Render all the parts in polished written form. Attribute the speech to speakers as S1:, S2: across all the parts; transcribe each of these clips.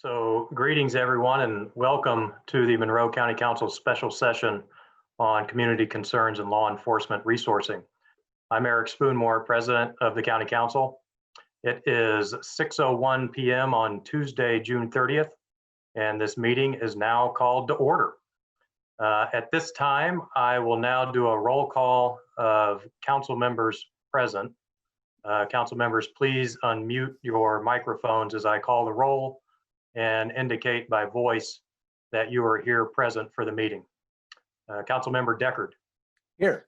S1: So greetings everyone and welcome to the Monroe County Council special session on community concerns and law enforcement resourcing. I'm Eric Spoonmore, President of the County Council. It is 6:01 p.m. on Tuesday, June 30th, and this meeting is now called to order. At this time, I will now do a roll call of council members present. Council members, please unmute your microphones as I call the roll and indicate by voice that you are here present for the meeting. Councilmember Deckard.
S2: Here.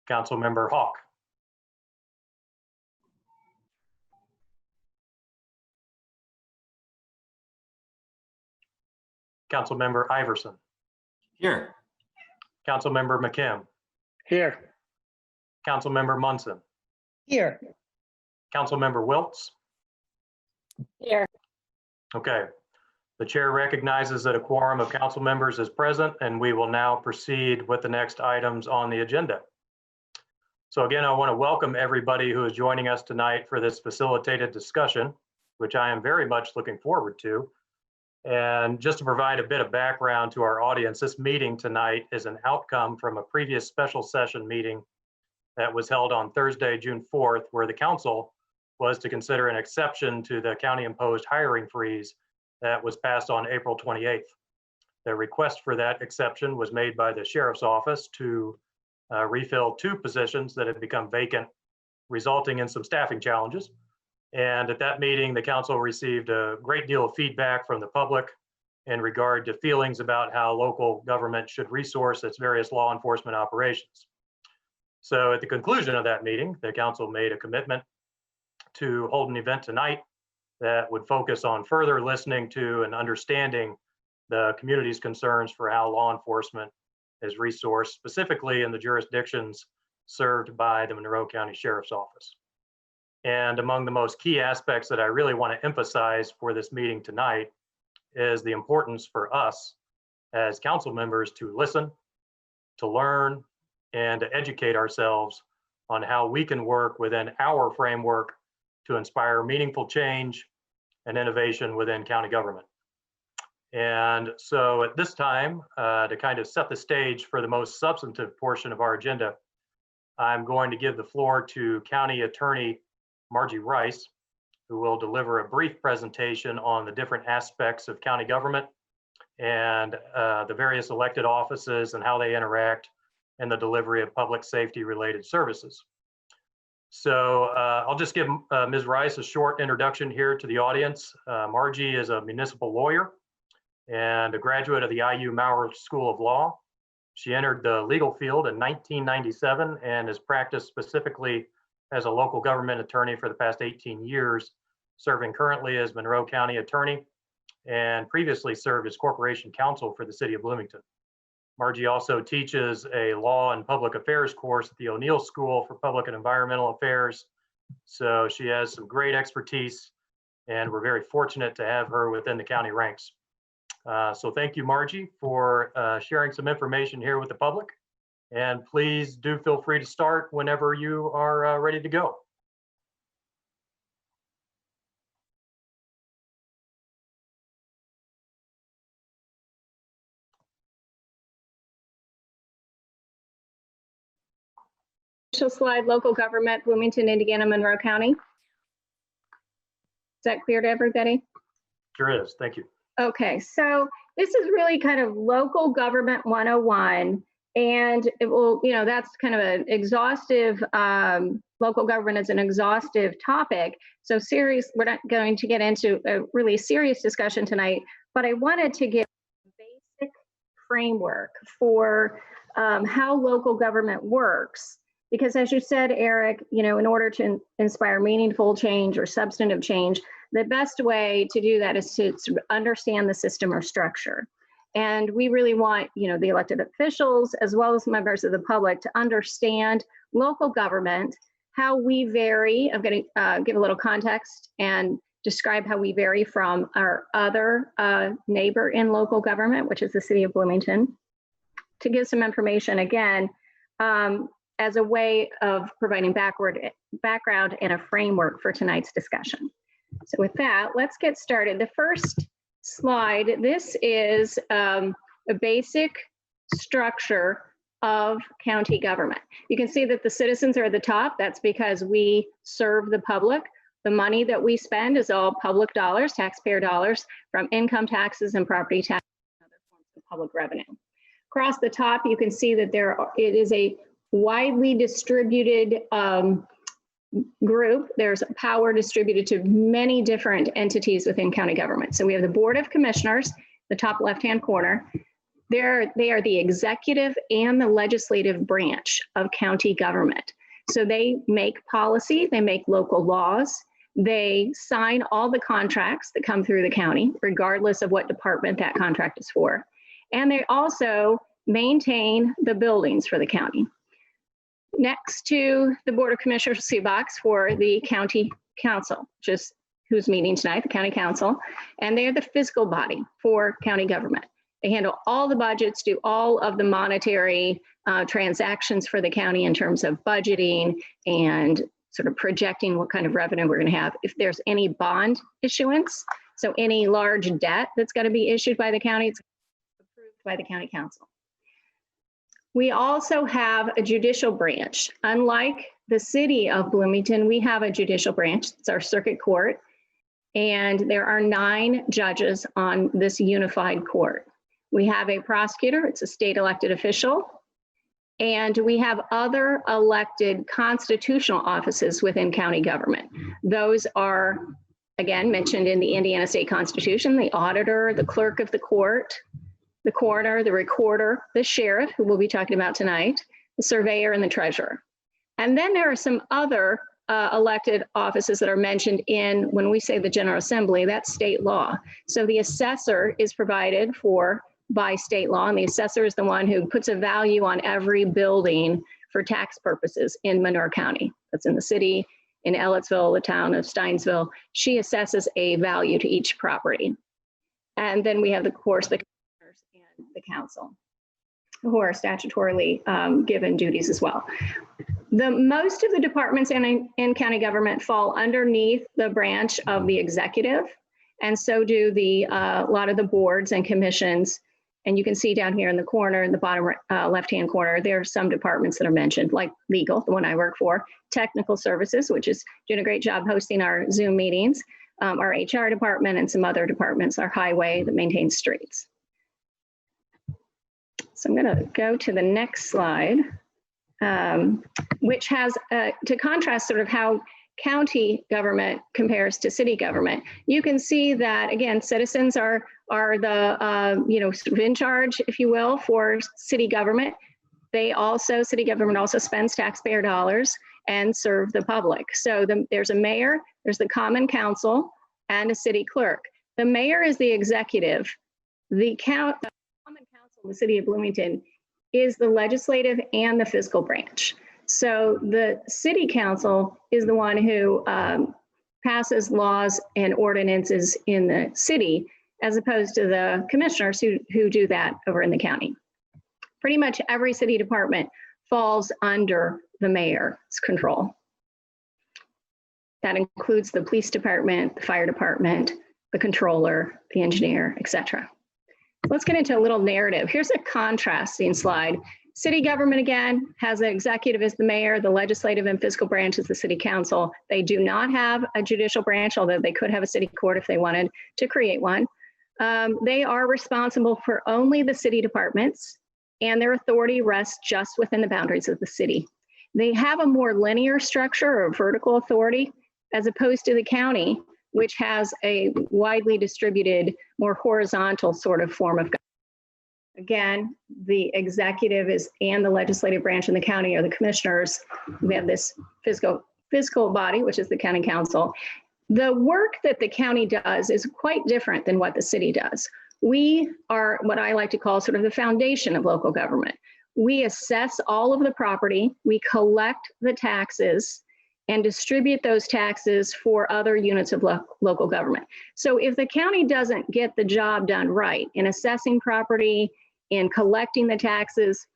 S1: Councilmember Hawk. Councilmember Iverson.
S2: Here.
S1: Councilmember McKim.
S2: Here.
S1: Councilmember Munson.
S3: Here.
S1: Councilmember Wiltz.
S3: Here.
S1: Okay. The chair recognizes that a quorum of council members is present, and we will now proceed with the next items on the agenda. So again, I want to welcome everybody who is joining us tonight for this facilitated discussion, which I am very much looking forward to. And just to provide a bit of background to our audience, this meeting tonight is an outcome from a previous special session meeting that was held on Thursday, June 4th, where the council was to consider an exception to the county-imposed hiring freeze that was passed on April 28th. The request for that exception was made by the sheriff's office to refill 2 positions that had become vacant, resulting in some staffing challenges. And at that meeting, the council received a great deal of feedback from the public in regard to feelings about how local government should resource its various law enforcement operations. So at the conclusion of that meeting, the council made a commitment to hold an event tonight that would focus on further listening to and understanding the community's concerns for how law enforcement is resourced, specifically in the jurisdictions served by the Monroe County Sheriff's Office. And among the most key aspects that I really want to emphasize for this meeting tonight is the importance for us as council members to listen, to learn, and to educate ourselves on how we can work within our framework to inspire meaningful change and innovation within county government. And so at this time, to kind of set the stage for the most substantive portion of our agenda, I'm going to give the floor to County Attorney Margie Rice, who will deliver a brief presentation on the different aspects of county government and the various elected offices and how they interact in the delivery of public safety related services. So I'll just give Ms. Rice a short introduction here to the audience. Margie is a municipal lawyer and a graduate of the IU Maurer School of Law. She entered the legal field in 1997 and has practiced specifically as a local government attorney for the past 18 years, serving currently as Monroe County Attorney and previously served as Corporation Counsel for the City of Bloomington. Margie also teaches a law and public affairs course at the O'Neill School for Public and Environmental Affairs. So she has some great expertise and we're very fortunate to have her within the county ranks. So thank you, Margie, for sharing some information here with the public. And please do feel free to start whenever you are ready to go.
S3: Slide, local government, Bloomington, Indiana, Monroe County. Is that clear to everybody?
S1: Sure is, thank you.
S3: Okay, so this is really kind of local government 101. And it will, that's kind of an exhaustive, local government is an exhaustive topic. So serious, we're not going to get into a really serious discussion tonight, but I wanted to give a basic framework for how local government works. Because as you said, Eric, in order to inspire meaningful change or substantive change, the best way to do that is to understand the system or structure. And we really want, the elected officials, as well as members of the public, to understand local government, how we vary. I'm going to give a little context and describe how we vary from our other neighbor in local government, which is the City of Bloomington, to give some information again, as a way of providing background and a framework for tonight's discussion. So with that, let's get started. The first slide, this is a basic structure of county government. You can see that the citizens are at the top. That's because we serve the public. The money that we spend is all public dollars, taxpayer dollars, from income taxes and property taxes and other forms of public revenue. Across the top, you can see that it is a widely distributed group. There's power distributed to many different entities within county government. So we have the Board of Commissioners, the top left-hand corner. They are the executive and the legislative branch of county government. So they make policy, they make local laws, they sign all the contracts that come through the county, regardless of what department that contract is for. And they also maintain the buildings for the county. Next to the Board of Commissioners, you'll see a box for the county council, just who's meeting tonight, the county council. And they are the fiscal body for county government. They handle all the budgets, do all of the monetary transactions for the county in terms of budgeting and sort of projecting what kind of revenue we're going to have. If there's any bond issuance, so any large debt that's going to be issued by the county, it's approved by the county council. We also have a judicial branch. Unlike the city of Bloomington, we have a judicial branch. It's our circuit court. And there are 9 judges on this unified court. We have a prosecutor, it's a state elected official. And we have other elected constitutional offices within county government. Those are, again, mentioned in the Indiana State Constitution: the auditor, the clerk of the court, the coroner, the recorder, the sheriff, who we'll be talking about tonight, the surveyor, and the treasurer. And then there are some other elected offices that are mentioned in, when we say the General Assembly, that's state law. So the assessor is provided for by state law, and the assessor is the one who puts a value on every building for tax purposes in Monroe County. That's in the city, in Ellettsville, the town of Steinsville. She assesses a value to each property. And then we have, of course, the commissioners and the council, who are statutorily given duties as well. Most of the departments in county government fall underneath the branch of the executive, and so do a lot of the boards and commissions. And you can see down here in the corner, in the bottom left-hand corner, there are some departments that are mentioned, like legal, the one I work for, technical services, which is doing a great job hosting our Zoom meetings, our HR department, and some other departments, our highway that maintains streets. So I'm going to go to the next slide, which has, to contrast sort of how county government compares to city government. You can see that, again, citizens are the, sort of in charge, if you will, for city government. City government also spends taxpayer dollars and serve the public. So there's a mayor, there's the common council, and a city clerk. The mayor is the executive. The common council in the city of Bloomington is the legislative and the fiscal branch. So the city council is the one who passes laws and ordinances in the city, as opposed to the commissioners who do that over in the county. Pretty much every city department falls under the mayor's control. That includes the police department, the fire department, the controller, the engineer, etc. Let's get into a little narrative. Here's a contrasting slide. City government, again, has the executive as the mayor, the legislative and fiscal branch is the city council. They do not have a judicial branch, although they could have a city court if they wanted to create one. They are responsible for only the city departments, and their authority rests just within the boundaries of the city. They have a more linear structure or vertical authority, as opposed to the county, which has a widely distributed, more horizontal sort of form of government. Again, the executive and the legislative branch in the county are the commissioners. We have this fiscal body, which is the county council. The work that the county does is quite different than what the city does. We are what I like to call sort of the foundation of local government. We assess all of the property, we collect the taxes, and distribute those taxes for other units of local government. So if the county doesn't get the job done right in assessing property, in collecting the taxes,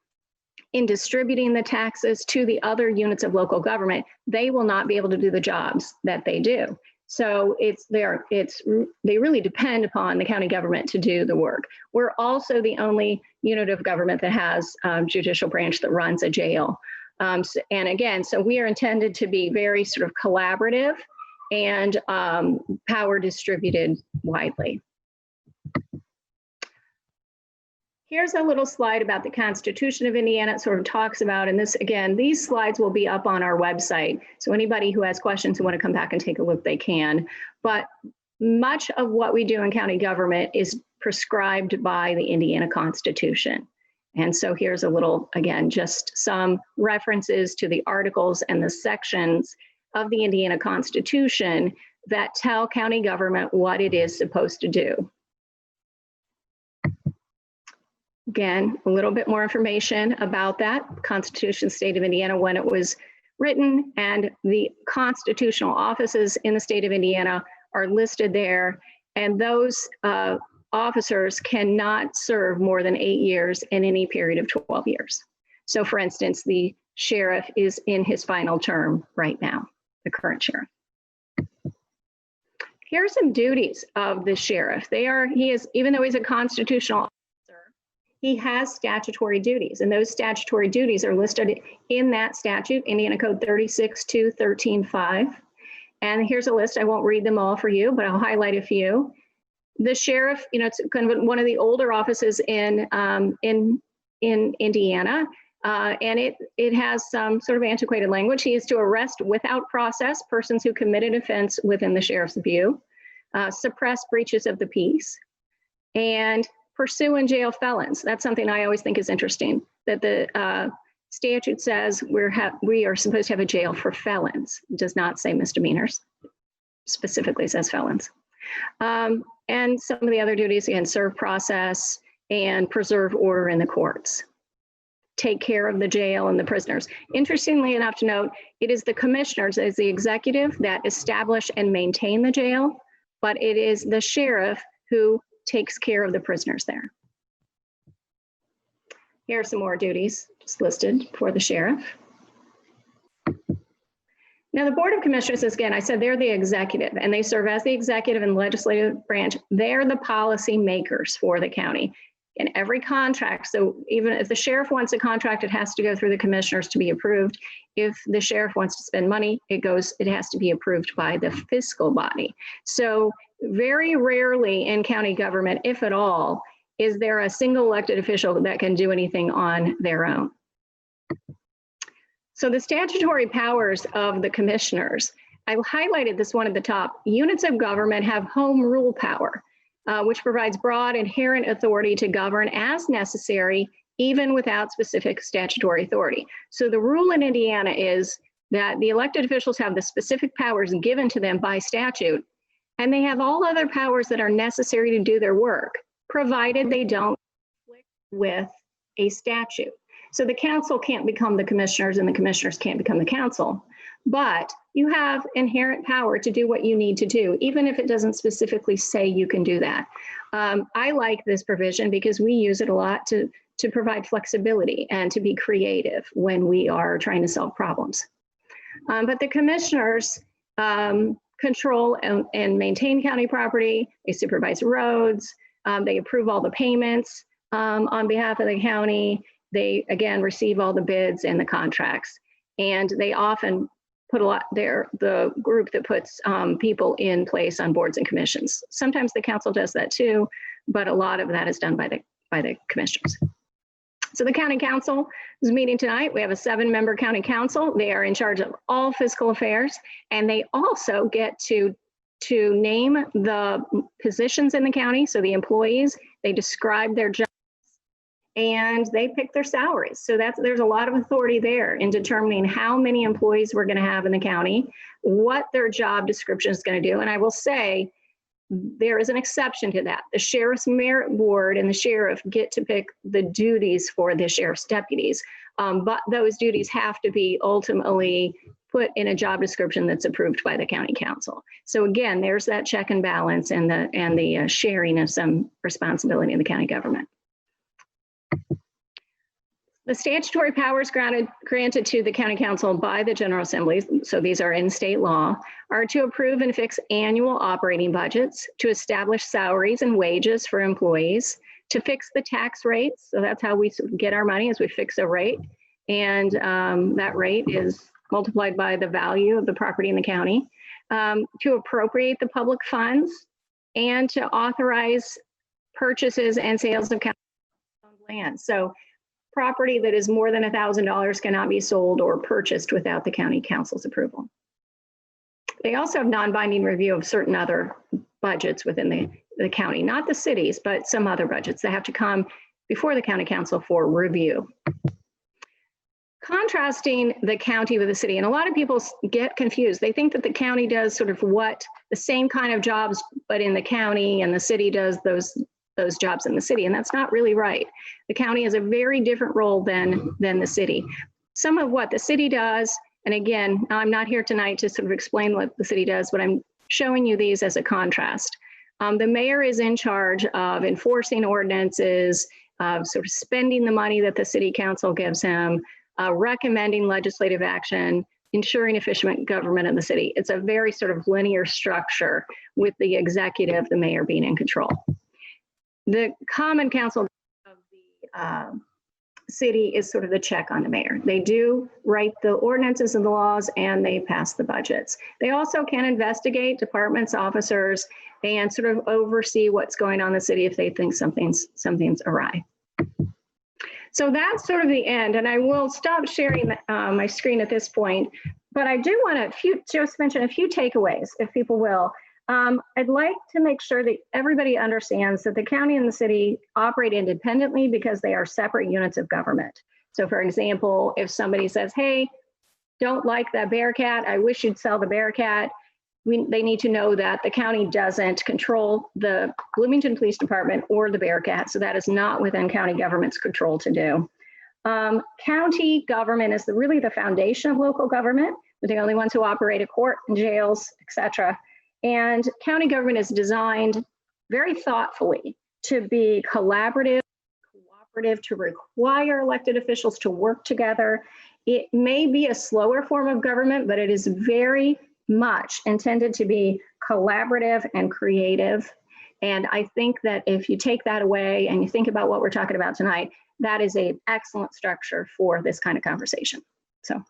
S3: in distributing the taxes to the other units of local government, they will not be able to do the jobs that they do. So they really depend upon the county government to do the work. We're also the only unit of government that has judicial branch that runs a jail. And again, so we are intended to be very sort of collaborative and power distributed widely. Here's a little slide about the Constitution of Indiana. It sort of talks about, and this, again, these slides will be up on our website. So anybody who has questions who want to come back and take a look, they can. But much of what we do in county government is prescribed by the Indiana Constitution. And so here's a little, again, just some references to the articles and the sections of the Indiana Constitution that tell county government what it is supposed to do. Again, a little bit more information about that Constitution, State of Indiana, when it was written, and the constitutional offices in the state of Indiana are listed there. And those officers cannot serve more than 8 years in any period of 12 years. So for instance, the sheriff is in his final term right now, the current sheriff. Here are some duties of the sheriff. Even though he's a constitutional officer, he has statutory duties, and those statutory duties are listed in that statute, Indiana Code 36-2-13-5. And here's a list. I won't read them all for you, but I'll highlight a few. The sheriff, it's kind of one of the older offices in Indiana, and it has some sort of antiquated language. He is to arrest without process persons who committed offense within the sheriff's view, suppress breaches of the peace, and pursue and jail felons. That's something I always think is interesting, that the statute says we are supposed to have a jail for felons. It does not say misdemeanors, it specifically says felons. And some of the other duties, again, serve process and preserve order in the courts, take care of the jail and the prisoners. Interestingly enough to note, it is the commissioners as the executive that establish and maintain the jail, but it is the sheriff who takes care of the prisoners there. Here are some more duties just listed for the sheriff. Now, the Board of Commissioners, again, I said they're the executive, and they serve as the executive and legislative branch. They're the policy makers for the county. In every contract, so even if the sheriff wants a contract, it has to go through the commissioners to be approved. If the sheriff wants to spend money, it has to be approved by the fiscal body. So very rarely in county government, if at all, is there a single elected official that can do anything on their own. So the statutory powers of the commissioners, I highlighted this one at the top. Units of government have home rule power, which provides broad inherent authority to govern as necessary, even without specific statutory authority. So the rule in Indiana is that the elected officials have the specific powers given to them by statute, and they have all other powers that are necessary to do their work, provided they don't conflict with a statute. So the council can't become the commissioners and the commissioners can't become the council, but you have inherent power to do what you need to do, even if it doesn't specifically say you can do that. I like this provision because we use it a lot to provide flexibility and to be creative when we are trying to solve problems. But the commissioners control and maintain county property, they supervise roads, they approve all the payments on behalf of the county. They, again, receive all the bids and the contracts. And they often put a lot there, the group that puts people in place on boards and commissions. Sometimes the council does that too, but a lot of that is done by the commissioners. So the county council is meeting tonight. We have a 7-member county council. They are in charge of all fiscal affairs, and they also get to name the positions in the county. So the employees, they describe their jobs, and they pick their salaries. So there's a lot of authority there in determining how many employees we're going to have in the county, what their job description is going to do. And I will say there is an exception to that. The sheriff's merit board and the sheriff get to pick the duties for the sheriff's deputies, but those duties have to be ultimately put in a job description that's approved by the county council. So again, there's that check and balance and the sharing of some responsibility in the county government. The statutory powers granted to the county council by the General Assembly, so these are in state law, are to approve and fix annual operating budgets, to establish salaries and wages for employees, to fix the tax rates. So that's how we get our money, is we fix a rate. And that rate is multiplied by the value of the property in the county, to appropriate the public funds, and to authorize purchases and sales of county land. So property that is more than $1,000 cannot be sold or purchased without the county council's approval. They also have non-binding review of certain other budgets within the county, not the cities, but some other budgets that have to come before the county council for review. Contrasting the county with the city, and a lot of people get confused. They think that the county does sort of the same kind of jobs, but in the county, and the city does those jobs in the city, and that's not really right. The county has a very different role than the city. Some of what the city does, and again, I'm not here tonight to sort of explain what the city does, but I'm showing you these as a contrast. The mayor is in charge of enforcing ordinances, sort of spending the money that the city council gives him, recommending legislative action, ensuring efficient government of the city. It's a very sort of linear structure with the executive, the mayor, being in control. The common council of the city is sort of the check on the mayor. They do write the ordinances and the laws, and they pass the budgets. They also can investigate departments, officers, and sort of oversee what's going on in the city if they think something's awry. So that's sort of the end, and I will stop sharing my screen at this point, but I do want to just mention a few takeaways, if people will. I'd like to make sure that everybody understands that the county and the city operate independently because they are separate units of government. So for example, if somebody says, hey, don't like that Bearcat, I wish you'd sell the Bearcat, they need to know that the county doesn't control the Bloomington Police Department or the Bearcat, so that is not within county government's control to do. County government is really the foundation of local government. We're the only ones who operate a court and jails, etc. And county government is designed very thoughtfully to be collaborative, cooperative, to require elected officials to work together. It may be a slower form of government, but it is very much intended to be collaborative and creative. And I think that if you take that away and you think about what we're talking about tonight, that is an excellent structure for this kind of conversation. So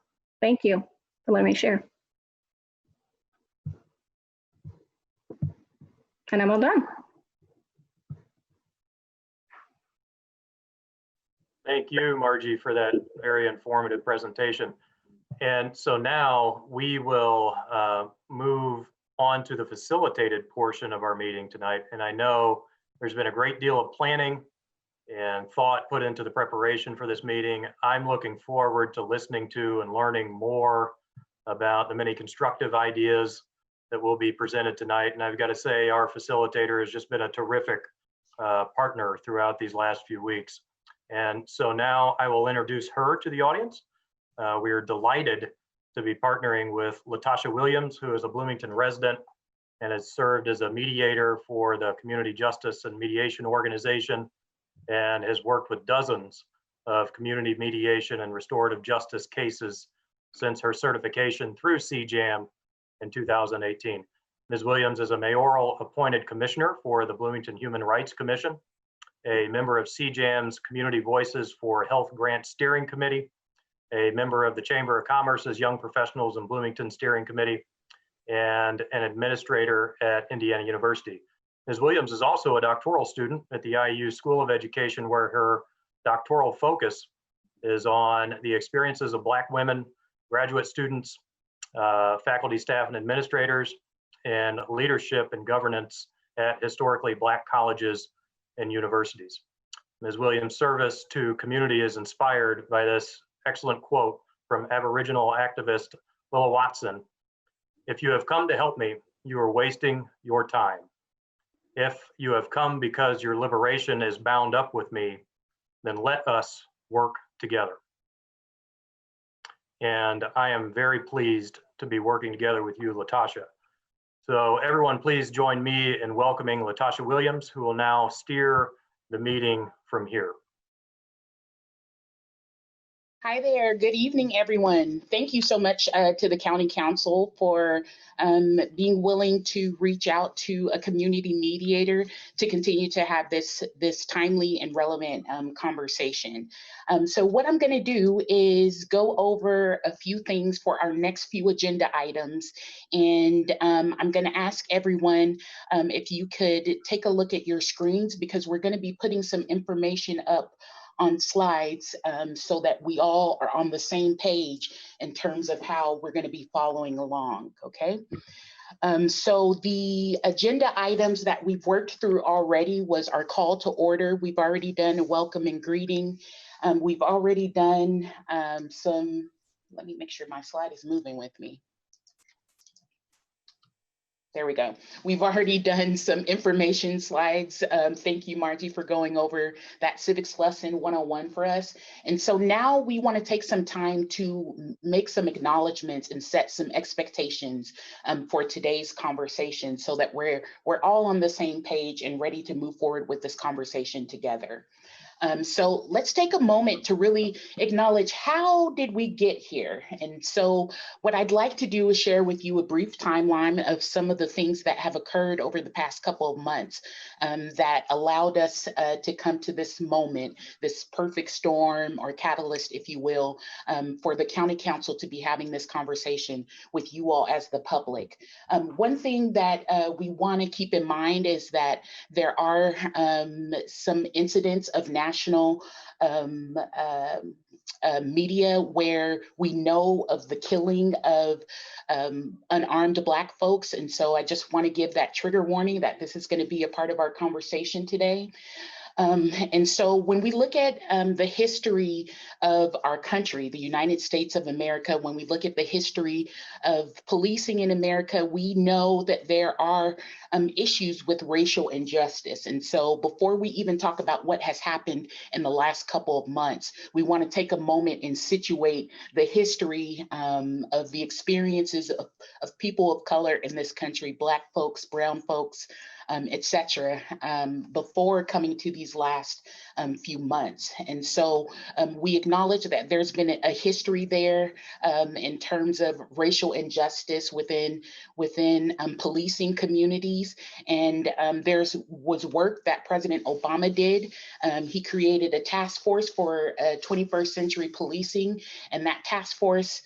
S3: thank you for letting me share. And I'm all done.
S1: Thank you, Margie, for that very informative presentation. And so now we will move on to the facilitated portion of our meeting tonight. And I know there's been a great deal of planning and thought put into the preparation for this meeting. I'm looking forward to listening to and learning more about the many constructive ideas that will be presented tonight. And I've got to say, our facilitator has just been a terrific partner throughout these last few weeks. And so now I will introduce her to the audience. We are delighted to be partnering with Latasha Williams, who is a Bloomington resident and has served as a mediator for the Community Justice and Mediation Organization and has worked with dozens of community mediation and restorative justice cases since her certification through CJAM in 2018. Ms. Williams is a mayoral appointed commissioner for the Bloomington Human Rights Commission, a member of CJAM's Community Voices for Health Grant Steering Committee, a member of the Chamber of Commerce's Young Professionals in Bloomington Steering Committee, and an administrator at Indiana University. Ms. Williams is also a doctoral student at the IU School of Education, where her doctoral focus is on the experiences of Black women, graduate students, faculty, staff, and administrators, and leadership and governance at historically Black colleges and universities. Ms. Williams' service to community is inspired by this excellent quote from Aboriginal activist Willa Watson: "If you have come to help me, you are wasting your time. If you have come because your liberation is bound up with me, then let us work together." And I am very pleased to be working together with you, Latasha. So everyone, please join me in welcoming Latasha Williams, who will now steer the meeting from here.
S4: Hi there. Good evening, everyone. Thank you so much to the County Council for being willing to reach out to a community mediator to continue to have this timely and relevant conversation. So what I'm going to do is go over a few things for our next few agenda items. And I'm going to ask everyone if you could take a look at your screens, because we're going to be putting some information up on slides so that we all are on the same page in terms of how we're going to be following along, okay? So the agenda items that we've worked through already was our call to order. We've already done a welcome and greeting. We've already done let me make sure my slide is moving with me. There we go. We've already done some information slides. Thank you, Margie, for going over that civics lesson 101 for us. And so now we want to take some time to make some acknowledgements and set some expectations for today's conversation so that we're all on the same page and ready to move forward with this conversation together. So let's take a moment to really acknowledge, how did we get here? And so what I'd like to do is share with you a brief timeline of some of the things that have occurred over the past couple of months that allowed us to come to this moment, this perfect storm or catalyst, if you will, for the County Council to be having this conversation with you all as the public. One thing that we want to keep in mind is that there are some incidents of national media where we know of the killing of unarmed Black folks. And so I just want to give that trigger warning that this is going to be a part of our conversation today. And so when we look at the history of our country, the United States of America, when we look at the history of policing in America, we know that there are issues with racial injustice. And so before we even talk about what has happened in the last couple of months, we want to take a moment and situate the history of the experiences of people of color in this country, Black folks, brown folks, etc., before coming to these last few months. And so we acknowledge that there's been a history there in terms of racial injustice within policing communities. And was work that President Obama did. He created a task force for 21st century policing, and that task force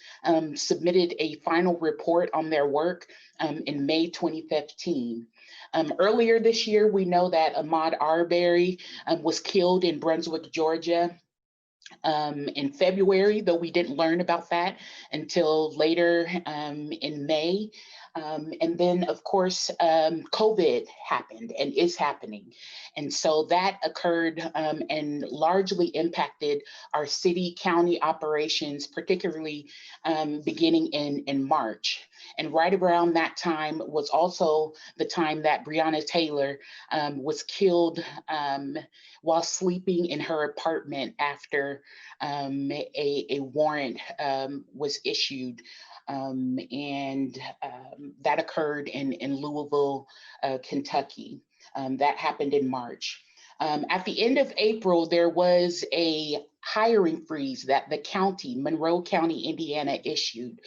S4: submitted a final report on their work in May 2015. Earlier this year, we know that Ahmaud Arbery was killed in Brunswick, Georgia, in February, though we didn't learn about that until later in May. And then, of course, COVID happened and is happening. And so that occurred and largely impacted our city, county operations, particularly beginning in March. And right around that time was also the time that Breonna Taylor was killed while sleeping in her apartment after a warrant was issued. That occurred in Louisville, Kentucky. That happened in March. At the end of April, there was a hiring freeze that the county, Monroe County, Indiana, issued,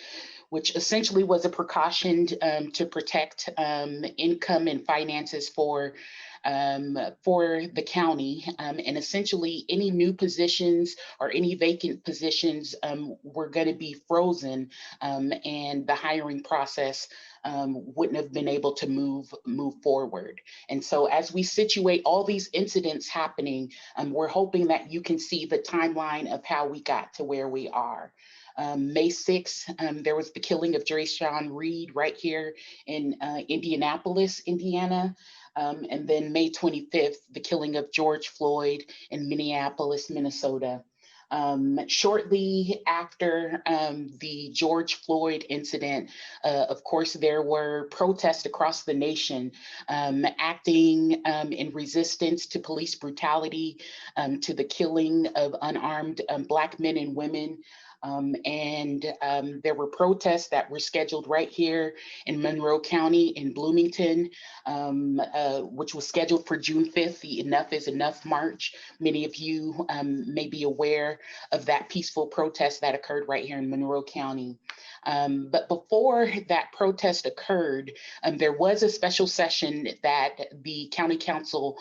S4: which essentially was a precaution to protect income and finances for the county. And essentially any new positions or any vacant positions were going to be frozen, and the hiring process wouldn't have been able to move forward. And so as we situate all these incidents happening, we're hoping that you can see the timeline of how we got to where we are. May 6th, there was the killing of Dreashawn Reed right here in Indianapolis, Indiana. And then May 25th, the killing of George Floyd in Minneapolis, Minnesota. Shortly after the George Floyd incident, of course, there were protests across the nation acting in resistance to police brutality, to the killing of unarmed Black men and women. There were protests that were scheduled right here in Monroe County in Bloomington, which was scheduled for June 5th, the Enough is Enough March. Many of you may be aware of that peaceful protest that occurred right here in Monroe County. But before that protest occurred, there was a special session that the county council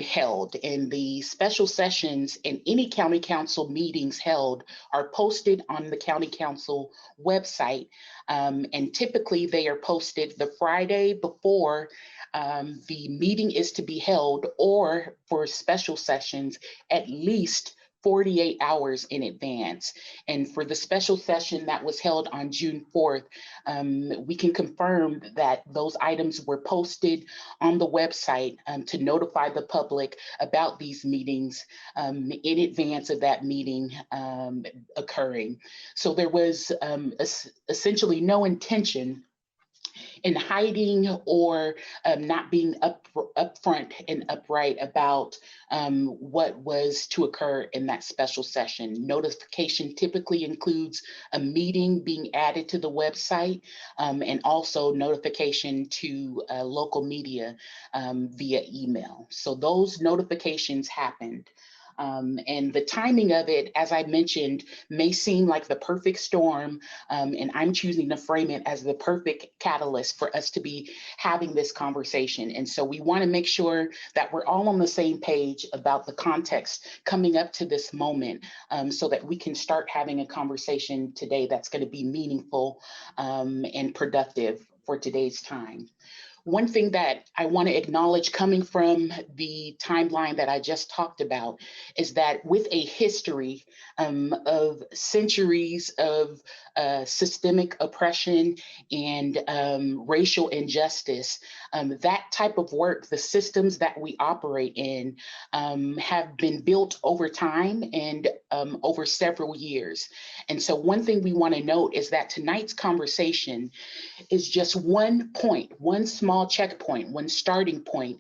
S4: held. And the special sessions and any county council meetings held are posted on the county council website. And typically they are posted the Friday before the meeting is to be held, or for special sessions, at least 48 hours in advance. And for the special session that was held on June 4th, we can confirm that those items were posted on the website to notify the public about these meetings in advance of that meeting occurring. So there was essentially no intention in hiding or not being upfront and upright about what was to occur in that special session. Notification typically includes a meeting being added to the website and also notification to local media via email. So those notifications happened. And the timing of it, as I mentioned, may seem like the perfect storm, and I'm choosing to frame it as the perfect catalyst for us to be having this conversation. And so we want to make sure that we're all on the same page about the context coming up to this moment, so that we can start having a conversation today that's going to be meaningful and productive for today's time. One thing that I want to acknowledge coming from the timeline that I just talked about is that with a history of centuries of systemic oppression and racial injustice, that type of work, the systems that we operate in have been built over time and over several years. And so one thing we want to note is that tonight's conversation is just one point, one small checkpoint, one starting point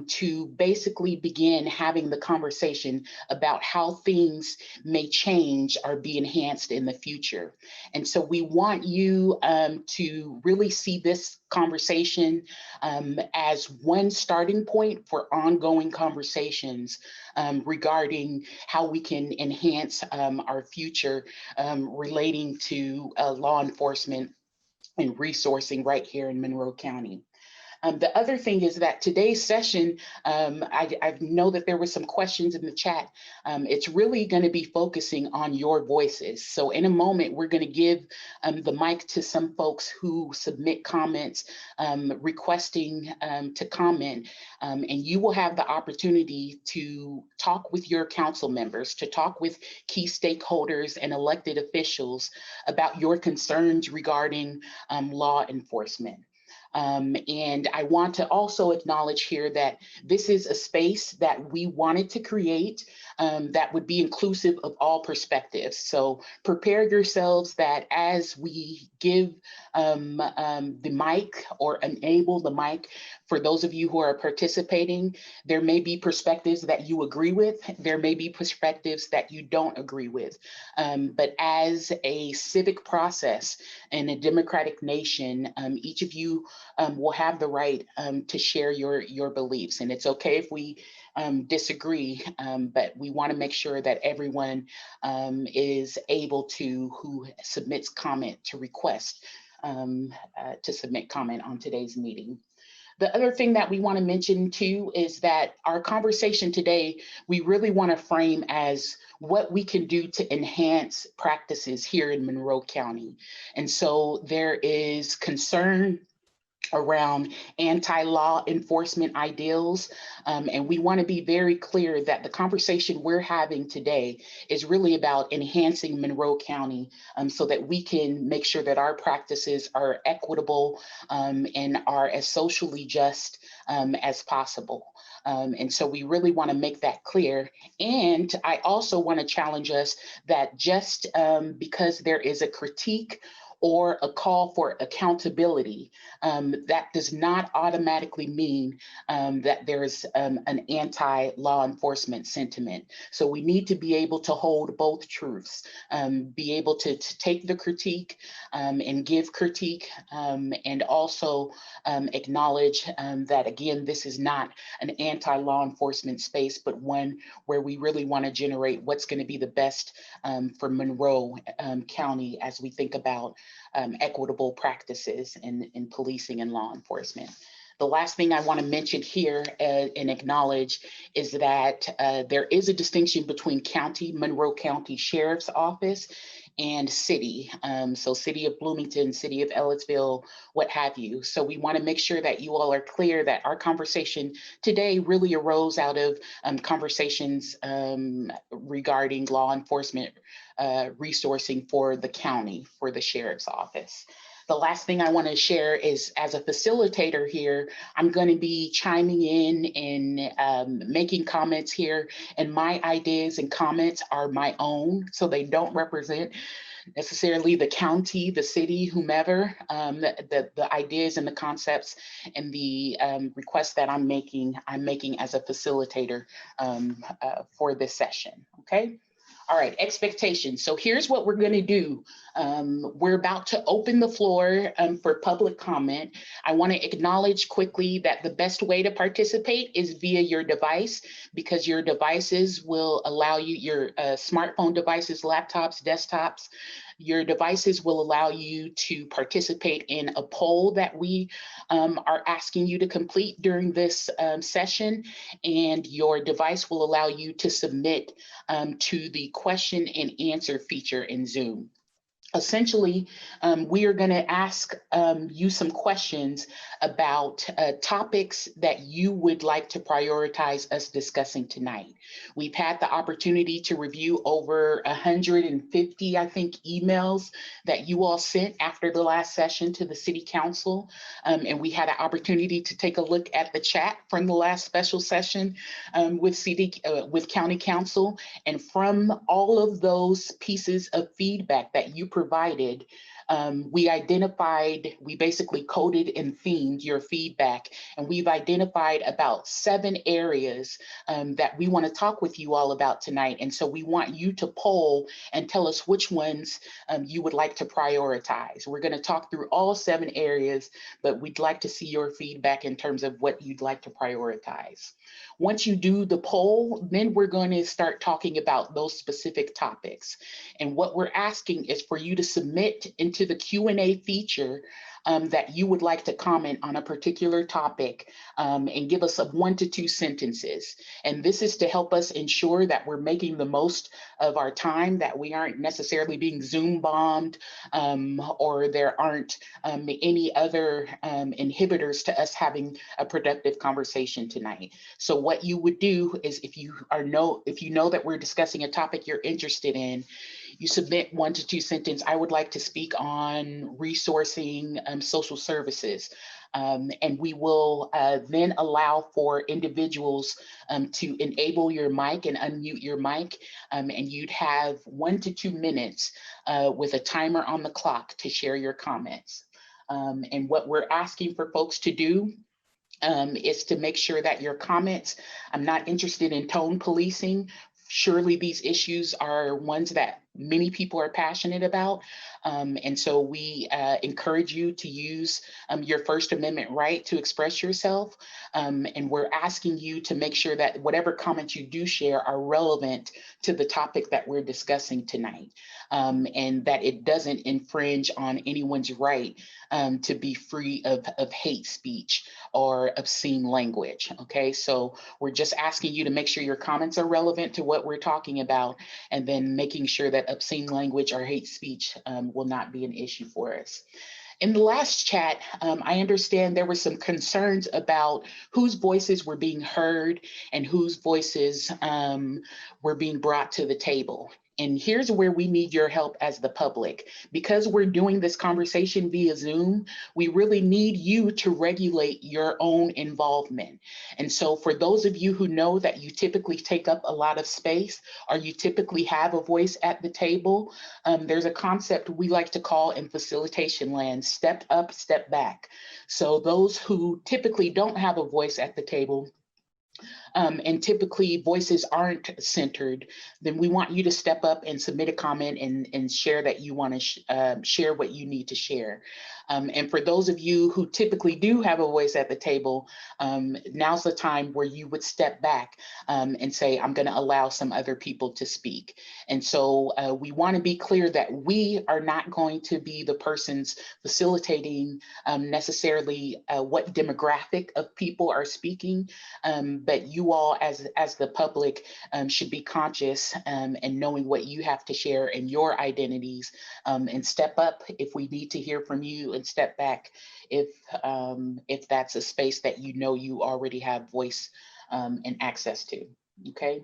S4: to basically begin having the conversation about how things may change or be enhanced in the future. And so we want you to really see this conversation as one starting point for ongoing conversations regarding how we can enhance our future relating to law enforcement and resourcing right here in Monroe County. The other thing is that today's session, I know that there were some questions in the chat. It's really going to be focusing on your voices. So in a moment, we're going to give the mic to some folks who submit comments, requesting to comment, and you will have the opportunity to talk with your council members, to talk with key stakeholders and elected officials about your concerns regarding law enforcement. And I want to also acknowledge here that this is a space that we wanted to create that would be inclusive of all perspectives. So prepare yourselves that as we give the mic or enable the mic for those of you who are participating, there may be perspectives that you agree with, there may be perspectives that you don't agree with. But as a civic process in a democratic nation, each of you will have the right to share your beliefs. And it's okay if we disagree, but we want to make sure that everyone is able to, who submits comment, to request to submit comment on today's meeting. The other thing that we want to mention too is that our conversation today, we really want to frame as what we can do to enhance practices here in Monroe County. And so there is concern around anti-law enforcement ideals. And we want to be very clear that the conversation we're having today is really about enhancing Monroe County so that we can make sure that our practices are equitable and are as socially just as possible. And so we really want to make that clear. And I also want to challenge us that just because there is a critique or a call for accountability, that does not automatically mean that there's an anti-law enforcement sentiment. So we need to be able to hold both truths, be able to take the critique and give critique, and also acknowledge that, again, this is not an anti-law enforcement space, but one where we really want to generate what's going to be the best for Monroe County as we think about equitable practices in policing and law enforcement. The last thing I want to mention here and acknowledge is that there is a distinction between county, Monroe County Sheriff's Office, and city. So city of Bloomington, city of Ellettsville, what have you. So we want to make sure that you all are clear that our conversation today really arose out of conversations regarding law enforcement resourcing for the county, for the sheriff's office. The last thing I want to share is, as a facilitator here, I'm going to be chiming in and making comments here, and my ideas and comments are my own, so they don't represent necessarily the county, the city, whomever. The ideas and the concepts and the requests that I'm making as a facilitator for this session, okay? All right, expectations. So here's what we're going to do. We're about to open the floor for public comment. I want to acknowledge quickly that the best way to participate is via your device, because your devices will allow you, your smartphone devices, laptops, desktops, your devices will allow you to participate in a poll that we are asking you to complete during this session, and your device will allow you to submit to the question and answer feature in Zoom. Essentially, we are going to ask you some questions about topics that you would like to prioritize us discussing tonight. We've had the opportunity to review over 150, I think, emails that you all sent after the last session to the City Council. And we had an opportunity to take a look at the chat from the last special session with County Council. And from all of those pieces of feedback that you provided, we basically coded and themed your feedback, and we've identified about 7 areas that we want to talk with you all about tonight. And so we want you to poll and tell us which ones you would like to prioritize. We're going to talk through all 7 areas, but we'd like to see your feedback in terms of what you'd like to prioritize. Once you do the poll, then we're going to start talking about those specific topics. And what we're asking is for you to submit into the Q&A feature that you would like to comment on a particular topic, and give us 1 to 2 sentences. And this is to help us ensure that we're making the most of our time, that we aren't necessarily being Zoom bombed, or there aren't any other inhibitors to us having a productive conversation tonight. So what you would do is, if you know that we're discussing a topic you're interested in, you submit 1 to 2 sentences. I would like to speak on resourcing social services. And we will then allow for individuals to enable your mic and unmute your mic. And you'd have 1 to 2 minutes with a timer on the clock to share your comments. And what we're asking for folks to do is to make sure that your comments, I'm not interested in tone policing. Surely these issues are ones that many people are passionate about. And so we encourage you to use your First Amendment right to express yourself. And we're asking you to make sure that whatever comments you do share are relevant to the topic that we're discussing tonight, and that it doesn't infringe on anyone's right to be free of hate speech or obscene language. Okay, so we're just asking you to make sure your comments are relevant to what we're talking about, and then making sure that obscene language or hate speech will not be an issue for us. In the last chat, I understand there were some concerns about whose voices were being heard and whose voices were being brought to the table. And here's where we need your help as the public. Because we're doing this conversation via Zoom, we really need you to regulate your own involvement. And so for those of you who know that you typically take up a lot of space, or you typically have a voice at the table, there's a concept we like to call in facilitation land, step up, step back. So those who typically don't have a voice at the table, and typically voices aren't centered, then we want you to step up and submit a comment and share that you want to share what you need to share. And for those of you who typically do have a voice at the table, now's the time where you would step back and say, I'm going to allow some other people to speak. And so we want to be clear that we are not going to be the persons facilitating necessarily what demographic of people are speaking, but you all as the public should be conscious and knowing what you have to share in your identities, and step up if we need to hear from you, and step back if that's a space that you know you already have voice and access to. Okay.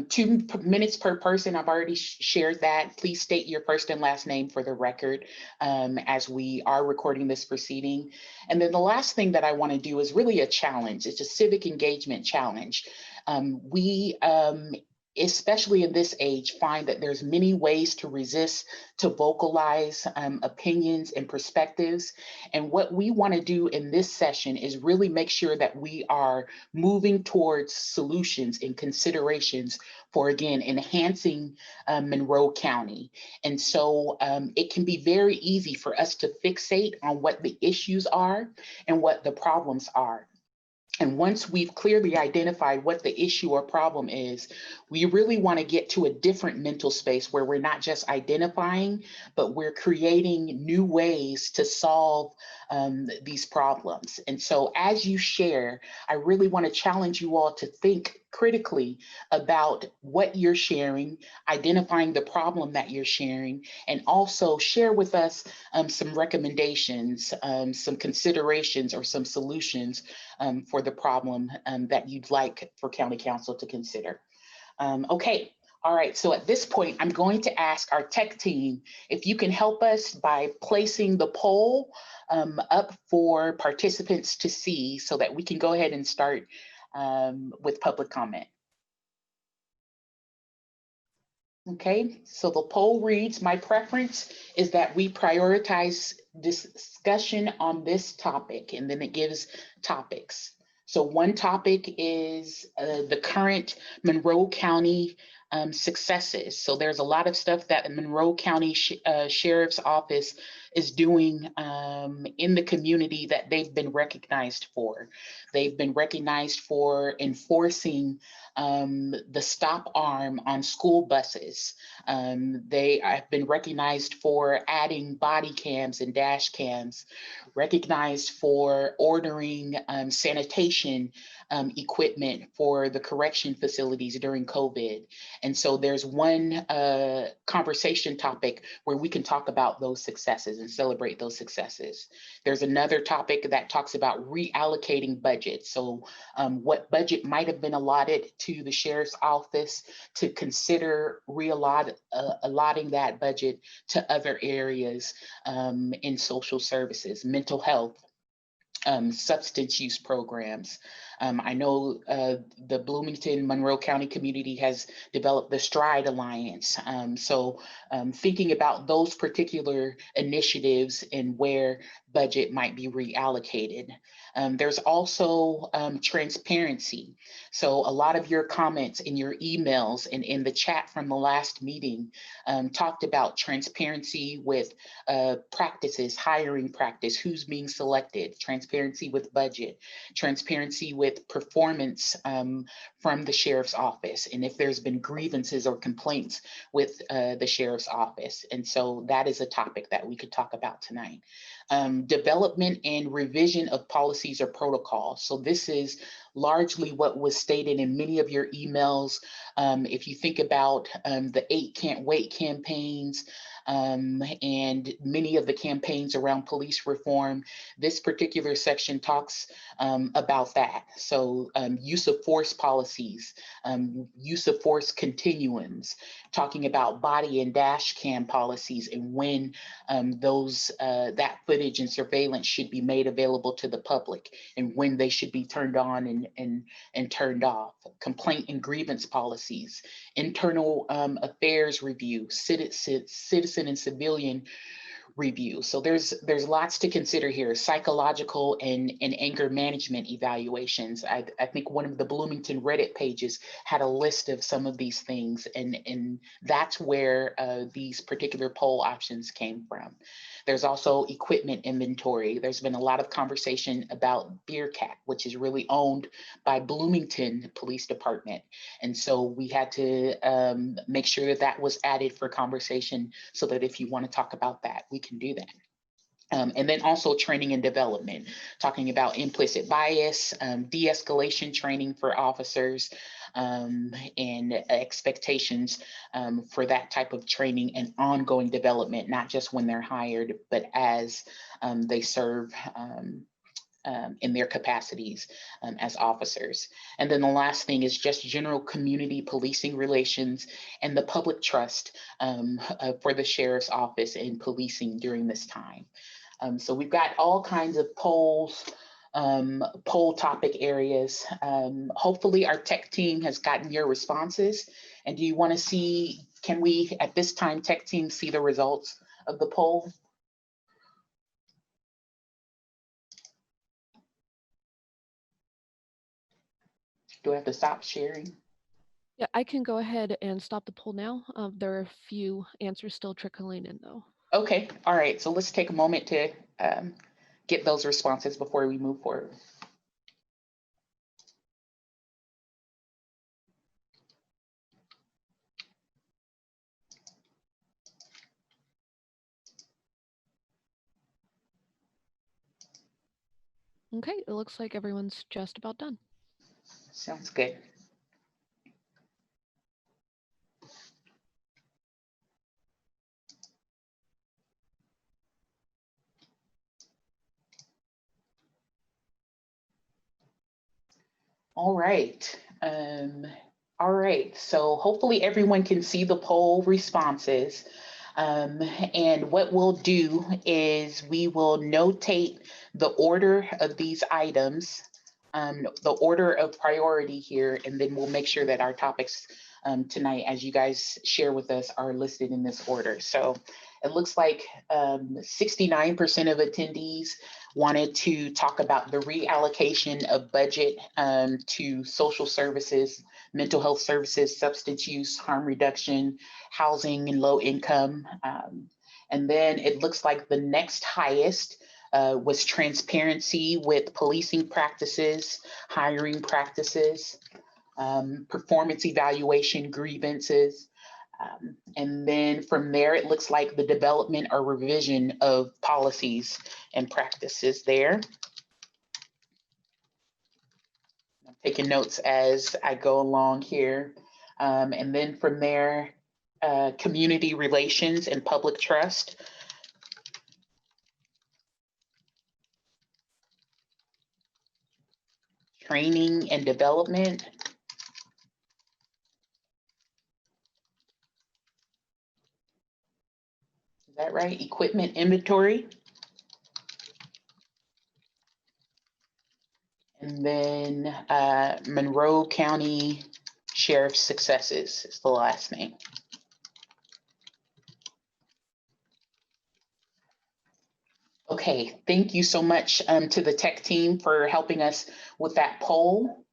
S4: 2 minutes per person. I've already shared that. Please state your first and last name for the record as we are recording this proceeding. And then the last thing that I want to do is really a challenge. It's a civic engagement challenge. We especially in this age, find that there's many ways to resist, to vocalize opinions and perspectives. And what we want to do in this session is really make sure that we are moving towards solutions and considerations for, again, enhancing Monroe County. And so it can be very easy for us to fixate on what the issues are and what the problems are. And once we've clearly identified what the issue or problem is, we really want to get to a different mental space where we're not just identifying, but we're creating new ways to solve these problems. And so as you share, I really want to challenge you all to think critically about what you're sharing, identifying the problem that you're sharing, and also share with us some recommendations, some considerations, or some solutions for the problem that you'd like for County Council to consider. Okay. All right, so at this point, I'm going to ask our tech team if you can help us by placing the poll up for participants to see so that we can go ahead and start with public comment. Okay, so the poll reads, my preference is that we prioritize discussion on this topic, and then it gives topics. So one topic is the current Monroe County successes. So there's a lot of stuff that the Monroe County Sheriff's Office is doing in the community that they've been recognized for. They've been recognized for enforcing the stop arm on school buses. They have been recognized for adding body cams and dash cams, recognized for ordering sanitation equipment for the correction facilities during COVID. And so there's one conversation topic where we can talk about those successes and celebrate those successes. There's another topic that talks about reallocating budget. So what budget might have been allotted to the Sheriff's Office to consider allotting that budget to other areas in social services, mental health, substance use programs. I know the Bloomington Monroe County community has developed the Stride Alliance. So thinking about those particular initiatives and where budget might be reallocated. There's also transparency. So a lot of your comments in your emails and in the chat from the last meeting talked about transparency with practices, hiring practice, who's being selected, transparency with budget, transparency with performance from the Sheriff's Office, and if there's been grievances or complaints with the Sheriff's Office. And so that is a topic that we could talk about tonight. Development and revision of policies or protocols. So this is largely what was stated in many of your emails. If you think about the 8 Can't Wait campaigns, and many of the campaigns around police reform. This particular section talks about that. So use of force policies, use of force continuums, talking about body and dash cam policies and when that footage and surveillance should be made available to the public and when they should be turned on and turned off. Complaint and grievance policies, internal affairs review, citizen and civilian review. So there's lots to consider here. Psychological and anger management evaluations. I think one of the Bloomington Reddit pages had a list of some of these things, and that's where these particular poll options came from. There's also equipment inventory. There's been a lot of conversation about Bearcat, which is really owned by Bloomington Police Department. And so we had to make sure that that was added for conversation so that if you want to talk about that, we can do that. And then also training and development, talking about implicit bias, de-escalation training for officers, and expectations for that type of training and ongoing development, not just when they're hired, but as they serve in their capacities as officers. And then the last thing is just general community policing relations and the public trust for the sheriff's office in policing during this time. So we've got all kinds of polls, poll topic areas. Hopefully our tech team has gotten your responses. And do you want to see, can we at this time, tech team, see the results of the poll? Do I have to stop sharing?
S5: Yeah, I can go ahead and stop the poll now. There are a few answers still trickling in though.
S4: Okay, all right, so let's take a moment to get those responses before we move forward.
S5: Okay, it looks like everyone's just about done.
S4: Sounds good. All right. All right. So hopefully everyone can see the poll responses. And what we'll do is we will notate the order of these items, the order of priority here, and then we'll make sure that our topics tonight, as you guys share with us, are listed in this order. So it looks like 69% of attendees wanted to talk about the reallocation of budget to social services, mental health services, substance use, harm reduction, housing and low income. And then it looks like the next highest was transparency with policing practices, hiring practices, performance evaluation, grievances. And then from there, it looks like the development or revision of policies and practices there. I'm taking notes as I go along here. And then from there, community relations and public trust. Training and development. Is that right? Equipment inventory. And then Monroe County Sheriff's successes is the last name. Okay, thank you so much to the tech team for helping us with that poll.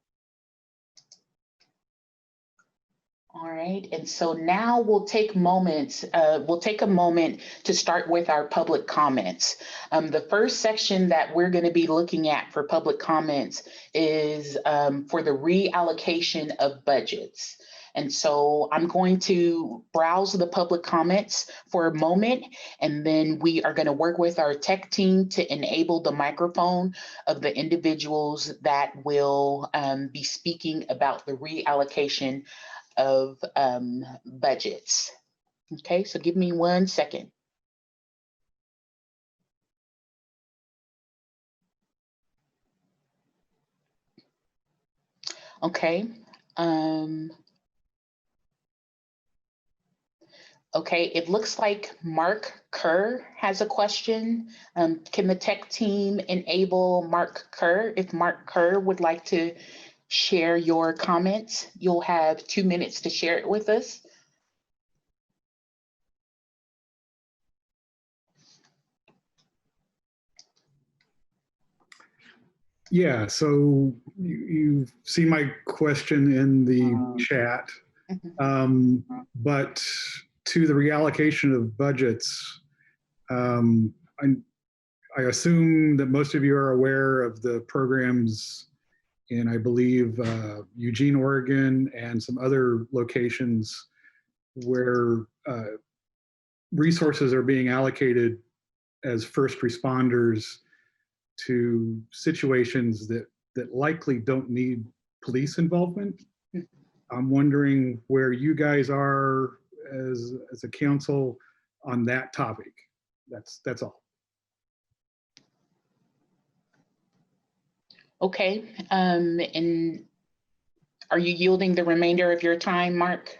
S4: All right, and so now we'll take a moment to start with our public comments. The first section that we're going to be looking at for public comments is for the reallocation of budgets. And so I'm going to browse the public comments for a moment, and then we are going to work with our tech team to enable the microphone of the individuals that will be speaking about the reallocation of budgets. Okay, so give me 1 second. Okay. Okay, it looks like Mark Kerr has a question. Can the tech team enable Mark Kerr? If Mark Kerr would like to share your comments, you'll have 2 minutes to share it with us.
S6: Yeah, so you see my question in the chat, but to the reallocation of budgets, I assume that most of you are aware of the programs in, I believe, Eugene, Oregon, and some other locations where resources are being allocated as first responders to situations that likely don't need police involvement. I'm wondering where you guys are as a council on that topic. That's all.
S4: Okay, and are you yielding the remainder of your time, Mark?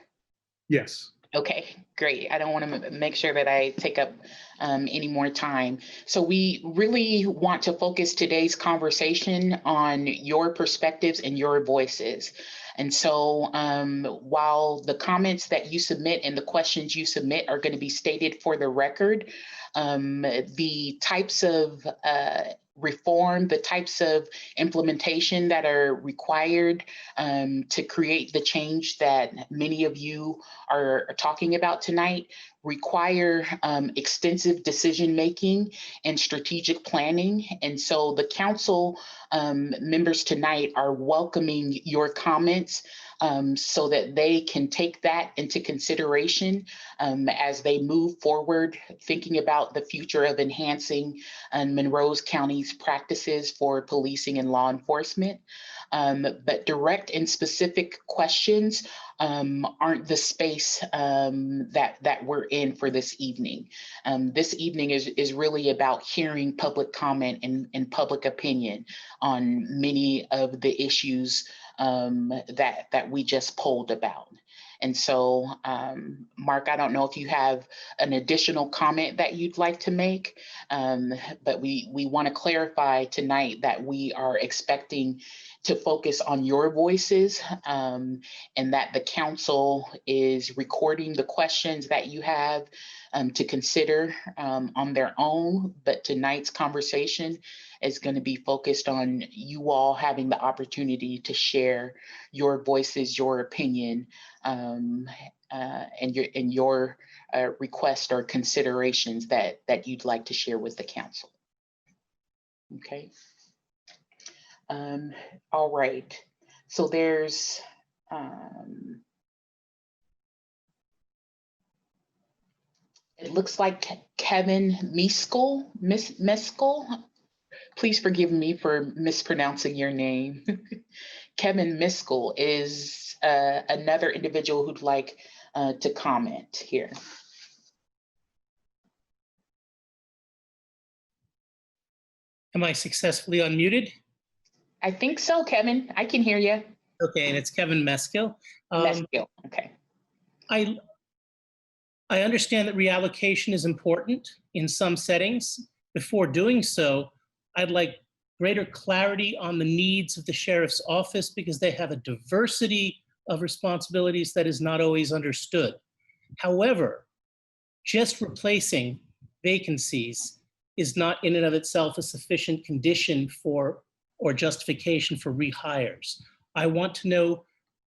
S6: Yes.
S4: Okay, great. I don't want to make sure that I take up any more time. So we really want to focus today's conversation on your perspectives and your voices. And so while the comments that you submit and the questions you submit are going to be stated for the record, the types of reform, the types of implementation that are required to create the change that many of you are talking about tonight require extensive decision making and strategic planning. And so the council members tonight are welcoming your comments so that they can take that into consideration as they move forward, thinking about the future of enhancing Monroe County's practices for policing and law enforcement. But direct and specific questions aren't the space that we're in for this evening. This evening is really about hearing public comment and public opinion on many of the issues that we just polled about. And so, Mark, I don't know if you have an additional comment that you'd like to make, but we want to clarify tonight that we are expecting to focus on your voices and that the council is recording the questions that you have to consider on their own. But tonight's conversation is going to be focused on you all having the opportunity to share your voices, your opinion, and your request or considerations that you'd like to share with the council. Okay. All right. So there's it looks like Kevin Meskel. Please forgive me for mispronouncing your name. Kevin Meskel is another individual who'd like to comment here.
S7: Am I successfully unmuted?
S4: I think so, Kevin. I can hear you.
S7: Okay, and it's Kevin Meskill.
S4: Meskill. Okay.
S7: I understand that reallocation is important in some settings. Before doing so, I'd like greater clarity on the needs of the sheriff's office because they have a diversity of responsibilities that is not always understood. However, just replacing vacancies is not in and of itself a sufficient condition for or justification for rehires. I want to know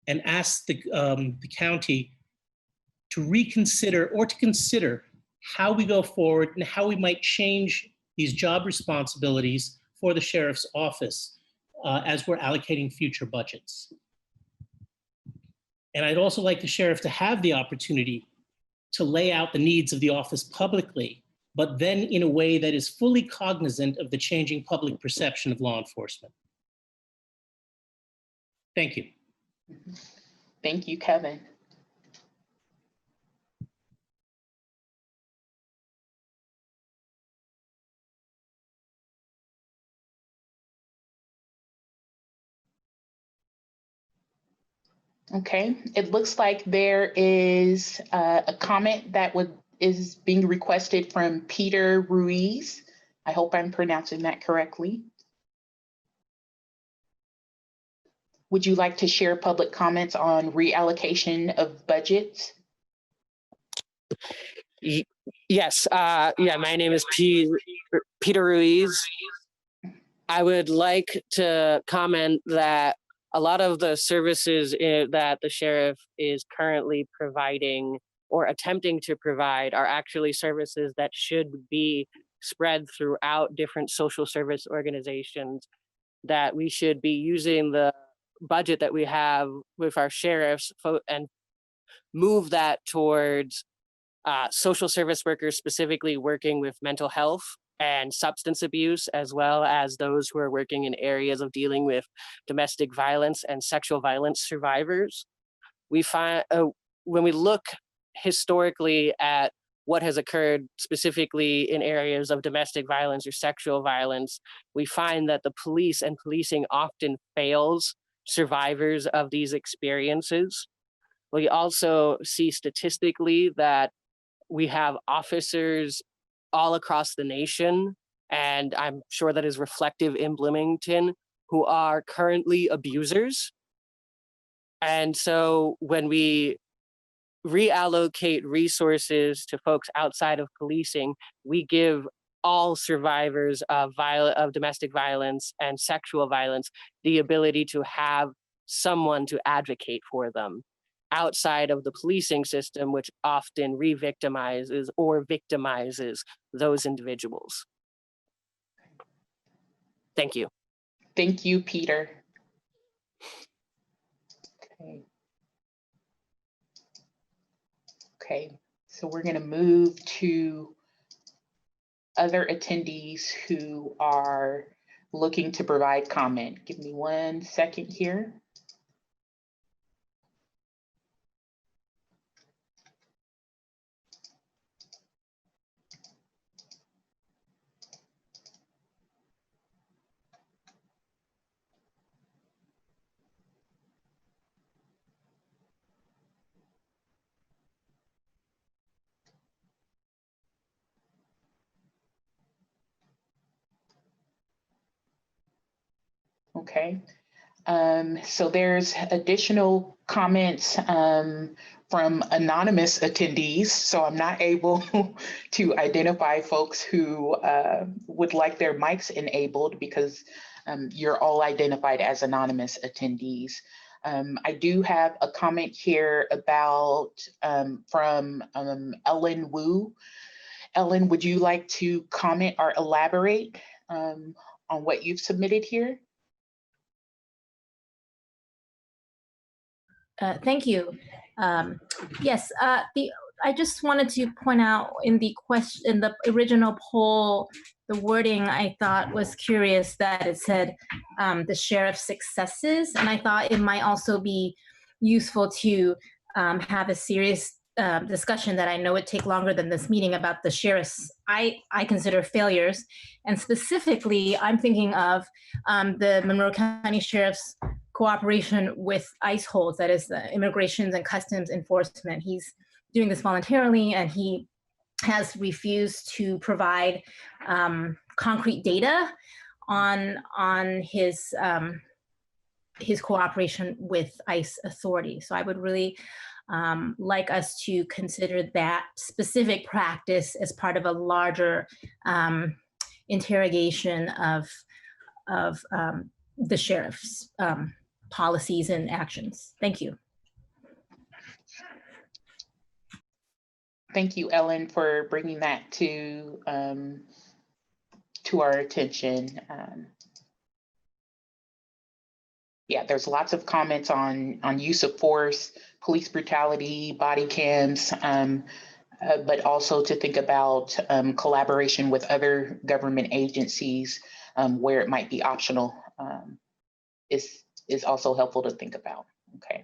S7: and ask the county to reconsider or to consider how we go forward and how we might change these job responsibilities for the sheriff's office as we're allocating future budgets. And I'd also like the sheriff to have the opportunity to lay out the needs of the office publicly, but then in a way that is fully cognizant of the changing public perception of law enforcement. Thank you.
S4: Thank you, Kevin. Okay, it looks like there is a comment that is being requested from Peter Ruiz. I hope I'm pronouncing that correctly. Would you like to share public comments on reallocation of budgets?
S8: Yes, yeah, my name is Peter Ruiz. I would like to comment that a lot of the services that the sheriff is currently providing or attempting to provide are actually services that should be spread throughout different social service organizations, that we should be using the budget that we have with our sheriffs and move that towards social service workers specifically working with mental health and substance abuse, as well as those who are working in areas of dealing with domestic violence and sexual violence survivors. We find when we look historically at what has occurred specifically in areas of domestic violence or sexual violence, we find that the police and policing often fails survivors of these experiences. We also see statistically that we have officers all across the nation, and I'm sure that is reflective in Bloomington, who are currently abusers. And so when we reallocate resources to folks outside of policing, we give all survivors of domestic violence and sexual violence the ability to have someone to advocate for them outside of the policing system, which often re-victimizes or victimizes those individuals. Thank you.
S4: Thank you, Peter. Okay. Okay, so we're going to move to other attendees who are looking to provide comment. Give me 1 second here. Okay, so there's additional comments from anonymous attendees, so I'm not able to identify folks who would like their mics enabled because you're all identified as anonymous attendees. I do have a comment here about from Ellen Wu. Ellen, would you like to comment or elaborate on what you've submitted here?
S9: Thank you. Yes, I just wanted to point out in the original poll, the wording I thought was curious that it said the sheriff's successes, and I thought it might also be useful to have a serious discussion that I know would take longer than this meeting about the sheriff's I consider failures, and specifically I'm thinking of the Monroe County Sheriff's cooperation with ICE holds, that is the Immigration and Customs Enforcement. He's doing this voluntarily, and he has refused to provide concrete data on his cooperation with ICE authorities. So I would really like us to consider that specific practice as part of a larger interrogation of the sheriff's policies and actions. Thank you.
S4: Thank you, Ellen, for bringing that to our attention. Yeah, there's lots of comments on use of force, police brutality, body cams, but also to think about collaboration with other government agencies where it might be optional is also helpful to think about. Okay.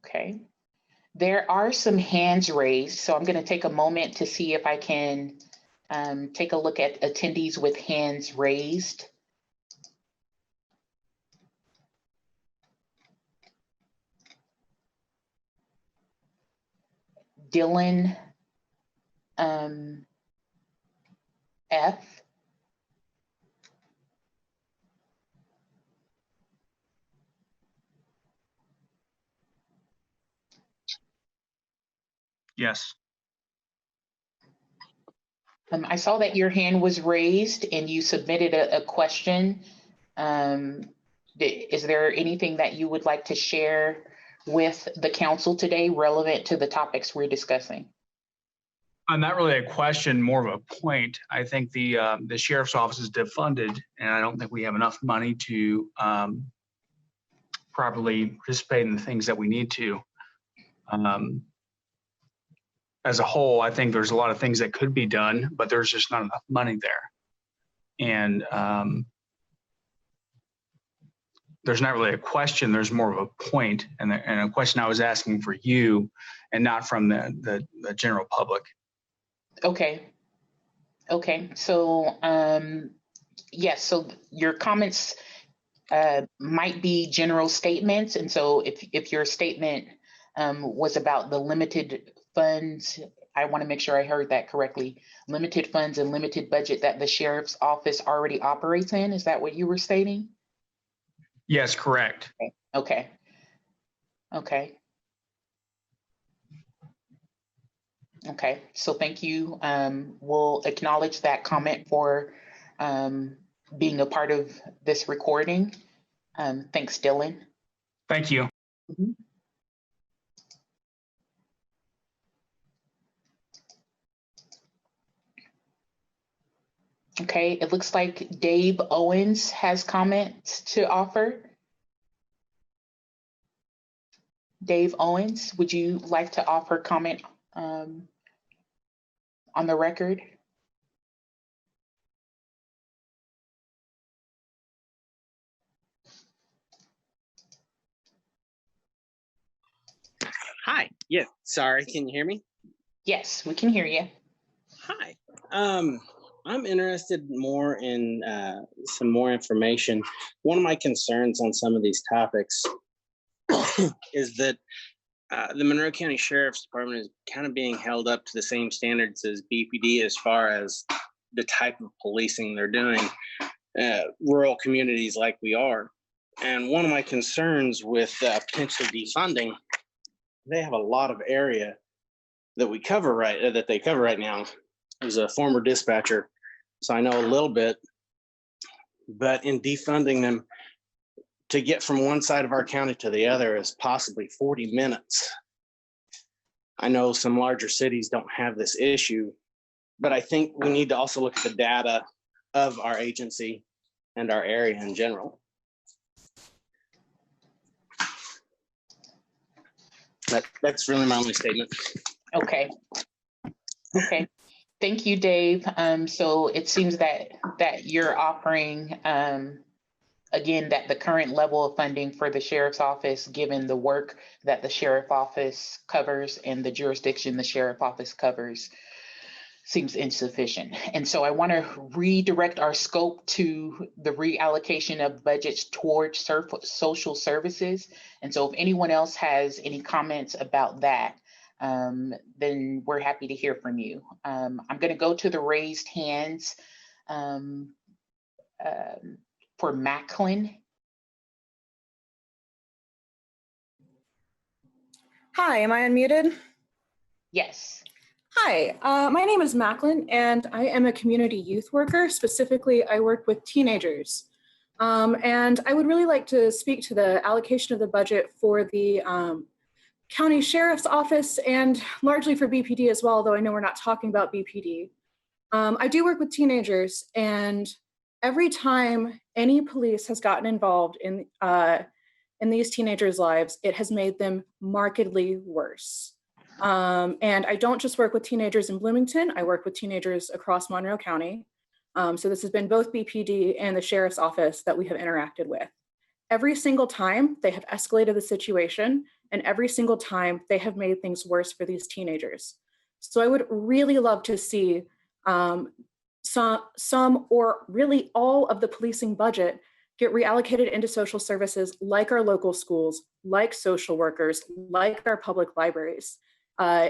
S4: Okay. There are some hands raised, so I'm going to take a moment to see if I can take a look at attendees with hands raised. Dylan F.
S2: Yes.
S4: I saw that your hand was raised and you submitted a question. Is there anything that you would like to share with the council today relevant to the topics we're discussing?
S2: Not really a question, more of a point. I think the sheriff's office is defunded, and I don't think we have enough money to properly participate in the things that we need to. As a whole, I think there's a lot of things that could be done, but there's just not enough money there. And there's not really a question, there's more of a point, and a question I was asking for you and not from the general public.
S4: Okay. Okay. So, yes, so your comments might be general statements. And so if your statement was about the limited funds, I want to make sure I heard that correctly. Limited funds and limited budget that the sheriff's office already operates in. Is that what you were stating?
S2: Yes, correct.
S4: Okay. Okay. Okay, so thank you. We'll acknowledge that comment for being a part of this recording. Thanks, Dylan.
S2: Thank you.
S4: Mhm. Okay, it looks like Dave Owens has comments to offer. Dave Owens, would you like to offer comment on the record?
S10: Hi. Yeah. Sorry. Can you hear me?
S4: Yes, we can hear you.
S10: Hi. I'm interested more in some more information. One of my concerns on some of these topics is that the Monroe County Sheriff's Department is kind of being held up to the same standards as BPD as far as the type of policing they're doing, rural communities like we are. And one of my concerns with potential defunding, they have a lot of area that we cover that they cover right now. As a former dispatcher, so I know a little bit, but in defunding them, to get from one side of our county to the other is possibly 40 minutes. I know some larger cities don't have this issue, but I think we need to also look at the data of our agency and our area in general. That's really my only statement.
S4: Okay. Okay. Thank you, Dave. So it seems that you're offering, again, that the current level of funding for the sheriff's office, given the work that the sheriff office covers and the jurisdiction the sheriff office covers, seems insufficient. And so I want to redirect our scope to the reallocation of budgets towards social services. And so if anyone else has any comments about that, then we're happy to hear from you. I'm going to go to the raised hands for Macklin.
S11: Hi, am I unmuted?
S4: Yes.
S11: Hi, my name is Macklin, and I am a community youth worker. Specifically, I work with teenagers. And I would really like to speak to the allocation of the budget for the County Sheriff's Office and largely for BPD as well, though I know we're not talking about BPD. I do work with teenagers, and every time any police has gotten involved in these teenagers' lives, it has made them markedly worse. And I don't just work with teenagers in Bloomington, I work with teenagers across Monroe County. So this has been both BPD and the Sheriff's Office that we have interacted with. Every single time they have escalated the situation, and every single time they have made things worse for these teenagers. So I would really love to see Some or really all of the policing budget get reallocated into social services like our local schools, like social workers, like our public libraries,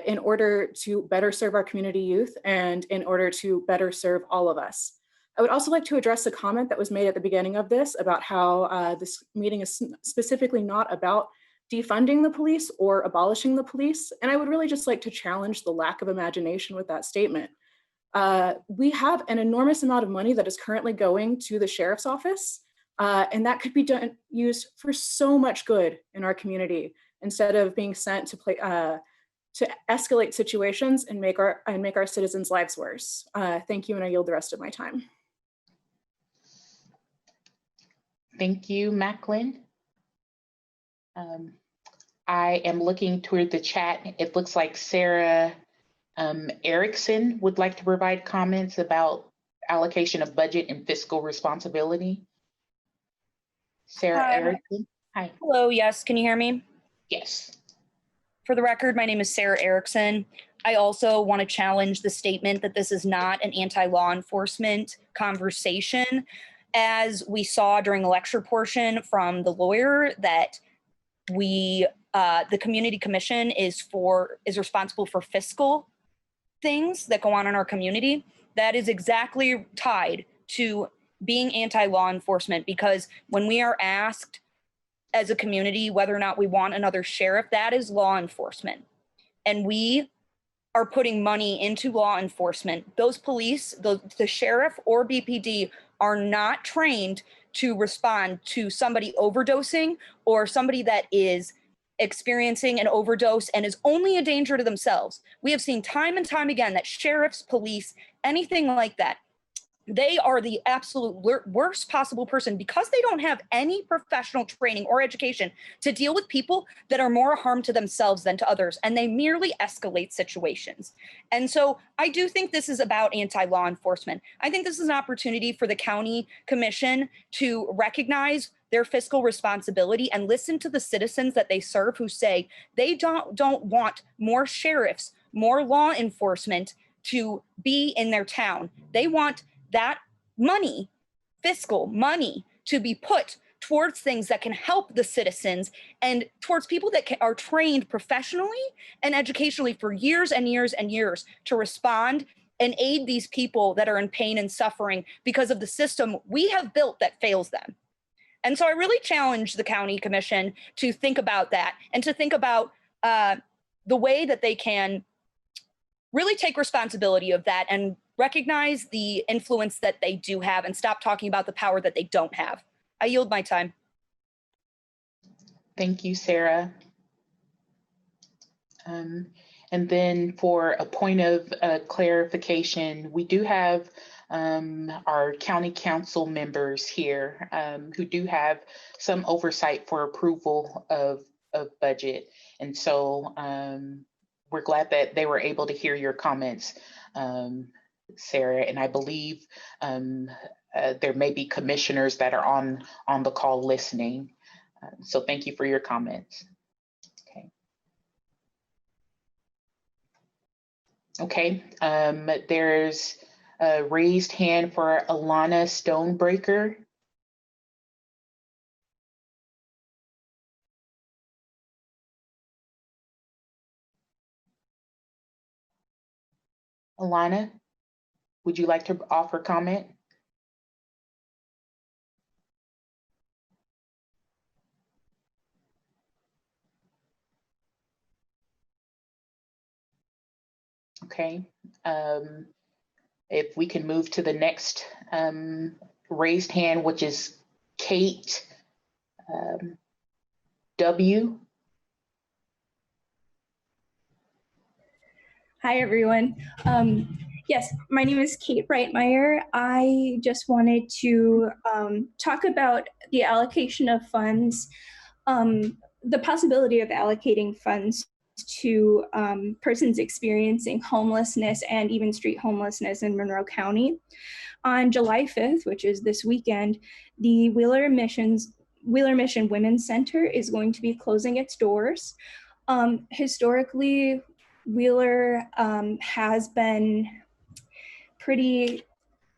S11: in order to better serve our community youth and in order to better serve all of us. I would also like to address a comment that was made at the beginning of this about how this meeting is specifically not about defunding the police or abolishing the police. And I would really just like to challenge the lack of imagination with that statement. We have an enormous amount of money that is currently going to the sheriff's office, and that could be used for so much good in our community instead of being sent to escalate situations and make our citizens' lives worse. Thank you, and I yield the rest of my time.
S4: Thank you, Macklin. I am looking toward the chat. It looks like Sarah Erickson would like to provide comments about allocation of budget and fiscal responsibility. Sarah Erickson, hi.
S12: Hello, yes, can you hear me?
S4: Yes.
S12: For the record, my name is Sarah Erickson. I also want to challenge the statement that this is not an anti-law enforcement conversation. As we saw during the lecture portion from the lawyer, that the Community Commission is responsible for fiscal things that go on in our community. That is exactly tied to being anti-law enforcement, because when we are asked as a community whether or not we want another sheriff, that is law enforcement. And we are putting money into law enforcement. Those police, the sheriff or BPD, are not trained to respond to somebody overdosing or somebody that is experiencing an overdose and is only a danger to themselves. We have seen time and time again that sheriffs, police, anything like that, they are the absolute worst possible person because they don't have any professional training or education to deal with people that are more harm to themselves than to others, and they merely escalate situations. And so I do think this is about anti-law enforcement. I think this is an opportunity for the county commission to recognize their fiscal responsibility and listen to the citizens that they serve who say they don't want more sheriffs, more law enforcement to be in their town. They want that money, fiscal money, to be put towards things that can help the citizens and towards people that are trained professionally and educationally for years and years and years to respond and aid these people that are in pain and suffering because of the system we have built that fails them. And so I really challenge the county commission to think about that and to think about the way that they can really take responsibility of that and recognize the influence that they do have and stop talking about the power that they don't have. I yield my time.
S4: Thank you, Sarah. And then for a point of clarification, we do have our county council members here who do have some oversight for approval of budget. And so we're glad that they were able to hear your comments, Sarah, and I believe there may be commissioners that are on the call listening. So thank you for your comments. Okay, there's a raised hand for Alana Stonebreaker. Alana, would you like to offer comment? Okay, if we can move to the next raised hand, which is Kate W.
S13: Hi, everyone. Yes, my name is Kate Breitmeyer. I just wanted to talk about the allocation of funds, the possibility of allocating funds to persons experiencing homelessness and even street homelessness in Monroe County. On July 5th, which is this weekend, the Wheeler Mission Women's Center is going to be closing its doors. Historically, Wheeler has been pretty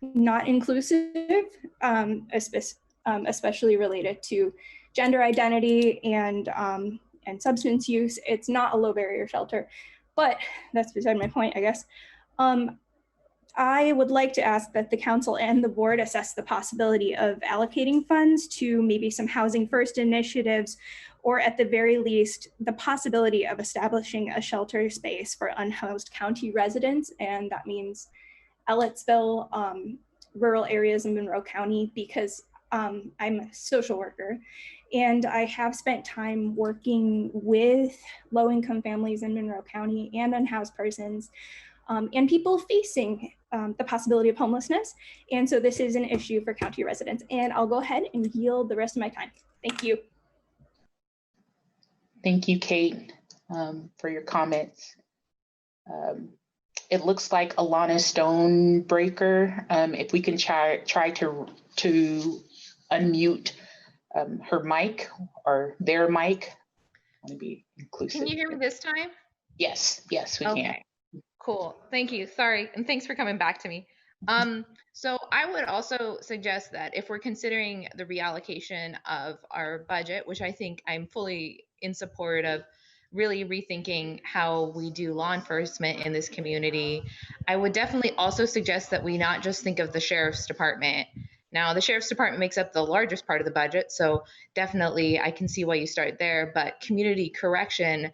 S13: not inclusive, especially related to gender identity and substance use. It's not a low barrier shelter, but that's beside my point, I guess. I would like to ask that the council and the board assess the possibility of allocating funds to maybe some housing first initiatives, or at the very least, the possibility of establishing a shelter space for unhoused county residents. And that means Ellettsville, rural areas in Monroe County, because I'm a social worker and I have spent time working with low-income families in Monroe County and unhoused persons and people facing the possibility of homelessness. And so this is an issue for county residents. And I'll go ahead and yield the rest of my time. Thank you.
S4: Thank you, Kate, for your comments. It looks like Alana Stonebreaker, if we can try to unmute her mic or their mic. I want to be inclusive.
S14: Can you hear me this time?
S4: Yes, we can.
S14: Cool. Thank you. Sorry. And thanks for coming back to me. So I would also suggest that if we're considering the reallocation of our budget, which I think I'm fully in support of, really rethinking how we do law enforcement in this community, I would definitely also suggest that we not just think of the sheriff's department. Now, the sheriff's department makes up the largest part of the budget, so definitely I can see why you start there. But community correction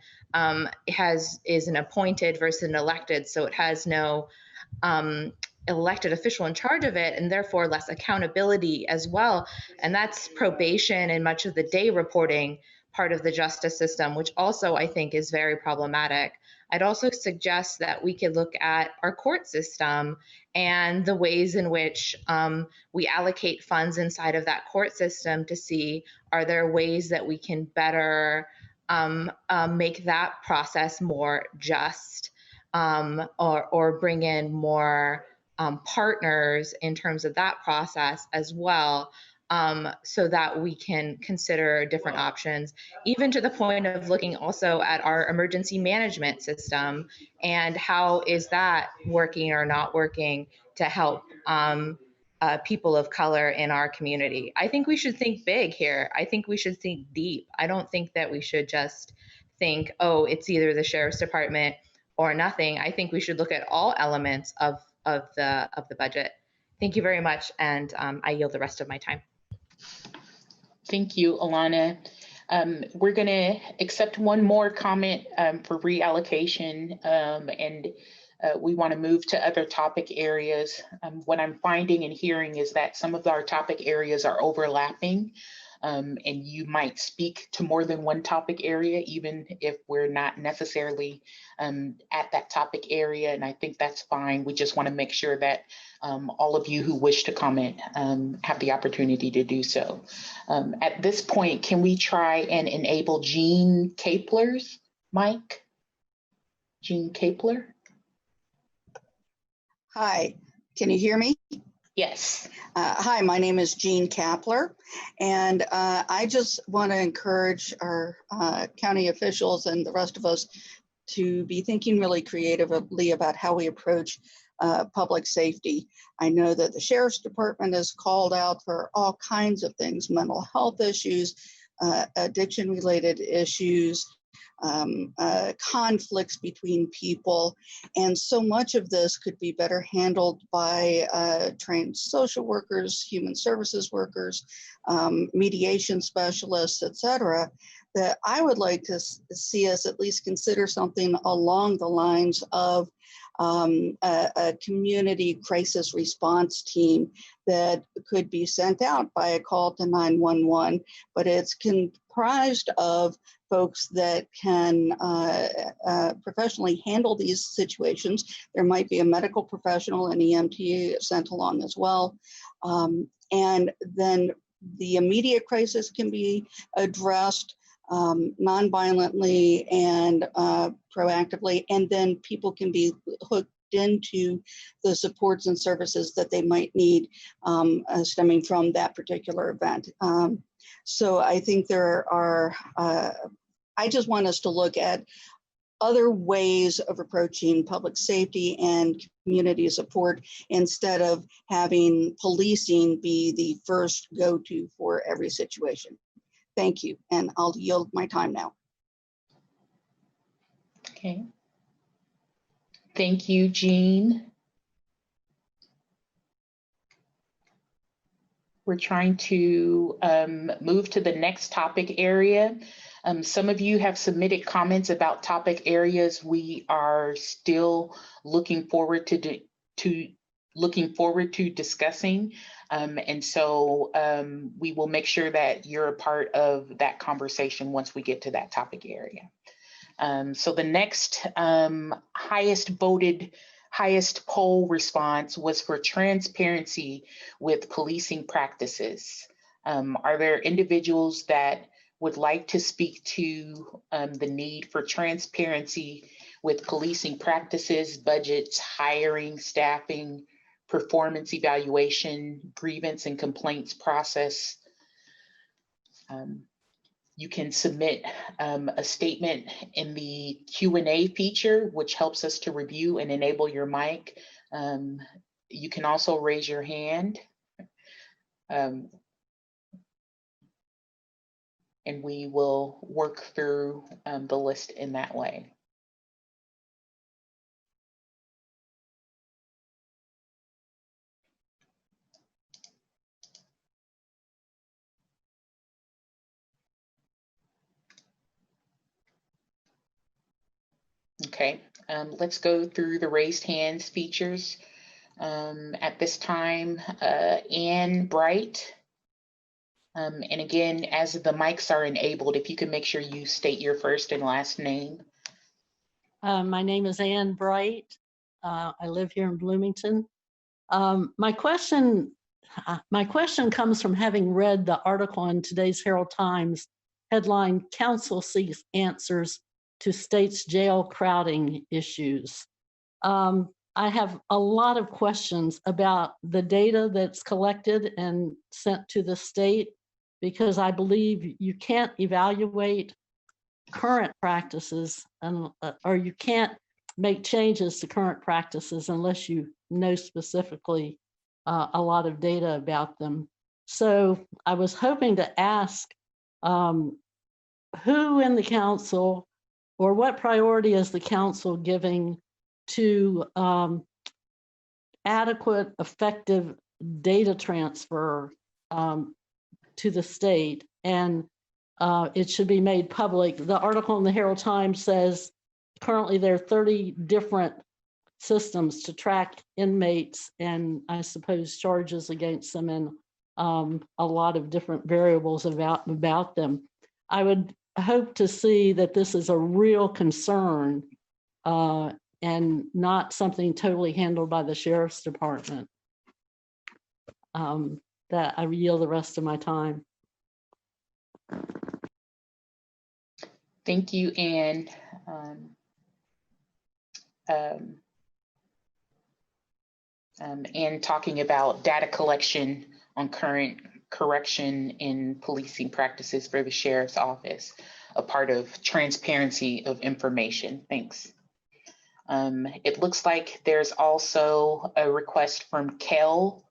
S14: is an appointed versus an elected, so it has no elected official in charge of it, and therefore less accountability as well. And that's probation and much of the day reporting part of the justice system, which also I think is very problematic. I'd also suggest that we could look at our court system and the ways in which we allocate funds inside of that court system to see, are there ways that we can better make that process more just, or bring in more partners in terms of that process as well, so that we can consider different options, even to the point of looking also at our emergency management system and how is that working or not working to help people of color in our community. I think we should think big here. I think we should think deep. I don't think that we should just think, oh, it's either the sheriff's department or nothing. I think we should look at all elements of the budget. Thank you very much, and I yield the rest of my time.
S4: Thank you, Alana. We're going to accept one more comment for reallocation, and we want to move to other topic areas. What I'm finding and hearing is that some of our topic areas are overlapping, and you might speak to more than one topic area, even if we're not necessarily at that topic area, and I think that's fine. We just want to make sure that all of you who wish to comment have the opportunity to do so. At this point, can we try and enable Jean Kapler's mic? Jean Kapler?
S15: Hi, can you hear me?
S4: Yes.
S15: Hi, my name is Jean Kapler, and I just want to encourage our county officials and the rest of us to be thinking really creatively about how we approach public safety. I know that the Sheriff's Department is called out for all kinds of things, mental health issues, addiction-related issues, conflicts between people, and so much of this could be better handled by trained social workers, human services workers, mediation specialists, etc. That I would like to see us at least consider something along the lines of a community crisis response team that could be sent out by a call to 911, but it's comprised of folks that can professionally handle these situations. There might be a medical professional, an EMT sent along as well. And then the immediate crisis can be addressed non-violently and proactively, and then people can be hooked into the supports and services that they might need stemming from that particular event. So I think there are, I just want us to look at other ways of approaching public safety and community support instead of having policing be the first go-to for every situation. Thank you, and I'll yield my time now.
S4: Okay. Thank you, Jean. We're trying to move to the next topic area. Some of you have submitted comments about topic areas we are still looking forward to discussing. And so we will make sure that you're a part of that conversation once we get to that topic area. So the next highest poll response was for transparency with policing practices. Are there individuals that would like to speak to the need for transparency with policing practices, budgets, hiring, staffing, performance evaluation, grievance and complaints process? You can submit a statement in the Q&A feature, which helps us to review and enable your mic. You can also raise your hand. And we will work through the list in that way. Okay, let's go through the raised hands features. At this time, Ann Bright. And again, as the mics are enabled, if you can make sure you state your first and last name.
S16: My name is Ann Bright. I live here in Bloomington. My question comes from having read the article in today's Herald Times, headline, "Council Seeks Answers to State's Jail Crowding Issues." I have a lot of questions about the data that's collected and sent to the state, because I believe you can't evaluate current practices or you can't make changes to current practices unless you know specifically a lot of data about them. So I was hoping to ask who in the council, or what priority is the council giving to adequate, effective data transfer to the state, and it should be made public. The article in the Herald Times says currently there are 30 different systems to track inmates and I suppose charges against them, and a lot of different variables about them. I would hope to see that this is a real concern and not something totally handled by the Sheriff's Department. That I yield the rest of my time.
S4: Thank you, Ann. And talking about data collection on current correction in policing practices for the Sheriff's Office, a part of transparency of information. Thanks. It looks like there's also a request from Kel.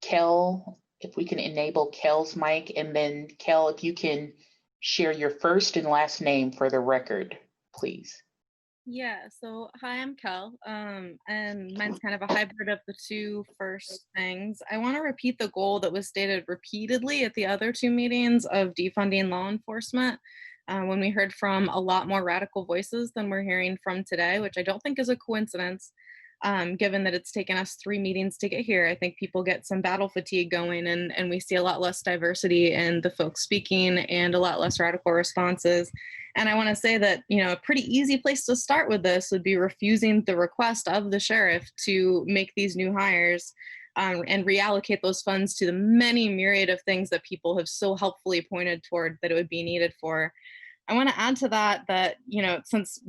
S4: Kel, if we can enable Kel's mic, and then Kel, if you can share your first and last name for the record, please.
S17: Yeah, so hi, I'm Kel, and mine's kind of a hybrid of the two first things. I want to repeat the goal that was stated repeatedly at the other two meetings of defunding law enforcement, when we heard from a lot more radical voices than we're hearing from today, which I don't think is a coincidence, given that it's taken us 3 meetings to get here. I think people get some battle fatigue going, and we see a lot less diversity in the folks speaking and a lot less radical responses. And I want to say that, you know, a pretty easy place to start with this would be refusing the request of the sheriff to make these new hires and reallocate those funds to the many myriad of things that people have so helpfully pointed toward that it would be needed for. I want to add to that, you know, since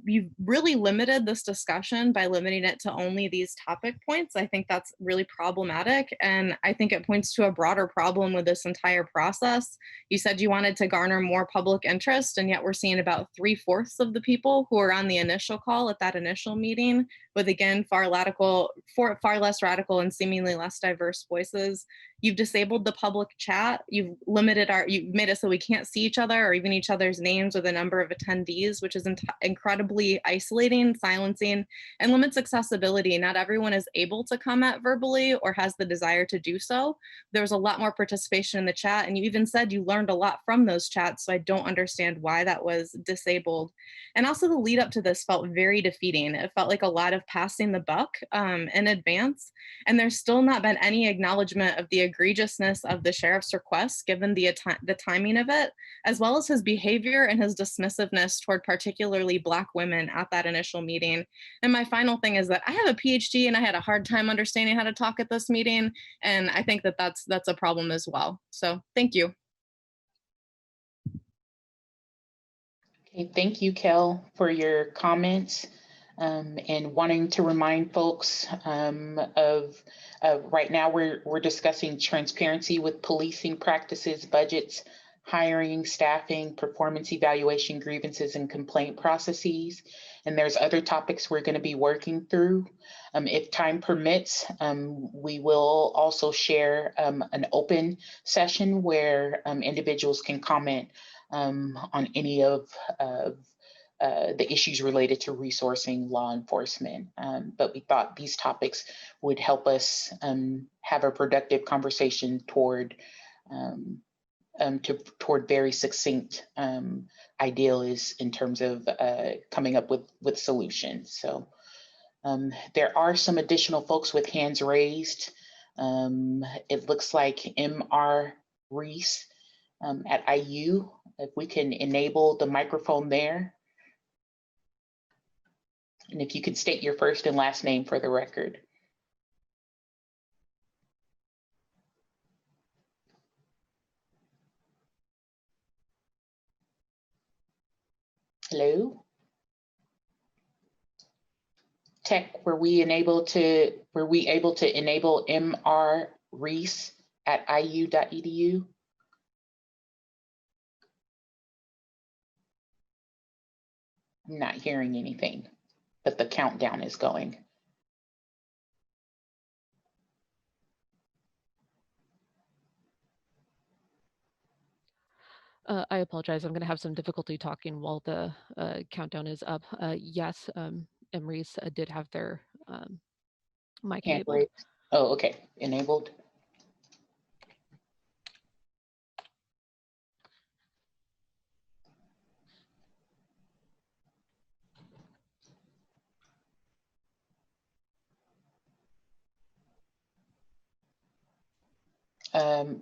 S17: you've really limited this discussion by limiting it to only these topic points, I think that's really problematic. And I think it points to a broader problem with this entire process. You said you wanted to garner more public interest, and yet we're seeing about 3/4 of the people who are on the initial call at that initial meeting, with again, far less radical and seemingly less diverse voices. You've disabled the public chat. You've made it so we can't see each other or even each other's names with a number of attendees, which is incredibly isolating, silencing, and limits accessibility. Not everyone is able to comment verbally or has the desire to do so. There was a lot more participation in the chat, and you even said you learned a lot from those chats, so I don't understand why that was disabled. And also the lead up to this felt very defeating. It felt like a lot of passing the buck in advance, and there's still not been any acknowledgement of the egregiousness of the sheriff's request, given the timing of it, as well as his behavior and his dismissiveness toward particularly Black women at that initial meeting. And my final thing is that I have a PhD and I had a hard time understanding how to talk at this meeting, and I think that that's a problem as well. So thank you.
S4: Okay, thank you, Kel, for your comments. And wanting to remind folks of right now we're discussing transparency with policing practices, budgets, hiring, staffing, performance evaluation, grievances, and complaint processes. And there's other topics we're going to be working through. If time permits, we will also share an open session where individuals can comment on any of the issues related to resourcing law enforcement. But we thought these topics would help us have a productive conversation toward very succinct ideas in terms of coming up with solutions. So there are some additional folks with hands raised. It looks like M.R. Reese at IU, if we can enable the microphone there. And if you could state your first and last name for the record. Hello? Tech, were we able to enable M.R. Reese at iu.edu? I'm not hearing anything, but the countdown is going.
S5: I apologize. I'm going to have some difficulty talking while the countdown is up. Yes, Emrys did have their mic enabled.
S4: Oh, okay. Enabled.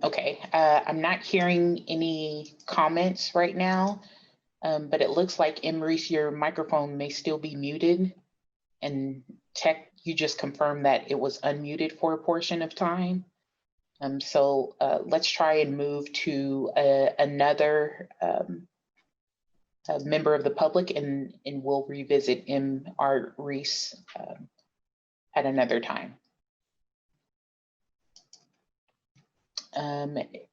S4: Okay, I'm not hearing any comments right now, but it looks like Emrys, your microphone may still be muted. And Tech, you just confirmed that it was unmuted for a portion of time. So let's try and move to another member of the public, and we'll revisit M.R. Reese at another time.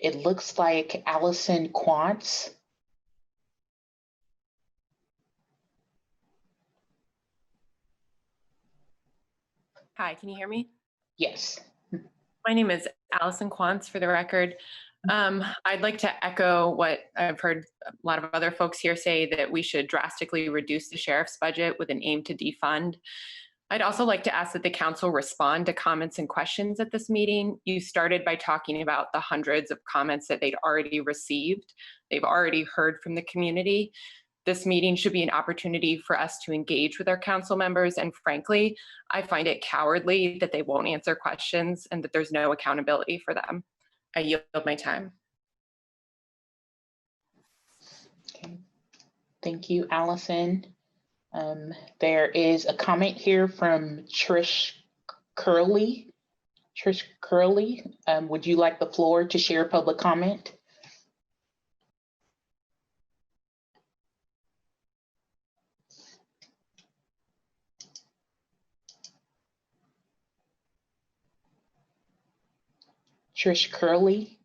S4: It looks like Allison Quantz.
S18: Hi, can you hear me?
S4: Yes.
S18: My name is Allison Quantz, for the record. I'd like to echo what I've heard a lot of other folks here say, that we should drastically reduce the sheriff's budget with an aim to defund. I'd also like to ask that the council respond to comments and questions at this meeting. You started by talking about the hundreds of comments that they'd already received. They've already heard from the community. This meeting should be an opportunity for us to engage with our council members. And frankly, I find it cowardly that they won't answer questions and that there's no accountability for them. I yield my time.
S4: Okay. Thank you, Allison. There is a comment here from Trish Curley. Trish Curley, would you like the floor to share public comment? Trish Curley.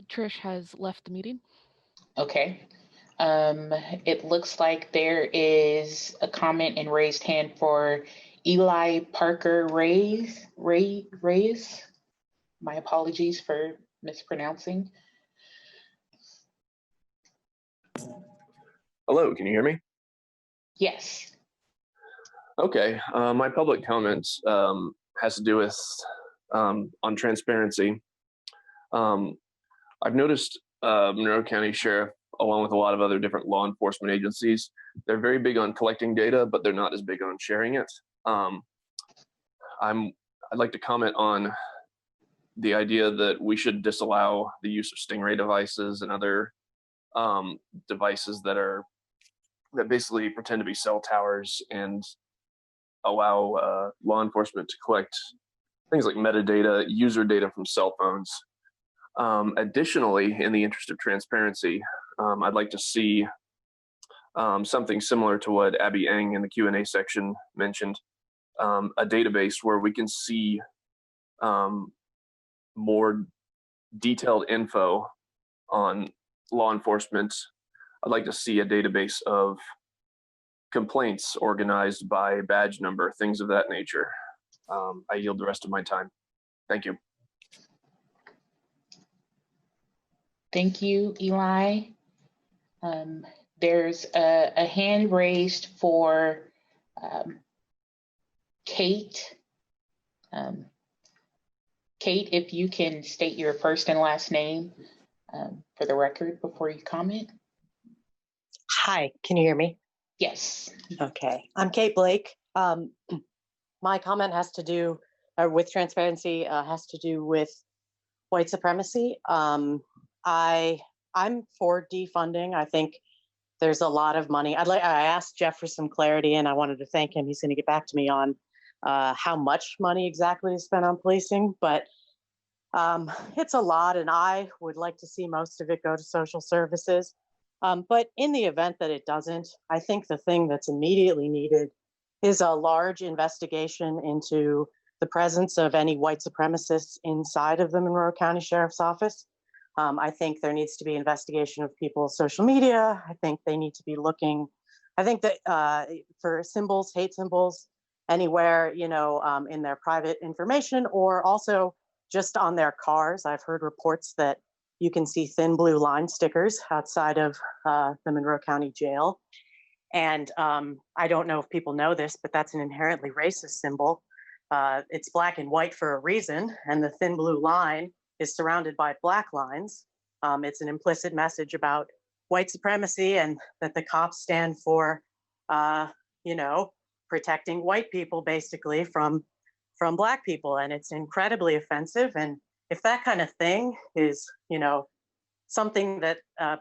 S5: Trish has left the meeting.
S4: Okay. It looks like there is a comment and raised hand for Eli Parker Reyes. My apologies for mispronouncing.
S19: Hello, can you hear me?
S4: Yes.
S19: Okay, my public comments has to do with on transparency. I've noticed Monroe County Sheriff, along with a lot of other different law enforcement agencies, they're very big on collecting data, but they're not as big on sharing it. I'd like to comment on the idea that we should disallow the use of stingray devices and other devices that basically pretend to be cell towers and allow law enforcement to collect things like metadata, user data from cell phones. Additionally, in the interest of transparency, I'd like to see something similar to what Abby Eng in the Q&A section mentioned, a database where we can see more detailed info on law enforcement. I'd like to see a database of complaints organized by badge number, things of that nature. I yield the rest of my time. Thank you.
S4: Thank you, Eli. There's a hand raised for Kate. Kate, if you can state your first and last name for the record before you comment.
S20: Hi, can you hear me?
S4: Yes.
S20: Okay, I'm Kate Blake. My comment has to do with transparency, has to do with white supremacy. I'm for defunding. I think there's a lot of money. I asked Jeff for some clarity, and I wanted to thank him. He's going to get back to me on how much money exactly is spent on policing, but it's a lot, and I would like to see most of it go to social services. But in the event that it doesn't, I think the thing that's immediately needed is a large investigation into the presence of any white supremacists inside of the Monroe County Sheriff's Office. I think there needs to be investigation of people's social media. I think they need to be looking, I think that for symbols, hate symbols, anywhere, in their private information, or also just on their cars. I've heard reports that you can see thin blue line stickers outside of the Monroe County Jail. And I don't know if people know this, but that's an inherently racist symbol. It's black and white for a reason, and the thin blue line is surrounded by black lines. It's an implicit message about white supremacy and that the cops stand for, protecting white people basically from black people. And it's incredibly offensive. And if that kind of thing is, something that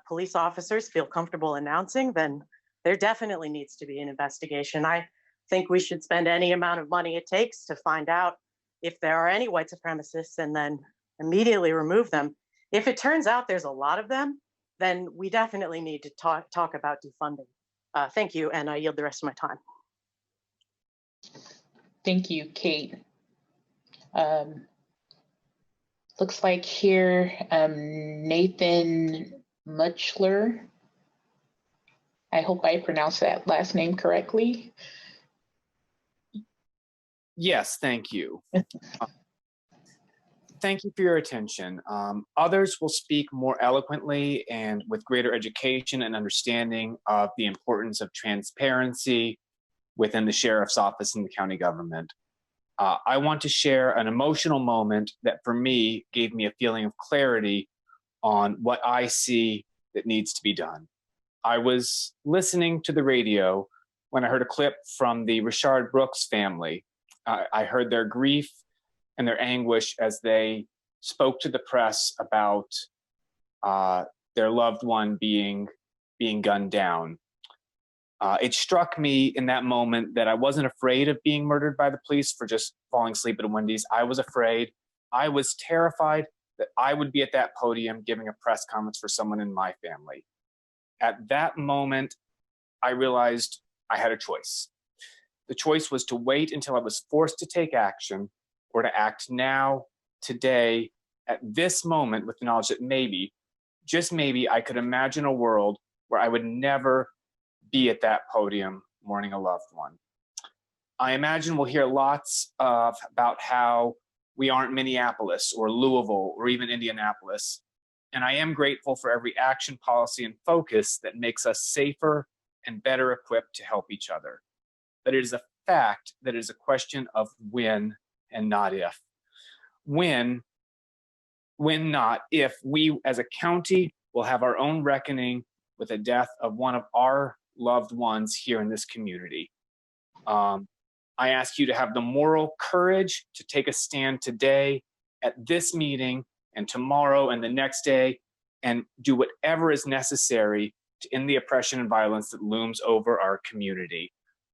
S20: police officers feel comfortable announcing, then there definitely needs to be an investigation. I think we should spend any amount of money it takes to find out if there are any white supremacists and then immediately remove them. If it turns out there's a lot of them, then we definitely need to talk about defunding. Thank you, and I yield the rest of my time.
S4: Thank you, Kate. Looks like here, Nathan Muchler. I hope I pronounced that last name correctly.
S21: Yes, thank you. Thank you for your attention. Others will speak more eloquently and with greater education and understanding of the importance of transparency within the sheriff's office and the county government. I want to share an emotional moment that for me gave me a feeling of clarity on what I see that needs to be done. I was listening to the radio when I heard a clip from the Richard Brooks family. I heard their grief and their anguish as they spoke to the press about their loved one being gunned down. It struck me in that moment that I wasn't afraid of being murdered by the police for just falling asleep at a Wendy's. I was afraid. I was terrified that I would be at that podium giving a press conference for someone in my family. At that moment, I realized I had a choice. The choice was to wait until I was forced to take action, or to act now, today, at this moment, with the knowledge that maybe, just maybe, I could imagine a world where I would never be at that podium mourning a loved one. I imagine we'll hear lots about how we aren't Minneapolis or Louisville or even Indianapolis. And I am grateful for every action, policy, and focus that makes us safer and better equipped to help each other. But it is a fact that it is a question of when and not if. When not if, we as a county will have our own reckoning with the death of one of our loved ones here in this community. I ask you to have the moral courage to take a stand today at this meeting and tomorrow and the next day, and do whatever is necessary to end the oppression and violence that looms over our community.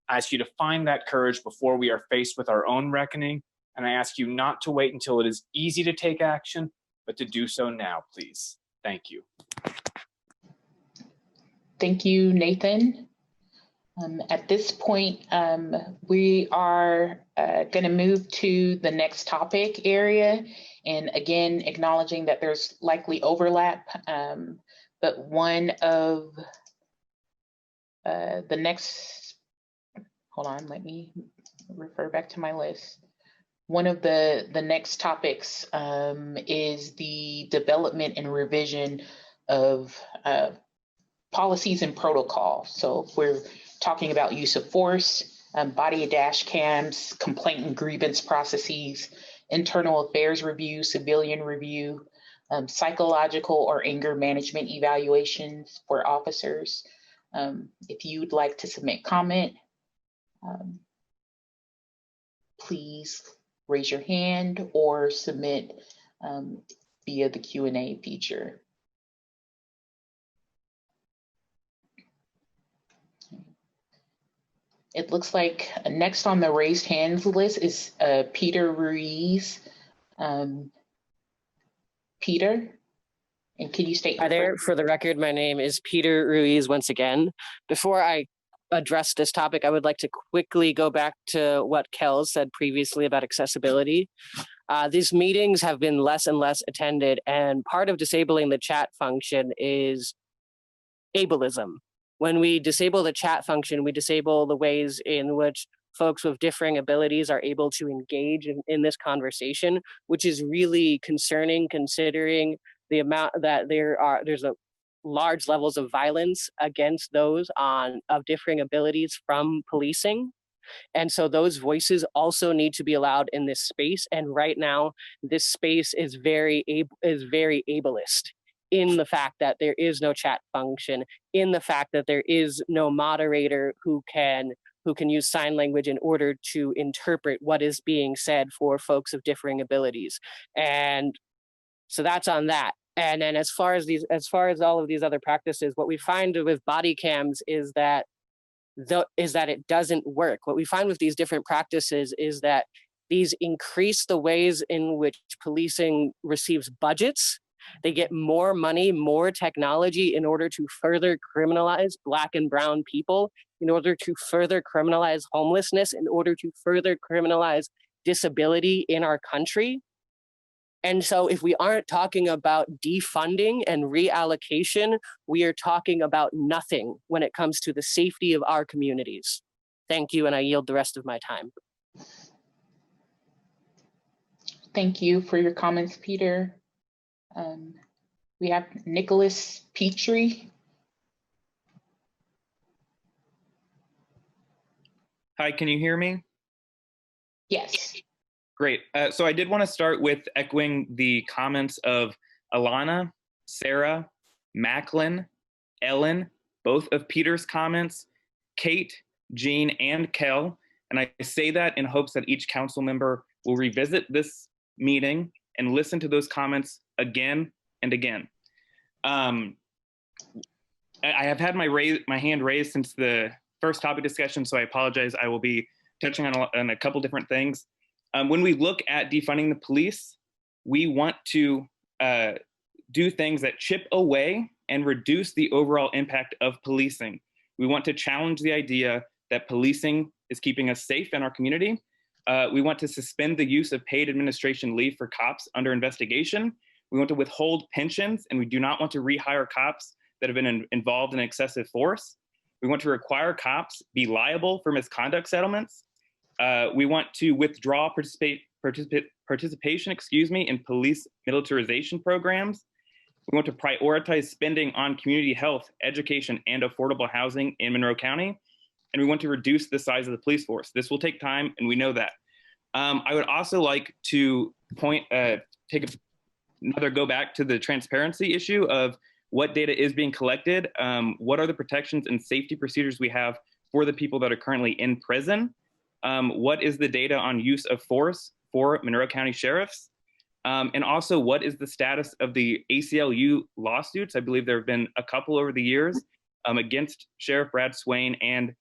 S21: I ask you to find that courage before we are faced with our own reckoning, and I ask you not to wait until it is easy to take action, but to do so now, please. Thank you.
S4: Thank you, Nathan. At this point, we are going to move to the next topic area. And again, acknowledging that there's likely overlap, but one of the next, hold on, let me refer back to my list. One of the next topics is the development and revision of policies and protocols. So if we're talking about use of force, body dash cams, complaint and grievance processes, internal affairs review, civilian review, psychological or anger management evaluations for officers. If you'd like to submit comment, please raise your hand or submit via the Q&A feature. It looks like next on the raised hands list is Peter Ruiz. Peter, and can you state
S8: Hi there. For the record, my name is Peter Ruiz once again. Before I address this topic, I would like to quickly go back to what Kel said previously about accessibility. These meetings have been less and less attended, and part of disabling the chat function is ableism. When we disable the chat function, we disable the ways in which folks with differing abilities are able to engage in this conversation, which is really concerning considering the amount that there's a large levels of violence against those of differing abilities from policing. And so those voices also need to be allowed in this space. And right now, this space is very ableist, in the fact that there is no chat function, in the fact that there is no moderator who can use sign language in order to interpret what is being said for folks of differing abilities. And so that's on that. And then as far as all of these other practices, what we find with body cams is that it doesn't work. What we find with these different practices is that these increase the ways in which policing receives budgets. They get more money, more technology in order to further criminalize Black and brown people, in order to further criminalize homelessness, in order to further criminalize disability in our country. And so if we aren't talking about defunding and reallocation, we are talking about nothing when it comes to the safety of our communities. Thank you, and I yield the rest of my time.
S4: Thank you for your comments, Peter. We have Nicholas Petrie.
S3: Hi, can you hear me?
S4: Yes.
S3: Great. So I did want to start with echoing the comments of Alana, Sarah, Macklin, Ellen, both of Peter's comments, Kate, Jean, and Kel. And I say that in hopes that each council member will revisit this meeting and listen to those comments again and again. I have had my hand raised since the first topic discussion, so I apologize. I will be touching on a couple different things. When we look at defunding the police, we want to do things that chip away and reduce the overall impact of policing. We want to challenge the idea that policing is keeping us safe in our community. We want to suspend the use of paid administration leave for cops under investigation. We want to withhold pensions, and we do not want to rehire cops that have been involved in excessive force. We want to require cops be liable for misconduct settlements. We want to withdraw participation, in police militarization programs. We want to prioritize spending on community health, education, and affordable housing in Monroe County. And we want to reduce the size of the police force. This will take time, and we know that. I would also like to go back to the transparency issue of what data is being collected, what are the protections and safety procedures we have for the people that are currently in prison, what is the data on use of force for Monroe County sheriffs, and also what is the status of the ACLU lawsuits. I believe there have been a couple over the years against Sheriff Brad Swain and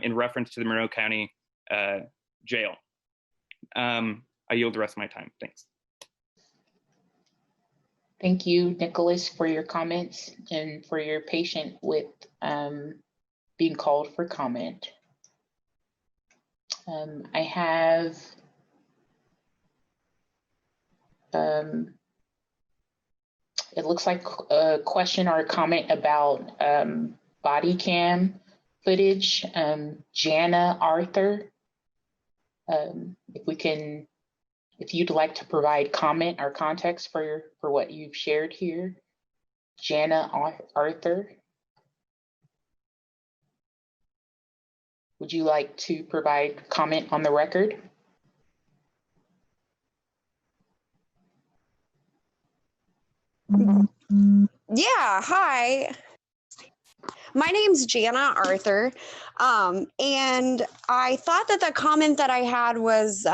S3: in reference to the Monroe County jail. I yield the rest of my time. Thanks.
S4: Thank you, Nicholas, for your comments and for your patience with being called for comment. I have it looks like a question or a comment about body cam footage. Jana Arthur, if you'd like to provide comment or context for what you've shared here. Jana Arthur, would you like to provide comment on the record?
S1: Yeah, hi. My name's Jana Arthur, and I thought that the comment that I had was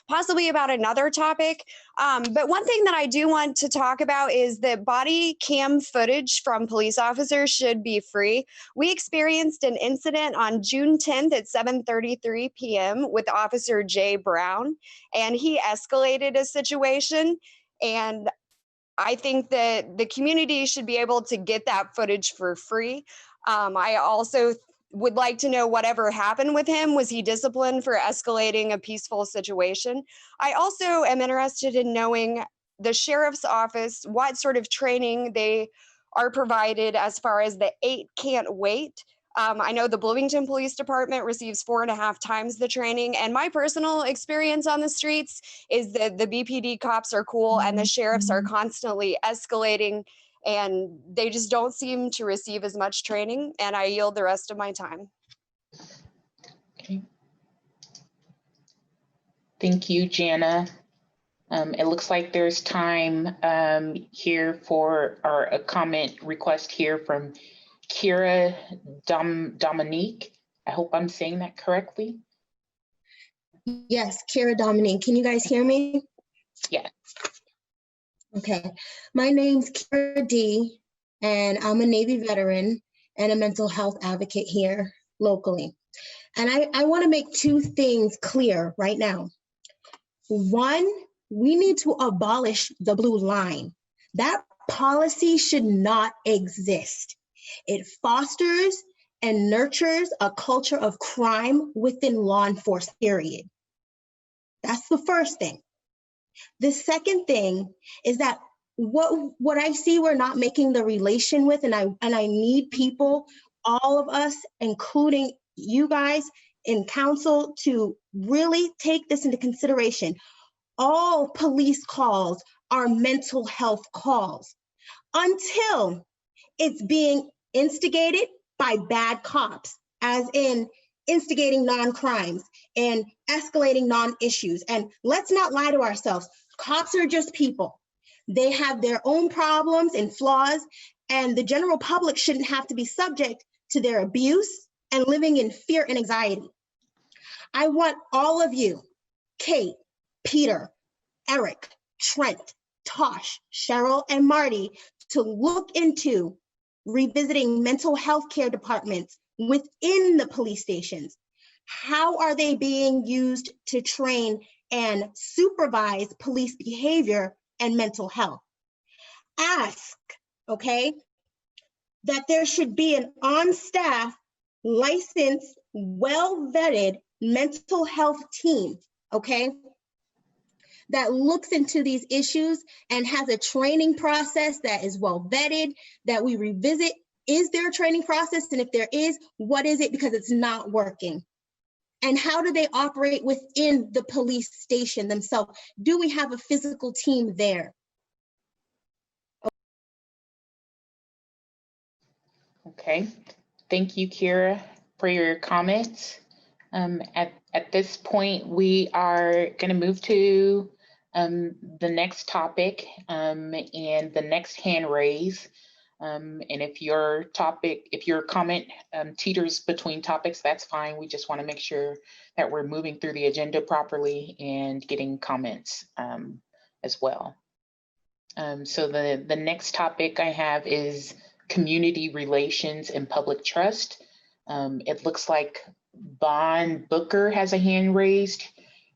S1: possibly about another topic, but one thing that I do want to talk about is that body cam footage from police officers should be free. We experienced an incident on June 10th at 7:33 p.m. with Officer Jay Brown, and he escalated a situation, and I think that the community should be able to get that footage for free. I also would like to know whatever happened with him. Was he disciplined for escalating a peaceful situation? I also am interested in knowing the sheriff's office, what sort of training they are provided as far as the 8 can't wait. I know the Bloomington Police Department receives 4.5 times the training. And my personal experience on the streets is that the BPD cops are cool and the sheriffs are constantly escalating, and they just don't seem to receive as much training. And I yield the rest of my time.
S4: Okay. Thank you, Jana. It looks like there's time here for a comment request here from Kira Dominique. I hope I'm saying that correctly.
S22: Yes, Kira Dominique. Can you guys hear me?
S4: Yeah.
S22: Okay. My name's Kira D, and I'm a Navy veteran and a mental health advocate here locally. And I want to make 2 things clear right now. One, we need to abolish the blue line. That policy should not exist. It fosters and nurtures a culture of crime within law enforcement, period. That's the first thing. The second thing is that what I see we're not making the relation with, and I need people, all of us, including you guys in council, to really take this into consideration. All police calls are mental health calls until it's being instigated by bad cops, as in instigating non-crimes and escalating non-issues. And let's not lie to ourselves. Cops are just people. They have their own problems and flaws, and the general public shouldn't have to be subject to their abuse and living in fear and anxiety. I want all of you, Kate, Peter, Eric, Trent, Tosh, Cheryl, and Marty, to look into revisiting mental health care departments within the police stations. How are they being used to train and supervise police behavior and mental health? Ask, okay, that there should be an on-staff licensed, well-vetted mental health team, okay, that looks into these issues and has a training process that is well vetted, that we revisit. Is there a training process? And if there is, what is it? Because it's not working. And how do they operate within the police station themselves? Do we have a physical team there?
S4: Okay, thank you, Kira, for your comments. At this point, we are going to move to the next topic and the next hand raise. And if your comment teeters between topics, that's fine. We just want to make sure that we're moving through the agenda properly and getting comments as well. So the next topic I have is community relations and public trust. It looks like Bon Booker has a hand raised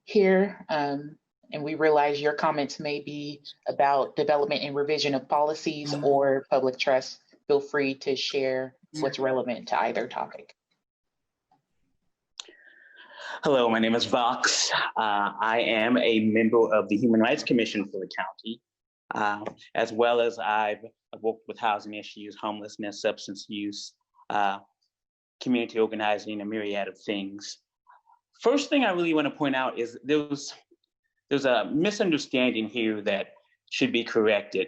S4: here. And we realize your comments may be about development and revision of policies or public trust. Feel free to share what's relevant to either topic.
S6: Hello, my name is Vox. I am a member of the Human Rights Commission for the county, as well as I've worked with housing issues, homelessness, substance use, community organizing, a myriad of things. First thing I really want to point out is there's a misunderstanding here that should be corrected.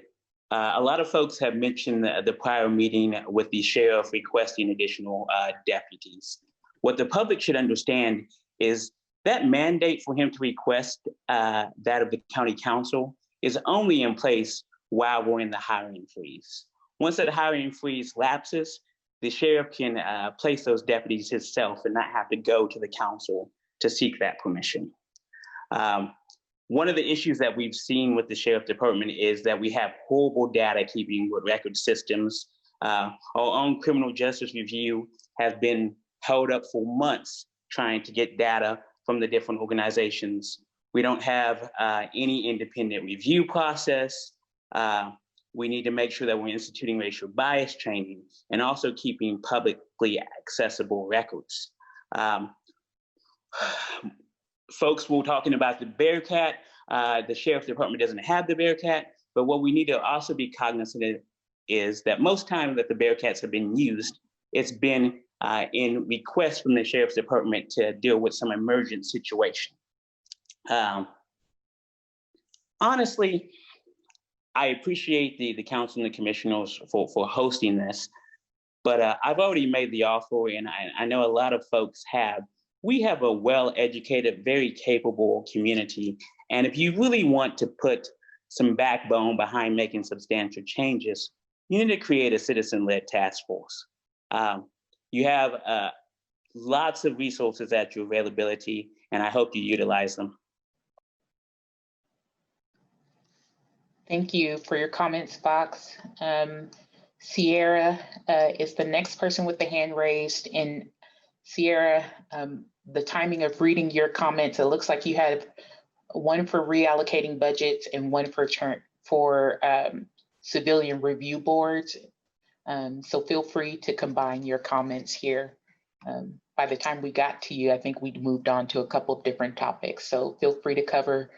S6: A lot of folks have mentioned the prior meeting with the sheriff requesting additional deputies. What the public should understand is that mandate for him to request that of the county council is only in place while we're in the hiring freeze. Once that hiring freeze lapses, the sheriff can place those deputies himself and not have to go to the council to seek that permission. One of the issues that we've seen with the sheriff department is that we have horrible data keeping with record systems. Our own criminal justice review has been held up for months trying to get data from the different organizations. We don't have any independent review process. We need to make sure that we're instituting racial bias training and also keeping publicly accessible records. Folks were talking about the Bearcat. The sheriff's department doesn't have the Bearcat, but what we need to also be cognizant of is that most times that the Bearcats have been used, it's been in requests from the sheriff's department to deal with some emergent situation. Honestly, I appreciate the council and the commissioners for hosting this, but I've already made the offer, and I know a lot of folks have. We have a well-educated, very capable community. And if you really want to put some backbone behind making substantial changes, you need to create a citizen-led task force. You have lots of resources at your availability, and I hope you utilize them.
S4: Thank you for your comments, Fox. Sierra is the next person with the hand raised. And Sierra, the timing of reading your comments, it looks like you had one for reallocating budgets and one for civilian review boards. So feel free to combine your comments here. By the time we got to you, I think we'd moved on to a couple of different topics. So feel free to cover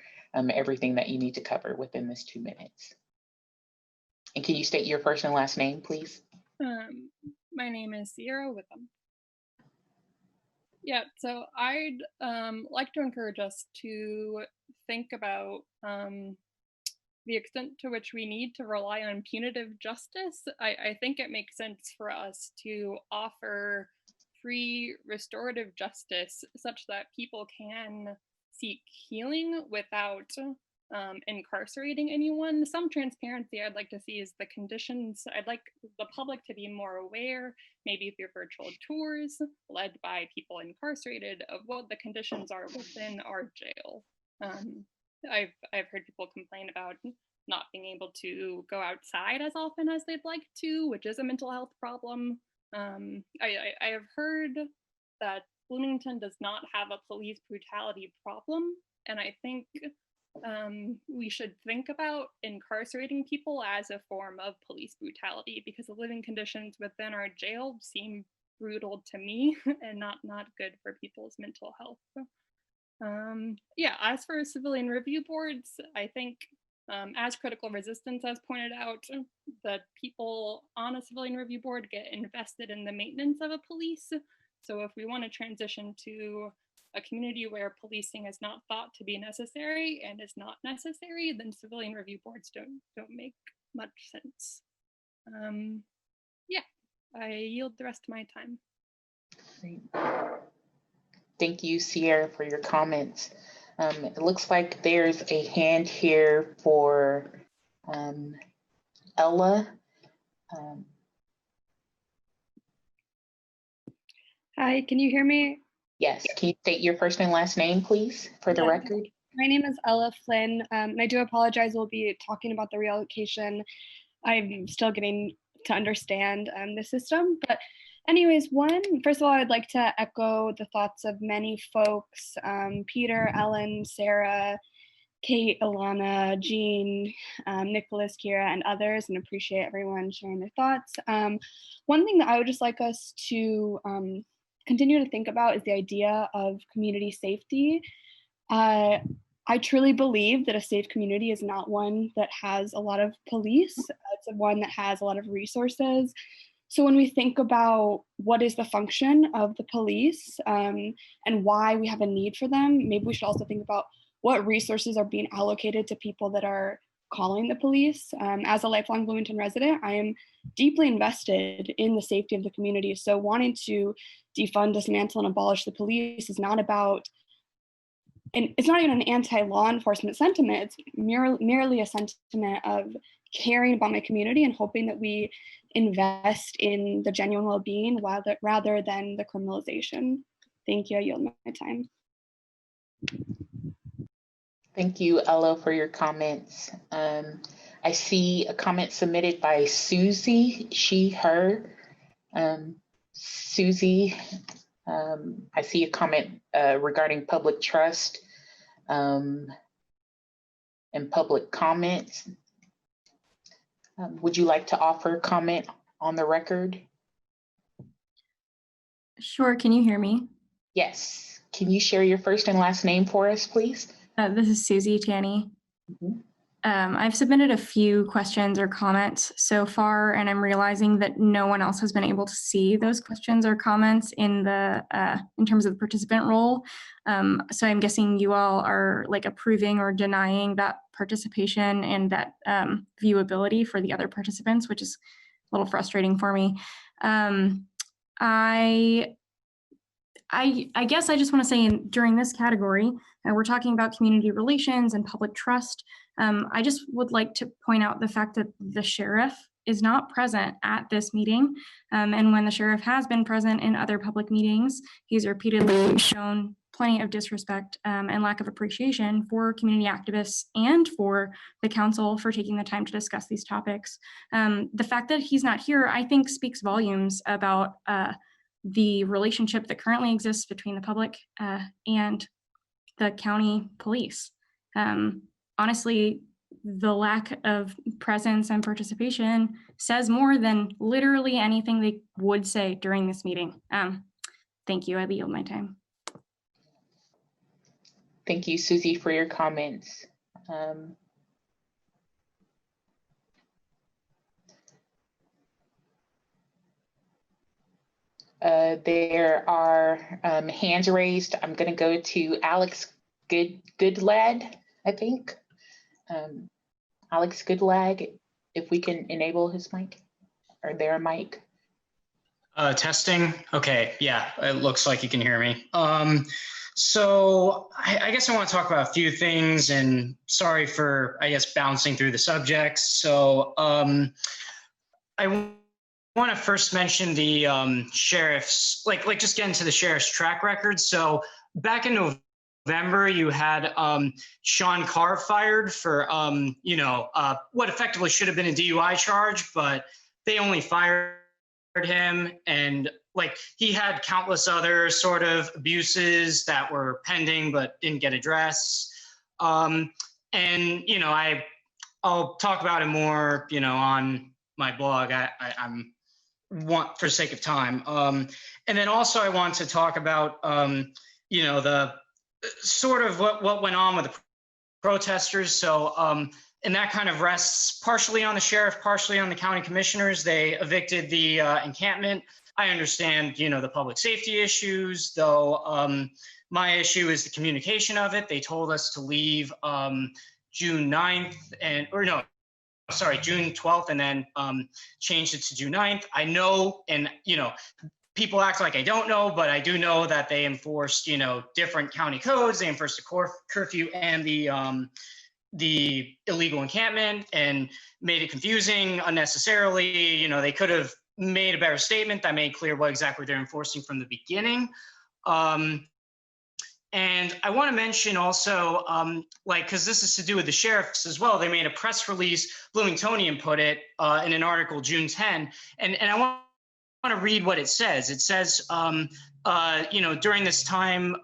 S4: everything that you need to cover within this 2 minutes. And can you state your first and last name, please?
S7: My name is Sierra Witham. Yeah, so I'd like to encourage us to think about the extent to which we need to rely on punitive justice. I think it makes sense for us to offer free restorative justice such that people can seek healing without incarcerating anyone. Some transparency I'd like to see is the conditions. I'd like the public to be more aware, maybe through virtual tours led by people incarcerated, of what the conditions are within our jail. I've heard people complain about not being able to go outside as often as they'd like to, which is a mental health problem. I have heard that Bloomington does not have a police brutality problem, and I think we should think about incarcerating people as a form of police brutality, because the living conditions within our jail seem brutal to me and not good for people's mental health. Yeah, as for civilian review boards, I think as Critical Resistance has pointed out, the people on a civilian review board get invested in the maintenance of a police. So if we want to transition to a community where policing is not thought to be necessary and is not necessary, then civilian review boards don't make much sense. Yeah, I yield the rest of my time.
S4: Great. Thank you, Sierra, for your comments. It looks like there's a hand here for Ella.
S2: Hi, can you hear me?
S4: Yes, can you state your first and last name, please, for the record?
S2: My name is Ella Flynn, and I do apologize. We'll be talking about the reallocation. I'm still getting to understand the system, but anyways, first of all, I'd like to echo the thoughts of many folks, Peter, Ellen, Sarah, Kate, Alana, Jean, Nicholas, Kira, and others, and appreciate everyone sharing their thoughts. One thing that I would just like us to continue to think about is the idea of community safety. I truly believe that a safe community is not one that has a lot of police. It's one that has a lot of resources. So when we think about what is the function of the police and why we have a need for them, maybe we should also think about what resources are being allocated to people that are calling the police. As a lifelong Bloomington resident, I am deeply invested in the safety of the community. So wanting to defund, dismantle, and abolish the police is not about, and it's not even an anti-law enforcement sentiment. It's merely a sentiment of caring about my community and hoping that we invest in the genuine well-being rather than the criminalization. Thank you. I yield my time.
S4: Thank you, Ella, for your comments. I see a comment submitted by Susie, she, her. Susie, I see a comment regarding public trust and public comments. Would you like to offer comment on the record?
S9: Sure, can you hear me?
S4: Yes. Can you share your first and last name for us, please?
S9: This is Susie Tanney. I've submitted a few questions or comments so far, and I'm realizing that no one else has been able to see those questions or comments in terms of the participant role. So I'm guessing you all are like approving or denying that participation and that viewability for the other participants, which is a little frustrating for me. I guess I just want to say during this category, we're talking about community relations and public trust. I just would like to point out the fact that the sheriff is not present at this meeting. And when the sheriff has been present in other public meetings, he's repeatedly shown plenty of disrespect and lack of appreciation for community activists and for the council for taking the time to discuss these topics. The fact that he's not here, I think, speaks volumes about the relationship that currently exists between the public and the county police. Honestly, the lack of presence and participation says more than literally anything they would say during this meeting. Thank you, I yield my time.
S4: Thank you, Susie, for your comments. There are hands raised. I'm going to go to Alex Goodlad, I think. Alex Goodlag, if we can enable his mic or their mic.
S23: Testing. Okay, yeah, it looks like you can hear me. So I guess I want to talk about a few things, and sorry for, I guess, bouncing through the subjects. So I want to first mention the sheriff's, like just get into the sheriff's track record. So back in November, you had Sean Carr fired for, what effectively should have been a DUI charge, but they only fired him, and like he had countless other sort of abuses that were pending but didn't get addressed. And I'll talk about it more, on my blog. I'm want for sake of time. And then also I want to talk about, you know, the sort of what went on with the protesters. So, and that kind of rests partially on the sheriff, partially on the county commissioners. They evicted the encampment. I understand, you know, the public safety issues, though. My issue is the communication of it. They told us to leave June 9th June 12th, and then changed it to June 9th. I know, and you know, people act like I don't know, but I do know that they enforced, you know, different county codes. They enforced the curfew and the illegal encampment, and made it confusing unnecessarily. You know, they could have made a better statement that made clear what exactly they're enforcing from the beginning. And I want to mention also, like, because this is to do with the sheriffs as well, they made a press release, Bloomingtonian put it in an article June 10, and I want to read what it says. It says, you know, during this time,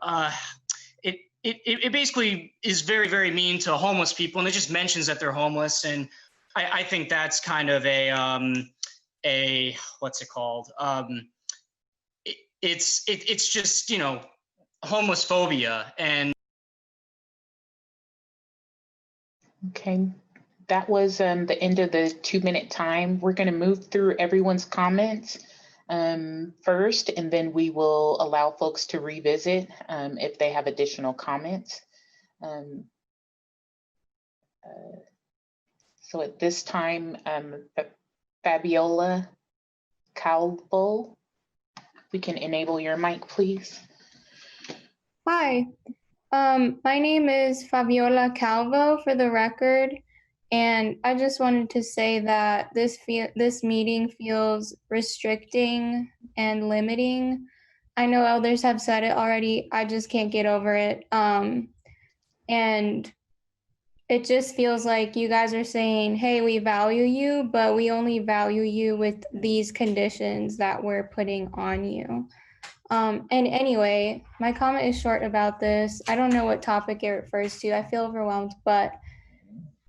S23: it basically is very, very mean to homeless people, and it just mentions that they're homeless, and I think that's kind of a what's it called? It's just, you know, homeless phobia. And
S4: okay, that was the end of the 2-minute time. We're going to move through everyone's comments first, and then we will allow folks to revisit if they have additional comments. So at this time, Fabiola Calvo, we can enable your mic, please.
S10: Hi, my name is Fabiola Calvo for the record, and I just wanted to say that this meeting feels restricting and limiting. I know others have said it already, I just can't get over it. And it just feels like you guys are saying, hey, we value you, but we only value you with these conditions that we're putting on you. And anyway, my comment is short about this. I don't know what topic it refers to. I feel overwhelmed, but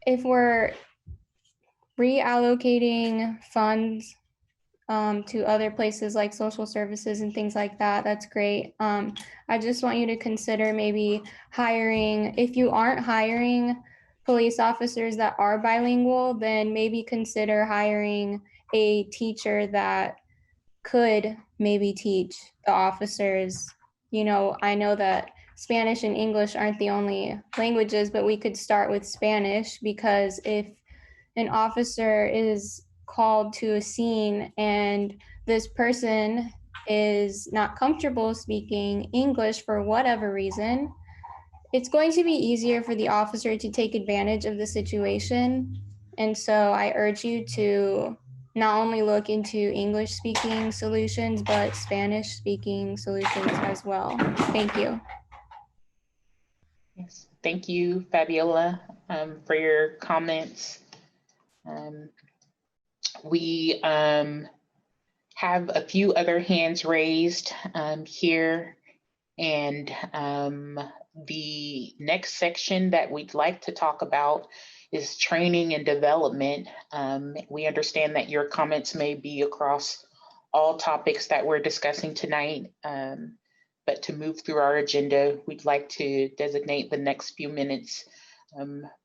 S10: if we're reallocating funds to other places like social services and things like that, that's great. I just want you to consider maybe hiring, if you aren't hiring police officers that are bilingual, then maybe consider hiring a teacher that could maybe teach the officers. You know, I know that Spanish and English aren't the only languages, but we could start with Spanish, because if an officer is called to a scene and this person is not comfortable speaking English for whatever reason, it's going to be easier for the officer to take advantage of the situation. And so I urge you to not only look into English speaking solutions, but Spanish speaking solutions as well. Thank you.
S4: Yes, thank you, Fabiola, for your comments. We have a few other hands raised here, and the next section that we'd like to talk about is training and development. We understand that your comments may be across all topics that we're discussing tonight, but to move through our agenda, we'd like to designate the next few minutes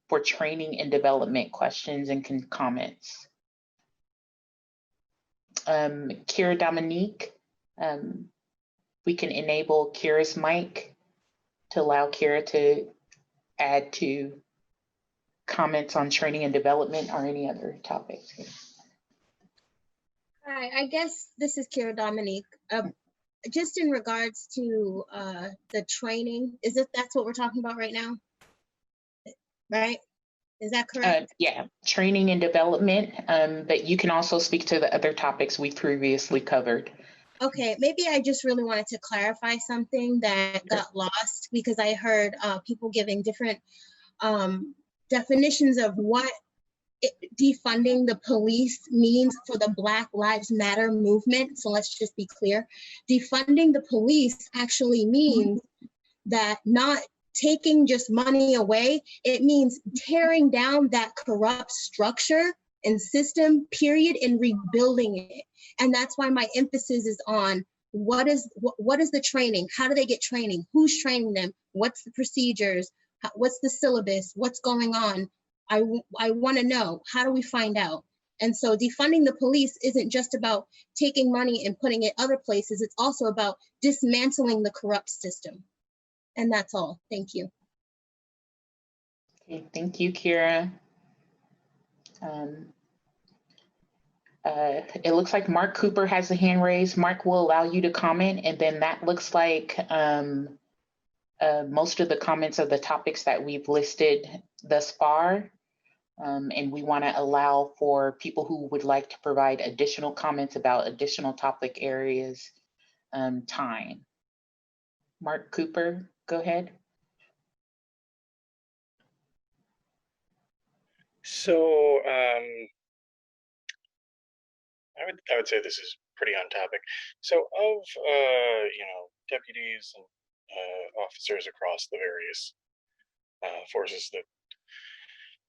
S4: for training and development questions and comments. Kira Dominique, we can enable Kira's mic to allow Kira to add to comments on training and development or any other topics.
S22: Hi, I guess this is Kira Dominique. Just in regards to the training, that's what we're talking about right now? Right? Is that correct?
S4: Yeah, training and development, but you can also speak to the other topics we previously covered.
S22: Okay, maybe I just really wanted to clarify something that got lost, because I heard people giving different definitions of what defunding the police means for the Black Lives Matter movement. So let's just be clear. Defunding the police actually means that not taking just money away, it means tearing down that corrupt structure and system, period, and rebuilding it. And that's why my emphasis is on what is the training? How do they get training? Who's training them? What's the procedures? What's the syllabus? What's going on? I want to know. How do we find out? And so defunding the police isn't just about taking money and putting it other places. It's also about dismantling the corrupt system. And that's all. Thank you.
S4: Okay, thank you, Kira. It looks like Mark Cooper has a hand raised. Mark will allow you to comment, and then that looks like most of the comments of the topics that we've listed thus far. And we want to allow for people who would like to provide additional comments about additional topic areas time. Mark Cooper, go ahead.
S11: So I would say this is pretty on topic. So of deputies and officers across the various forces that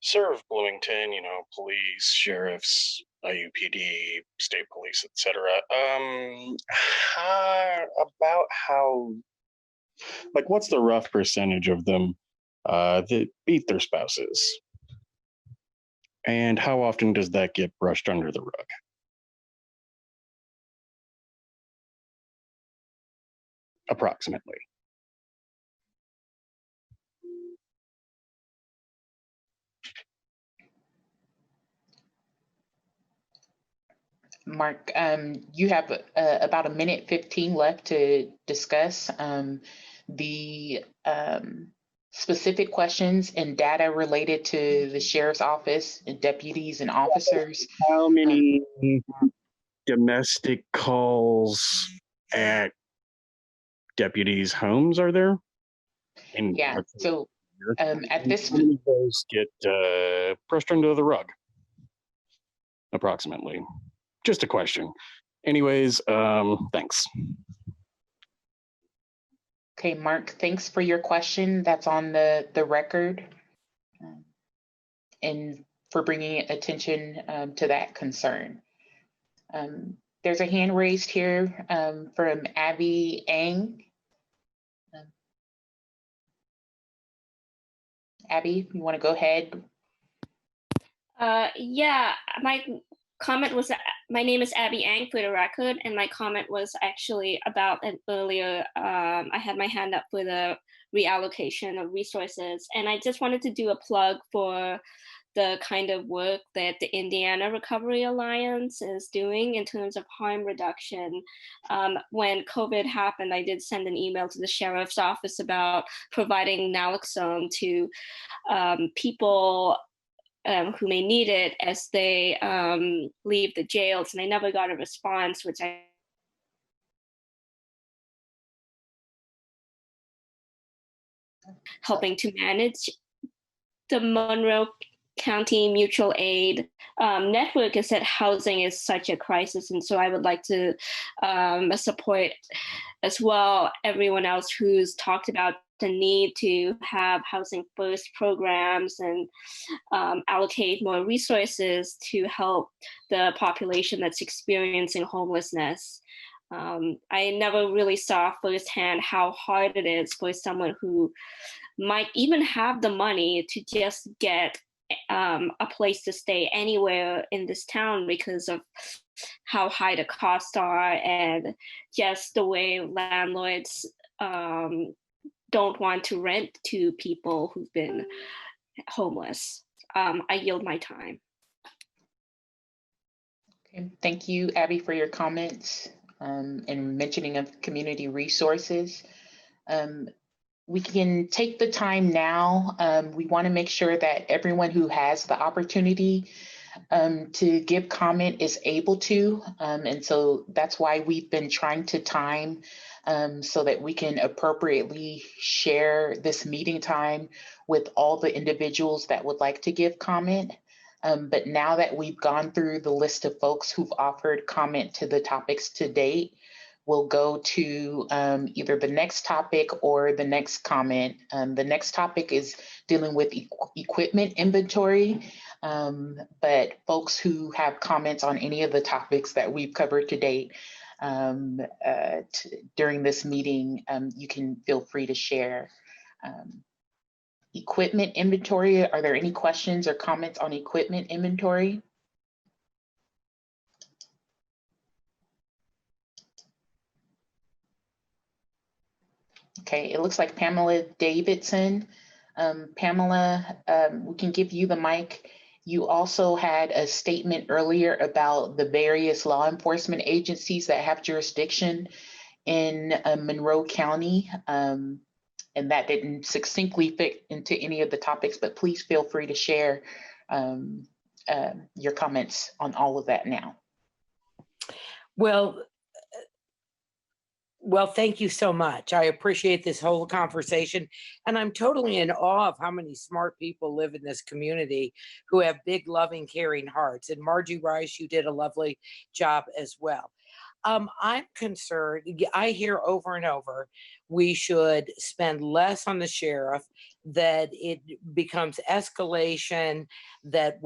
S11: serve Bloomington, police, sheriffs, IUPD, state police, etc. What's the rough percentage of them that beat their spouses? And how often does that get brushed under the rug? Approximately.
S4: Mark, you have about 1:15 left to discuss the specific questions and data related to the sheriff's office and deputies and officers.
S11: How many domestic calls at deputies' homes are there? And
S4: yeah, so at this
S11: how many of those get brushed under the rug? Approximately. Just a question. Anyways, thanks.
S4: Okay, Mark, thanks for your question. That's on the record, and for bringing attention to that concern. There's a hand raised here from Abby Ang. Abby, you want to go ahead?
S12: Yeah, my comment was, my name is Abby Ang for the record, and my comment was actually about an earlier, I had my hand up for the reallocation of resources, and I just wanted to do a plug for the kind of work that the Indiana Recovery Alliance is doing in terms of harm reduction. When COVID happened, I did send an email to the sheriff's office about providing naloxone to people who may need it as they leave the jails, and I never got a response, which I helping to manage. The Monroe County Mutual Aid network is that housing is such a crisis, and so I would like to support as well everyone else who's talked about the need to have housing first programs and allocate more resources to help the population that's experiencing homelessness. I never really saw firsthand how hard it is for someone who might even have the money to just get a place to stay anywhere in this town because of how high the costs are and just the way landlords don't want to rent to people who've been homeless. I yield my time.
S4: Okay, thank you, Abby, for your comments and mentioning of community resources. We can take the time now. We want to make sure that everyone who has the opportunity to give comment is able to. And so that's why we've been trying to time so that we can appropriately share this meeting time with all the individuals that would like to give comment. But now that we've gone through the list of folks who've offered comment to the topics to date, we'll go to either the next topic or the next comment. The next topic is dealing with equipment inventory. But folks who have comments on any of the topics that we've covered to date during this meeting, you can feel free to share. Equipment inventory, are there any questions or comments on equipment inventory? Okay, it looks like Pamela Davidson. Pamela, we can give you the mic. You also had a statement earlier about the various law enforcement agencies that have jurisdiction in Monroe County, and that didn't succinctly fit into any of the topics, but please feel free to share your comments on all of that now.
S13: Well, thank you so much. I appreciate this whole conversation. And I'm totally in awe of how many smart people live in this community who have big, loving, caring hearts. And Margie Rice, you did a lovely job as well. I'm concerned, I hear over and over, we should spend less on the sheriff, that it becomes escalation, that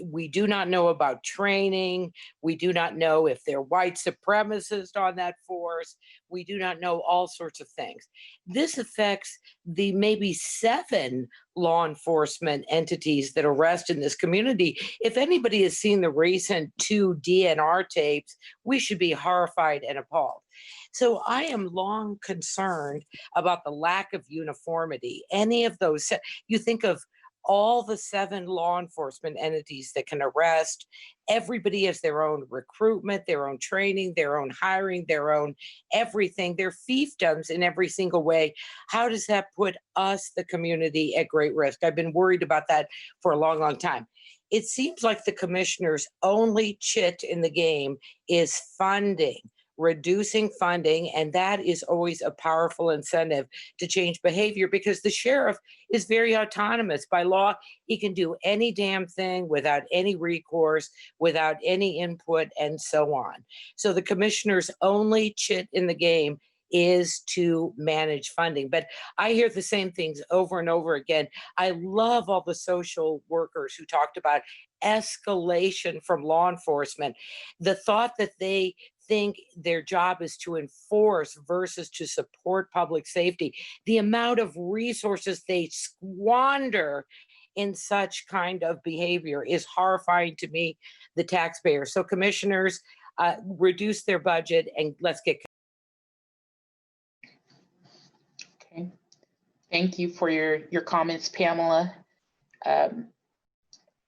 S13: we do not know about training, we do not know if they're white supremacists on that force, we do not know all sorts of things. This affects the maybe 7 law enforcement entities that arrest in this community. If anybody has seen the recent 2 DNR tapes, we should be horrified and appalled. So I am long concerned about the lack of uniformity. Any of those, you think of all the 7 law enforcement entities that can arrest, everybody has their own recruitment, their own training, their own hiring, their own everything, their fiefdoms in every single way. How does that put us, the community, at great risk? I've been worried about that for a long, long time. It seems like the commissioner's only chit in the game is funding. Reducing funding, and that is always a powerful incentive to change behavior, because the sheriff is very autonomous. By law, he can do any damn thing without any recourse, without any input, and so on. So the commissioner's only chit in the game is to manage funding. But I hear the same things over and over again. I love all the social workers who talked about escalation from law enforcement. The thought that they think their job is to enforce versus to support public safety. The amount of resources they squander in such kind of behavior is horrifying to me, the taxpayer. So commissioners, reduce their budget and let's get.
S4: Okay, thank you for your comments, Pamela.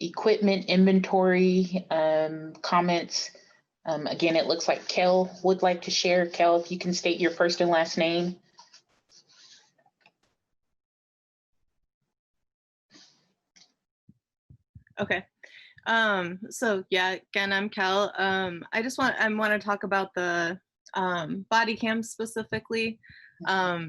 S4: Equipment inventory comments. Again, it looks like Kel would like to share. Kel, if you can state your first and last name.
S17: Okay. So yeah, again, I'm Kel. I want to talk about the body cams specifically.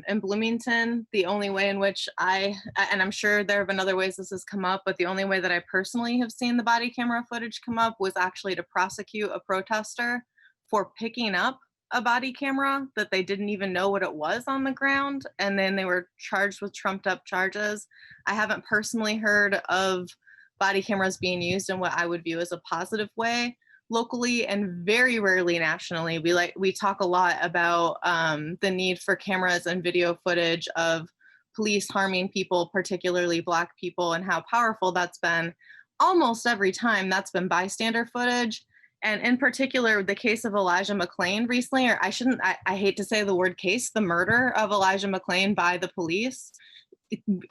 S17: In Bloomington, the only way in which and I'm sure there have been other ways this has come up, but the only way that I personally have seen the body camera footage come up was actually to prosecute a protester for picking up a body camera that they didn't even know what it was on the ground, and then they were charged with trumped up charges. I haven't personally heard of body cameras being used in what I would view as a positive way locally, and very rarely nationally. We talk a lot about the need for cameras and video footage of police harming people, particularly Black people, and how powerful that's been. Almost every time that's been bystander footage. And in particular, the case of Elijah McClain recently, or I hate to say the word case, the murder of Elijah McClain by the police.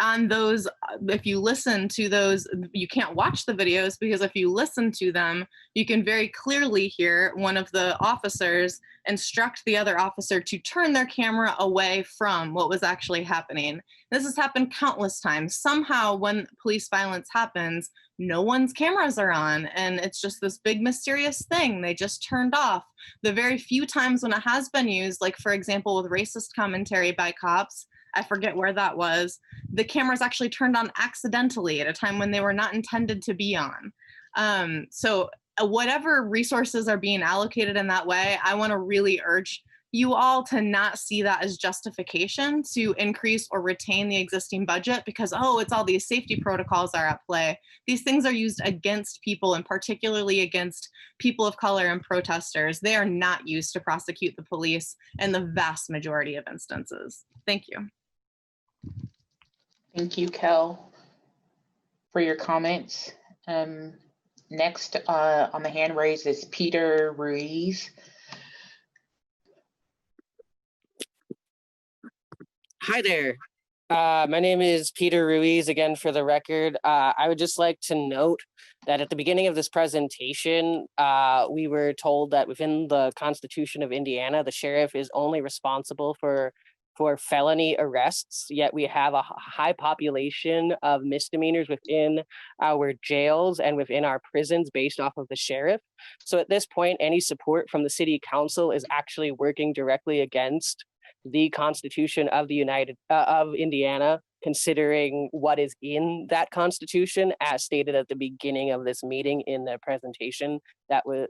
S17: On those, if you listen to those, you can't watch the videos, because if you listen to them, you can very clearly hear one of the officers instruct the other officer to turn their camera away from what was actually happening. This has happened countless times. Somehow when police violence happens, no one's cameras are on, and it's just this big mysterious thing they just turned off. The very few times when it has been used, like for example with racist commentary by cops, I forget where that was, the cameras actually turned on accidentally at a time when they were not intended to be on. So whatever resources are being allocated in that way, I want to really urge you all to not see that as justification to increase or retain the existing budget because, oh, it's all these safety protocols are at play. These things are used against people, and particularly against people of color and protesters. They are not used to prosecute the police in the vast majority of instances. Thank you.
S4: Thank you, Kel, for your comments. Next on the hand raise is Peter Ruiz.
S8: Hi there. My name is Peter Ruiz, again for the record. I would just like to note that at the beginning of this presentation, we were told that within the Constitution of Indiana, the sheriff is only responsible for felony arrests, yet we have a high population of misdemeanors within our jails and within our prisons based off of the sheriff. So at this point, any support from the city council is actually working directly against the Constitution of of Indiana, considering what is in that Constitution, as stated at the beginning of this meeting in the presentation that was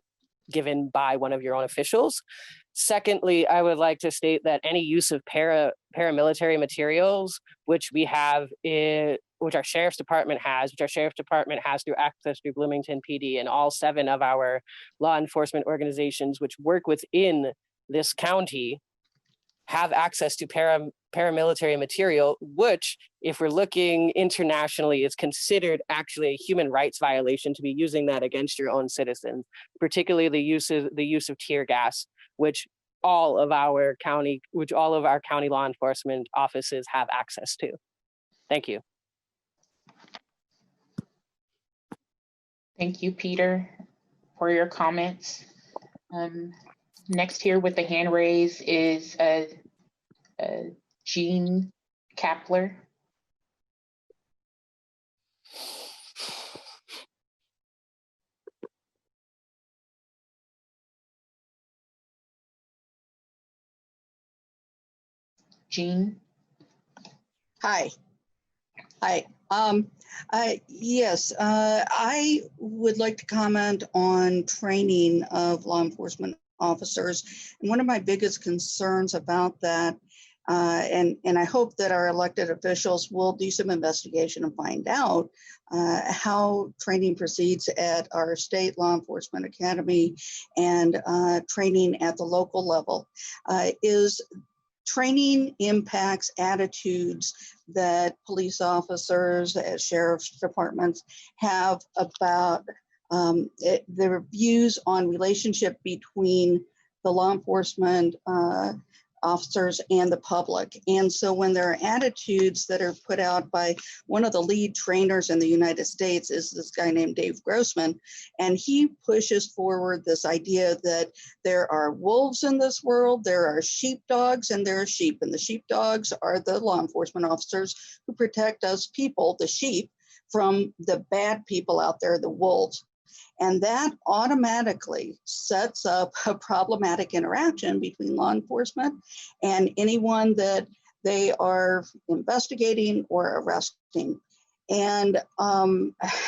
S8: given by one of your own officials. Secondly, I would like to state that any use of paramilitary materials, which we have, which our sheriff's department has through access through Bloomington PD, and all 7 of our law enforcement organizations which work within this county have access to paramilitary material, which, if we're looking internationally, is considered actually a human rights violation to be using that against your own citizens, particularly the use of tear gas, which all of our county law enforcement offices have access to. Thank you.
S4: Thank you, Peter, for your comments. Next here with the hand raise is Jean Kapler. Jean?
S14: Hi. Yes, I would like to comment on training of law enforcement officers. And one of my biggest concerns about that, and I hope that our elected officials will do some investigation and find out how training proceeds at our state law enforcement academy and training at the local level, is training impacts attitudes that police officers at sheriff's departments have about their views on relationship between the law enforcement officers and the public. And so when there are attitudes that are put out by one of the lead trainers in the United States is this guy named Dave Grossman, and he pushes forward this idea that there are wolves in this world, there are sheepdogs, and there are sheep, and the sheepdogs are the law enforcement officers who protect us people, the sheep, from the bad people out there, the wolves. And that automatically sets up a problematic interaction between law enforcement and anyone that they are investigating or arresting. And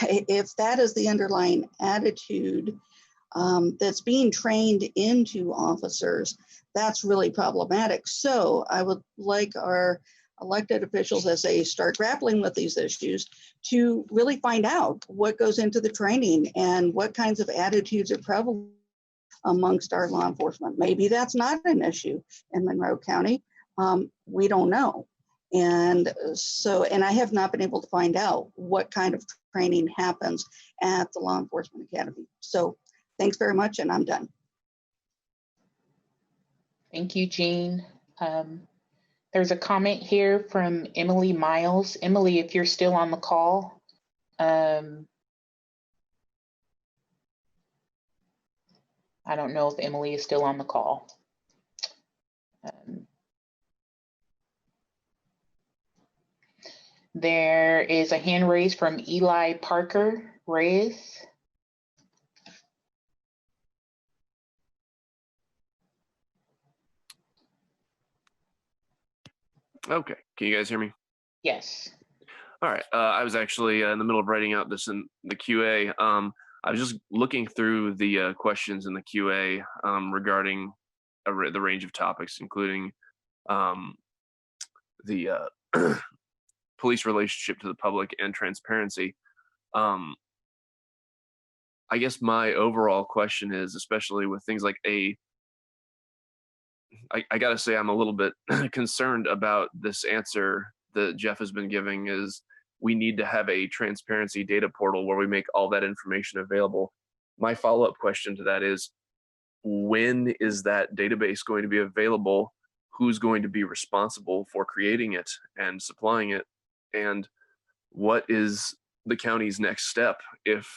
S14: if that is the underlying attitude that's being trained into officers, that's really problematic. So I would like our elected officials, as they start grappling with these issues, to really find out what goes into the training and what kinds of attitudes are prevalent amongst our law enforcement. Maybe that's not an issue in Monroe County. We don't know. And I have not been able to find out what kind of training happens at the Law Enforcement Academy. So thanks very much, and I'm done.
S4: Thank you, Jean. There's a comment here from Emily Miles. Emily, if you're still on the call. I don't know if Emily is still on the call. There is a hand raised from Eli Parker Reyes.
S19: Okay, can you guys hear me?
S4: Yes.
S19: All right, I was actually in the middle of writing out this in the QA. I was just looking through the questions in the QA regarding the range of topics, including the police relationship to the public and transparency. I guess my overall question is, especially with things like I gotta say I'm a little bit concerned about this answer that Jeff has been giving, is we need to have a transparency data portal where we make all that information available. My follow-up question to that is, when is that database going to be available? Who's going to be responsible for creating it and supplying it? And what is the county's next step if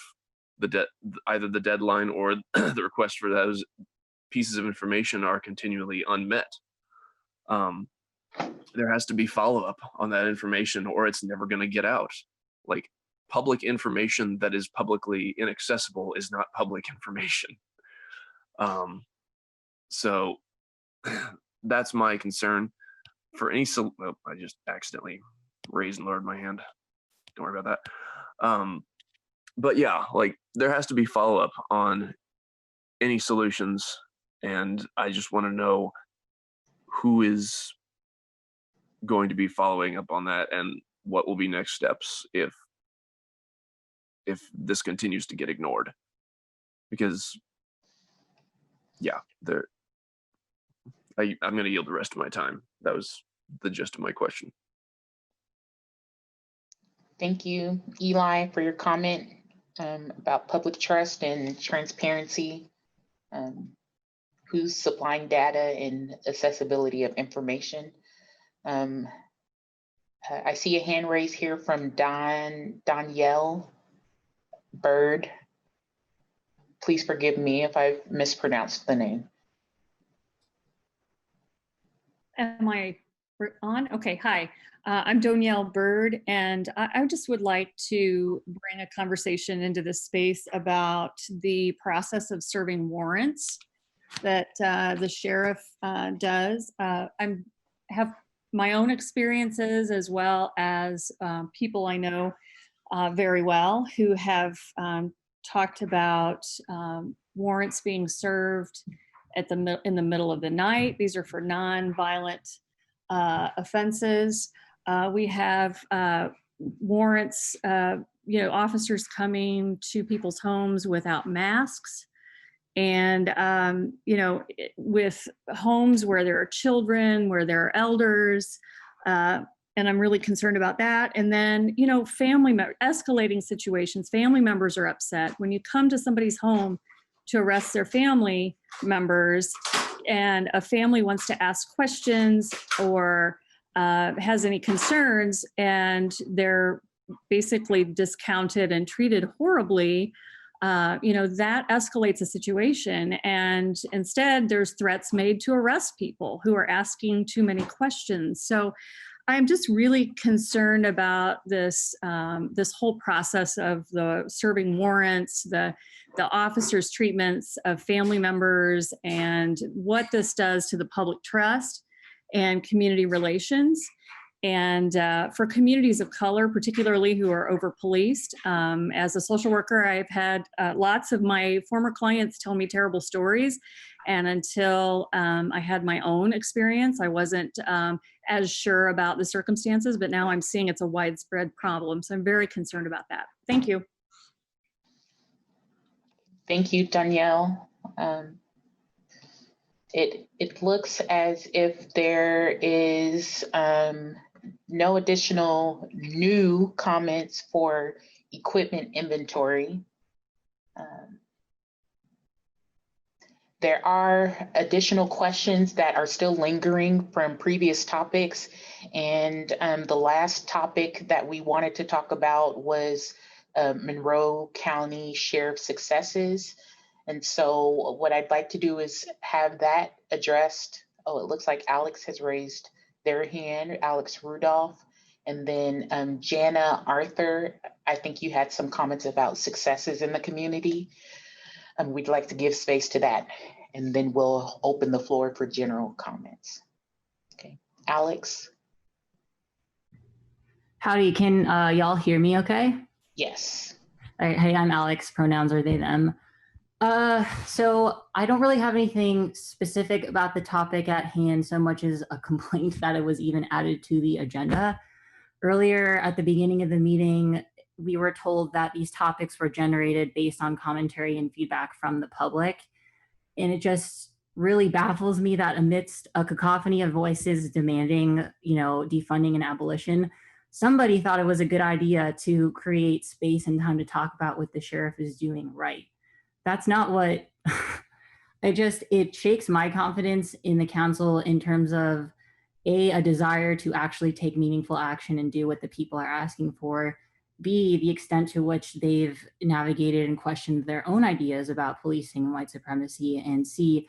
S19: either the deadline or the request for those pieces of information are continually unmet? There has to be follow-up on that information, or it's never going to get out. Like, public information that is publicly inaccessible is not public information. So that's my concern. For any I just accidentally raised and lowered my hand. Don't worry about that. But yeah, like, there has to be follow-up on any solutions, and I just want to know who is going to be following up on that and what will be next steps if this continues to get ignored. Because yeah, I'm going to yield the rest of my time. That was the gist of my question.
S4: Thank you, Eli, for your comment about public trust and transparency, who's supplying data and accessibility of information. I see a hand raised here from Danielle Bird. Please forgive me if I've mispronounced the name.
S15: Am I on? Okay, hi. I'm Danielle Bird, and I just would like to bring a conversation into this space about the process of serving warrants that the sheriff does. I have my own experiences, as well as people I know very well who have talked about warrants being served in the middle of the night. These are for non-violent offenses. We have warrants, officers coming to people's homes without masks, and with homes where there are children, where there are elders, and I'm really concerned about that. And then, escalating situations, family members are upset. When you come to somebody's home to arrest their family members, and a family wants to ask questions or has any concerns, and they're basically discounted and treated horribly, that escalates a situation. And instead, there's threats made to arrest people who are asking too many questions. So I'm just really concerned about this whole process of the serving warrants, the officers' treatments of family members, and what this does to the public trust and community relations. And for communities of color, particularly who are over-policed. As a social worker, I've had lots of my former clients tell me terrible stories. And until I had my own experience, I wasn't as sure about the circumstances, but now I'm seeing it's a widespread problem. So I'm very concerned about that. Thank you.
S4: Thank you, Danielle. It looks as if there is no additional new comments for equipment inventory. There are additional questions that are still lingering from previous topics. And the last topic that we wanted to talk about was Monroe County Sheriff successes. And so what I'd like to do is have that addressed. Oh, it looks like Alex has raised their hand, Alex Rudolph. And then Jana Arthur, I think you had some comments about successes in the community. We'd like to give space to that, and then we'll open the floor for general comments. Okay, Alex.
S16: Howdy, can y'all hear me okay?
S4: Yes.
S16: All right, hey, I'm Alex, pronouns are they, them.
S5: So I don't really have anything specific about the topic at hand so much as a complaint that it was even added to the agenda. Earlier at the beginning of the meeting, we were told that these topics were generated based on commentary and feedback from the public. And it just really baffles me that amidst a cacophony of voices demanding, defunding and abolition, somebody thought it was a good idea to create space and time to talk about what the sheriff is doing right. That's not what it shakes my confidence in the council in terms of a desire to actually take meaningful action and do what the people are asking for, B, the extent to which they've navigated and questioned their own ideas about policing and white supremacy, and C,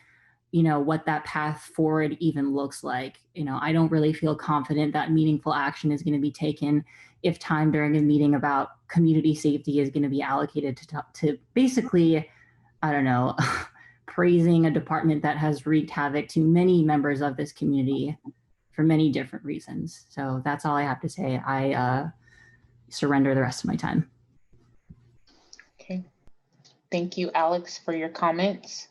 S5: what that path forward even looks like. I don't really feel confident that meaningful action is going to be taken if time during a meeting about community safety is going to be allocated to basically, I don't know, praising a department that has wreaked havoc to many members of this community for many different reasons. So that's all I have to say. I surrender the rest of my time.
S4: Okay. Thank you, Alex, for your comments.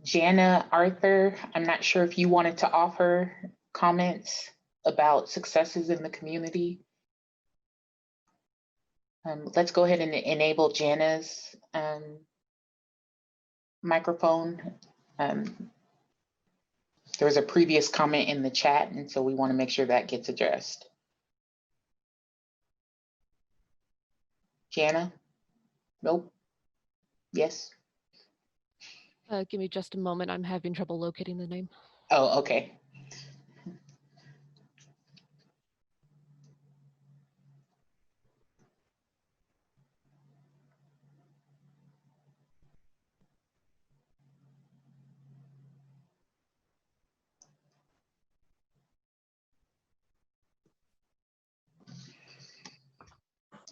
S4: Jana, Arthur, I'm not sure if you wanted to offer comments about successes in the community. Let's go ahead and enable Jana's microphone. There was a previous comment in the chat, and so we want to make sure that gets addressed. Jana? Nope. Yes?
S16: Give me just a moment. I'm having trouble locating the name.
S4: Oh, okay.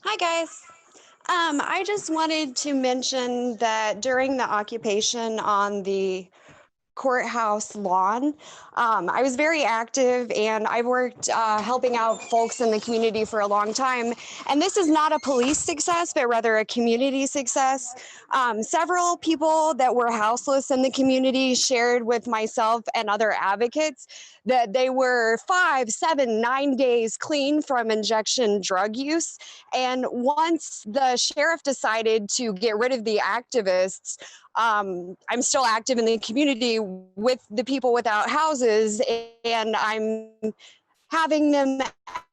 S1: Hi, guys. I just wanted to mention that during the occupation on the courthouse lawn, I was very active, and I've worked helping out folks in the community for a long time. And this is not a police success, but rather a community success. Several people that were houseless in the community shared with myself and other advocates that they were 5, 7, 9 days clean from injection drug use. And once the sheriff decided to get rid of the activists, I'm still active in the community with the people without houses, and I'm having them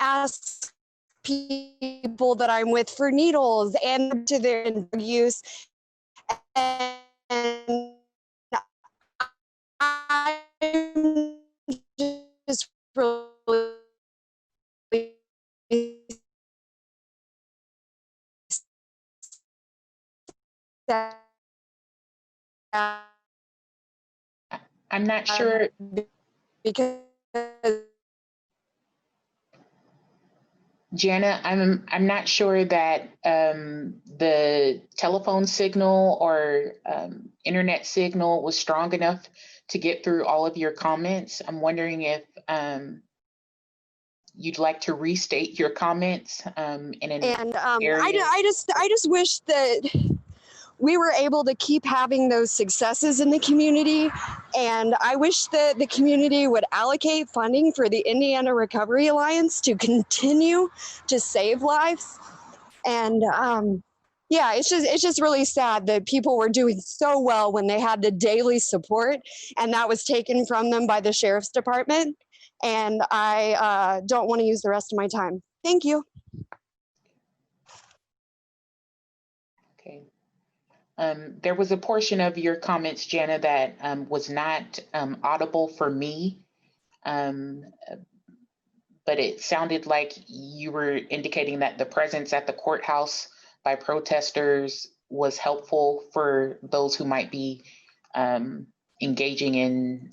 S1: ask people that I'm with for needles and to their drug use. And I'm just really sad.
S4: I'm not sure
S1: because
S4: Jana, I'm not sure that the telephone signal or internet signal was strong enough to get through all of your comments. I'm wondering if you'd like to restate your comments in an area.
S1: I just wish that we were able to keep having those successes in the community. And I wish that the community would allocate funding for the Indiana Recovery Alliance to continue to save lives. And yeah, it's just really sad that people were doing so well when they had the daily support, and that was taken from them by the sheriff's department. And I don't want to use the rest of my time. Thank you.
S4: Okay. There was a portion of your comments, Jana, that was not audible for me, but it sounded like you were indicating that the presence at the courthouse by protesters was helpful for those who might be engaging in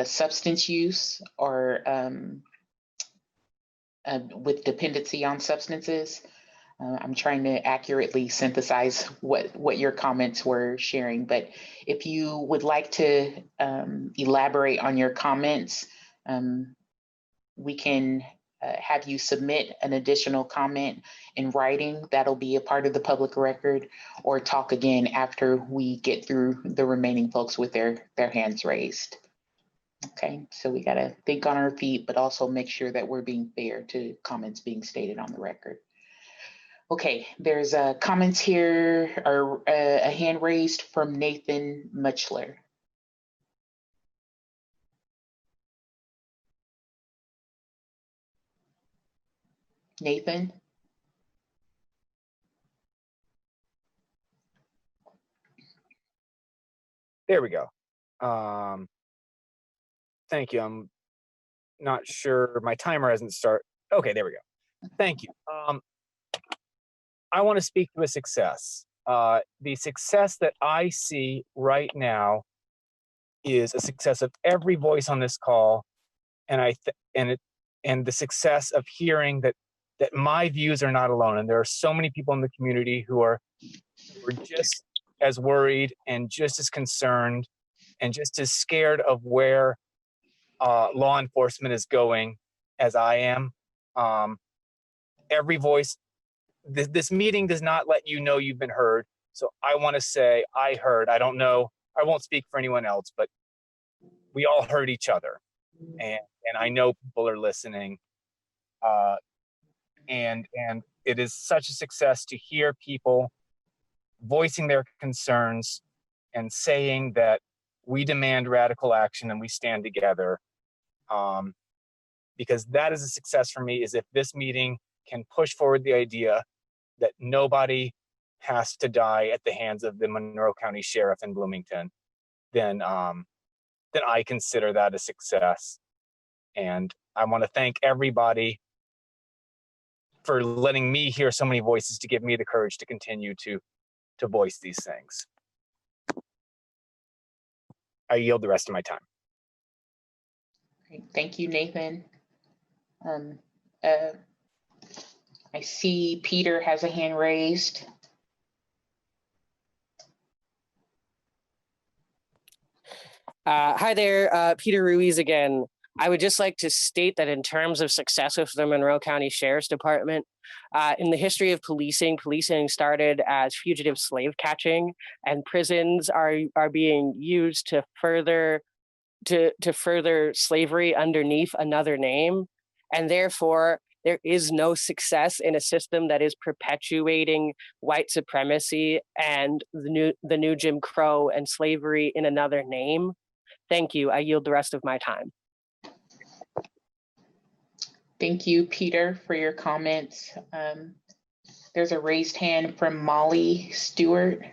S4: substance use or with dependency on substances. I'm trying to accurately synthesize what your comments were sharing, but if you would like to elaborate on your comments, we can have you submit an additional comment in writing. That'll be a part of the public record, or talk again after we get through the remaining folks with their hands raised. Okay, so we gotta think on our feet, but also make sure that we're being fair to comments being stated on the record. Okay, there's comments here, or a hand raised from Nathan Muchler. Nathan?
S18: There we go. Thank you. I'm not sure. My timer hasn't started. Okay, there we go. Thank you. I want to speak to a success. The success that I see right now is a success of every voice on this call, and and the success of hearing that my views are not alone, and there are so many people in the community who are just as worried and just as concerned and just as scared of where law enforcement is going as I am. Every voice, this meeting does not let you know you've been heard. So I want to say I heard. I don't know. I won't speak for anyone else, but we all heard each other. And I know people are listening. And it is such a success to hear people voicing their concerns and saying that we demand radical action and we stand together. Because that is a success for me, is if this meeting can push forward the idea that nobody has to die at the hands of the Monroe County Sheriff in Bloomington, then I consider that a success. And I want to thank everybody for letting me hear so many voices to give me the courage to continue to voice these things. I yield the rest of my time.
S4: Great. Thank you, Nathan. I see Peter has a hand raised.
S8: Hi there, Peter Ruiz again. I would just like to state that in terms of success with the Monroe County Sheriff's Department, in the history of policing started as fugitive slave catching, and prisons are being used to further slavery underneath another name, and therefore there is no success in a system that is perpetuating white supremacy and the new Jim Crow and slavery in another name. Thank you. I yield the rest of my time.
S4: Thank you, Peter, for your comments. There's a raised hand from Molly Stewart.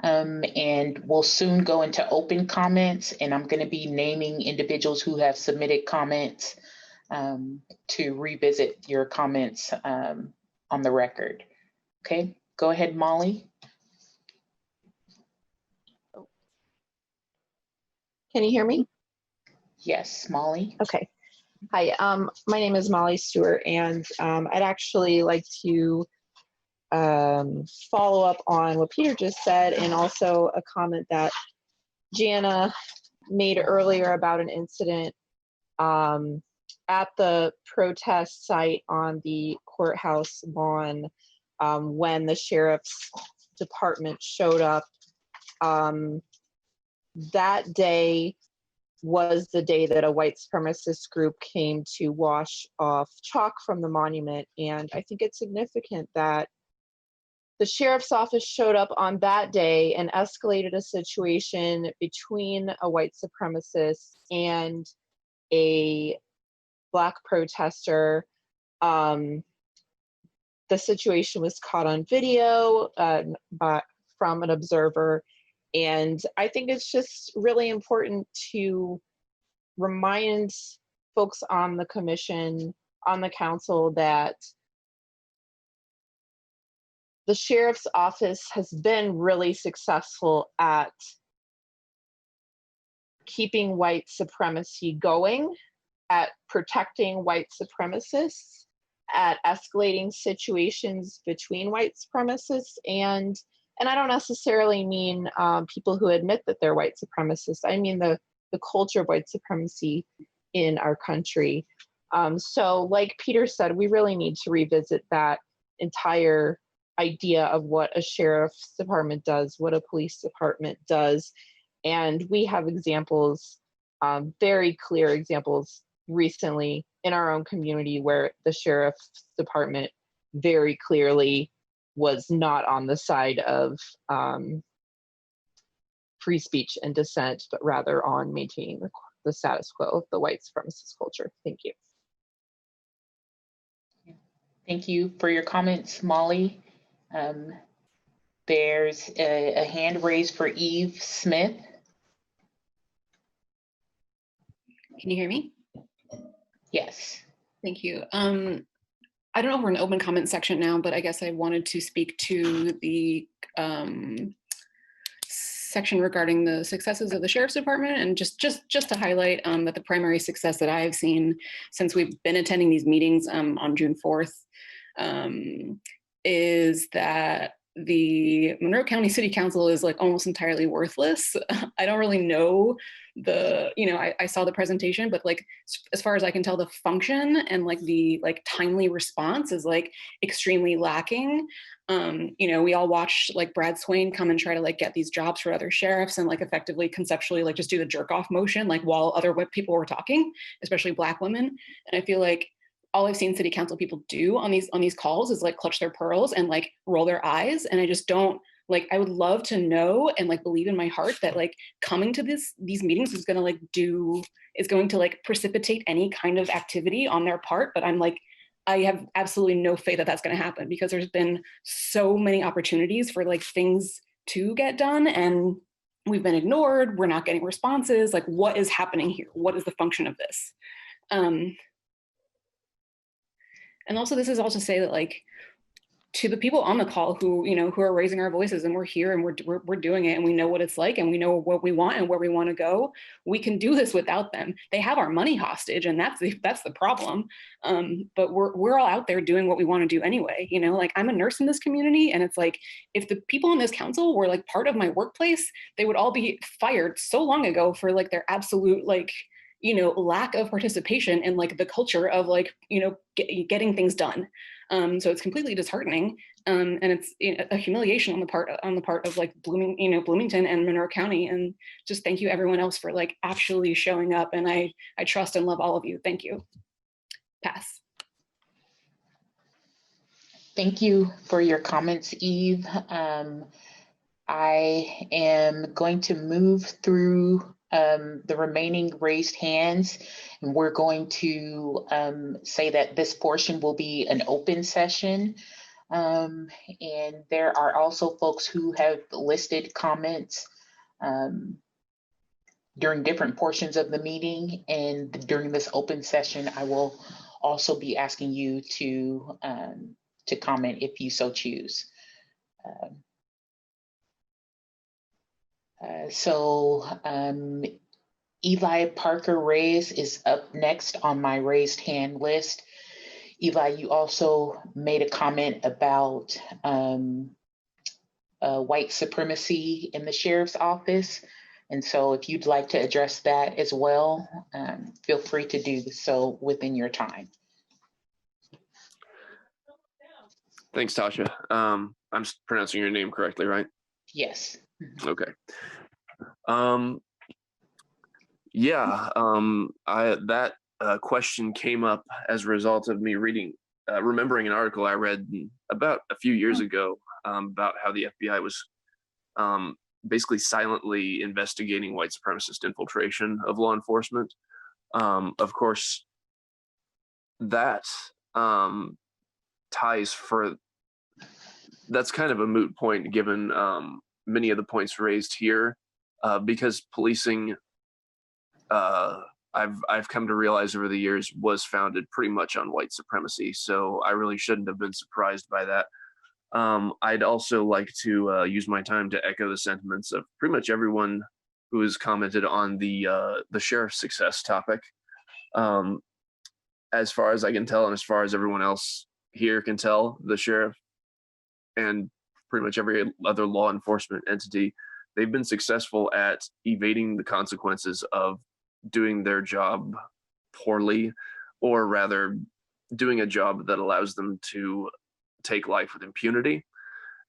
S4: And we'll soon go into open comments, and I'm going to be naming individuals who have submitted comments to revisit your comments on the record. Okay, go ahead, Molly.
S20: Can you hear me?
S4: Yes, Molly.
S20: Okay. Hi, my name is Molly Stewart, and I'd actually like to follow up on what Peter just said, and also a comment that Jana made earlier about an incident at the protest site on the courthouse lawn when the sheriff's department showed up. That day was the day that a white supremacist group came to wash off chalk from the monument. And I think it's significant that the sheriff's office showed up on that day and escalated a situation between a white supremacist and a Black protester. The situation was caught on video from an observer. And I think it's just really important to remind folks on the commission, on the council, that the sheriff's office has been really successful at keeping white supremacy going, at protecting white supremacists, at escalating situations between white supremacists, and I don't necessarily mean people who admit that they're white supremacists. I mean the culture of white supremacy in our country. So like Peter said, we really need to revisit that entire idea of what a sheriff's department does, what a police department does. And we have examples, very clear examples recently in our own community where the sheriff's department very clearly was not on the side of free speech and dissent, but rather on maintaining the status quo of the white supremacist culture. Thank you.
S4: Thank you for your comments, Molly. There's a hand raised for Eve Smith.
S3: Can you hear me?
S4: Yes.
S3: Thank you. I don't know if we're in the open comment section now, but I guess I wanted to speak to the section regarding the successes of the Sheriff's Department, and just to highlight that the primary success that I have seen since we've been attending these meetings on June 4th is that the Monroe County City Council is like almost entirely worthless. I don't really know I saw the presentation, but like as far as I can tell, the function and like the like timely response is like extremely lacking. We all watched like Brad Swain come and try to like get these jobs for other sheriffs and like effectively conceptually like just do the jerk off motion like while other people were talking, especially Black women. And I feel like all I've seen city council people do on these calls is like clutch their pearls and like roll their eyes. And I just don't like, I would love to know and like believe in my heart that like coming to these meetings is going to like precipitate any kind of activity on their part. But I'm like, I have absolutely no faith that that's going to happen, because there's been so many opportunities for like things to get done and we've been ignored. We're not getting responses. Like, what is happening here? What is the function of this? And also, this is all to say that like, to the people on the call who are raising our voices, and we're here and we're doing it, and we know what it's like and we know what we want and where we want to go. We can do this without them. They have our money hostage, and that's the problem. But we're all out there doing what we want to do anyway. Like, I'm a nurse in this community, and it's like, if the people on this council were like part of my workplace, they would all be fired so long ago for like their absolute like lack of participation in like the culture of like getting things done. So it's completely disheartening, and it's a humiliation on the part of like Bloomington and Monroe County. And just thank you everyone else for like actually showing up. And I trust and love all of you. Thank you. Pass.
S4: Thank you for your comments, Eve. I am going to move through the remaining raised hands, and we're going to say that this portion will be an open session. And there are also folks who have listed comments during different portions of the meeting. And during this open session, I will also be asking you to comment if you so choose. Eli Parker Reyes is up next on my raised hand list. Eli, you also made a comment about white supremacy in the sheriff's office. And so if you'd like to address that as well, feel free to do so within your time.
S19: Thanks, Tasha. I'm pronouncing your name correctly, right?
S4: Yes.
S19: Okay. That question came up as a result of me remembering an article I read about a few years ago about how the FBI was basically silently investigating white supremacist infiltration of law enforcement. Of course, that that's kind of a moot point given many of the points raised here, because policing, I've come to realize over the years, was founded pretty much on white supremacy. So I really shouldn't have been surprised by that. I'd also like to use my time to echo the sentiments of pretty much everyone who has commented on the sheriff's success topic. As far as I can tell, and as far as everyone else here can tell, the sheriff and pretty much every other law enforcement entity, they've been successful at evading the consequences of doing their job poorly or rather doing a job that allows them to take life with impunity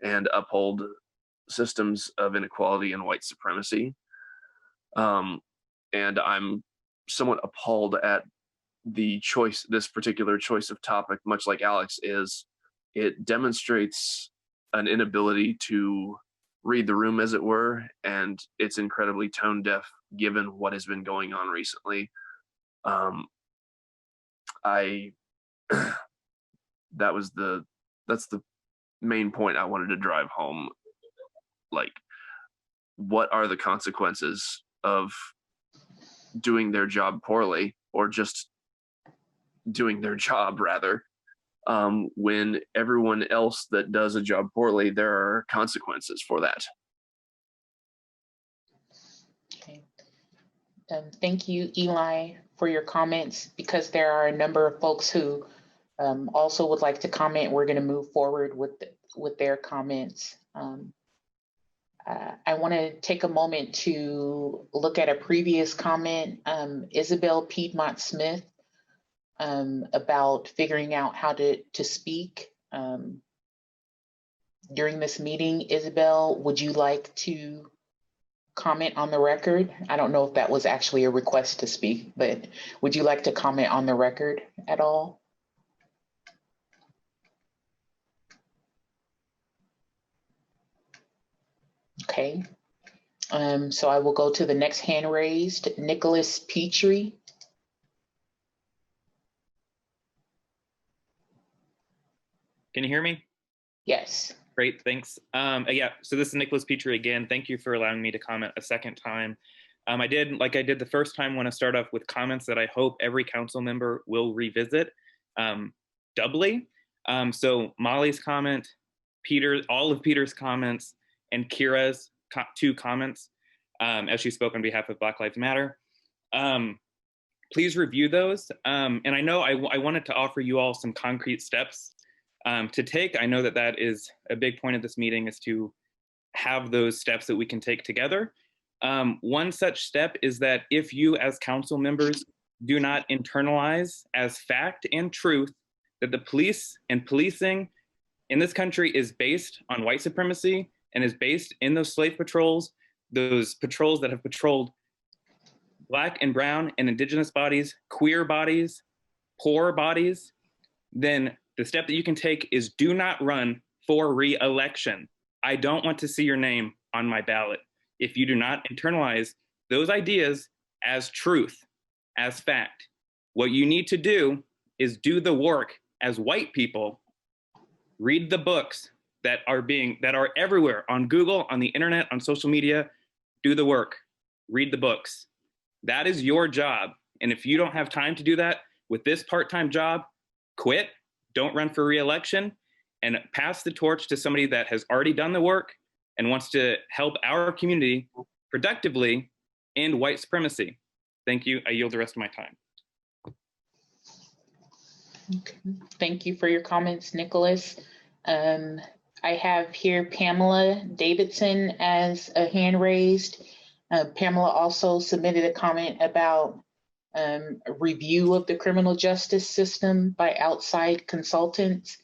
S19: and uphold systems of inequality and white supremacy. And I'm somewhat appalled at the choice, this particular choice of topic, much like Alex is. It demonstrates an inability to read the room, as it were, and it's incredibly tone deaf given what has been going on recently. That's the main point I wanted to drive home. Like, what are the consequences of doing their job poorly, or just doing their job rather, when everyone else that does a job poorly, there are consequences for that.
S4: Okay. Thank you, Eli, for your comments. Because there are a number of folks who also would like to comment, we're going to move forward with their comments. I want to take a moment to look at a previous comment, Isabel Piedmont Smith, about figuring out how to speak during this meeting. Isabel, would you like to comment on the record? I don't know if that was actually a request to speak, but would you like to comment on the record at all? Okay, so I will go to the next hand raised, Nicholas Petrie.
S6: Can you hear me?
S4: Yes.
S6: Great, thanks. Yeah, so this is Nicholas Petrie again. Thank you for allowing me to comment a second time. I did, like I did the first time, want to start off with comments that I hope every council member will revisit doubly. So Molly's comment, all of Peter's comments, and Kira's two comments, as she spoke on behalf of Black Lives Matter. Please review those. And I know I wanted to offer you all some concrete steps to take. I know that that is a big point of this meeting, is to have those steps that we can take together. One such step is that if you as council members do not internalize as fact and truth that the police and policing in this country is based on white supremacy and is based in those slave patrols, those patrols that have patrolled Black and brown and indigenous bodies, queer bodies, poor bodies, then the step that you can take is do not run for re-election. I don't want to see your name on my ballot if you do not internalize those ideas as truth, as fact. What you need to do is do the work as white people. Read the books that are everywhere on Google, on the internet, on social media. Do the work. Read the books. That is your job. And if you don't have time to do that with this part-time job, quit. Don't run for re-election, and pass the torch to somebody that has already done the work and wants to help our community productively end white supremacy. Thank you. I yield the rest of my time.
S4: Okay. Thank you for your comments, Nicholas. I have here Pamela Davidson as a hand raised. Pamela also submitted a comment about a review of the criminal justice system by outside consultants.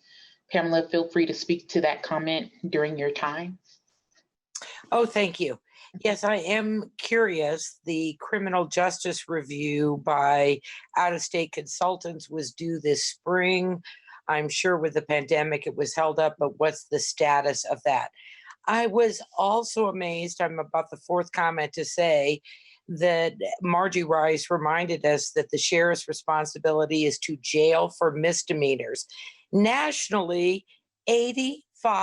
S4: Pamela, feel free to speak to that comment during your time.
S13: Oh, thank you. Yes, I am curious. The criminal justice review by out-of-state consultants was due this spring. I'm sure with the pandemic it was held up, but what's the status of that? I was also amazed, I'm about the fourth comment to say, that Margie Rice reminded us that the sheriff's responsibility is to jail for misdemeanors. Nationally, 85%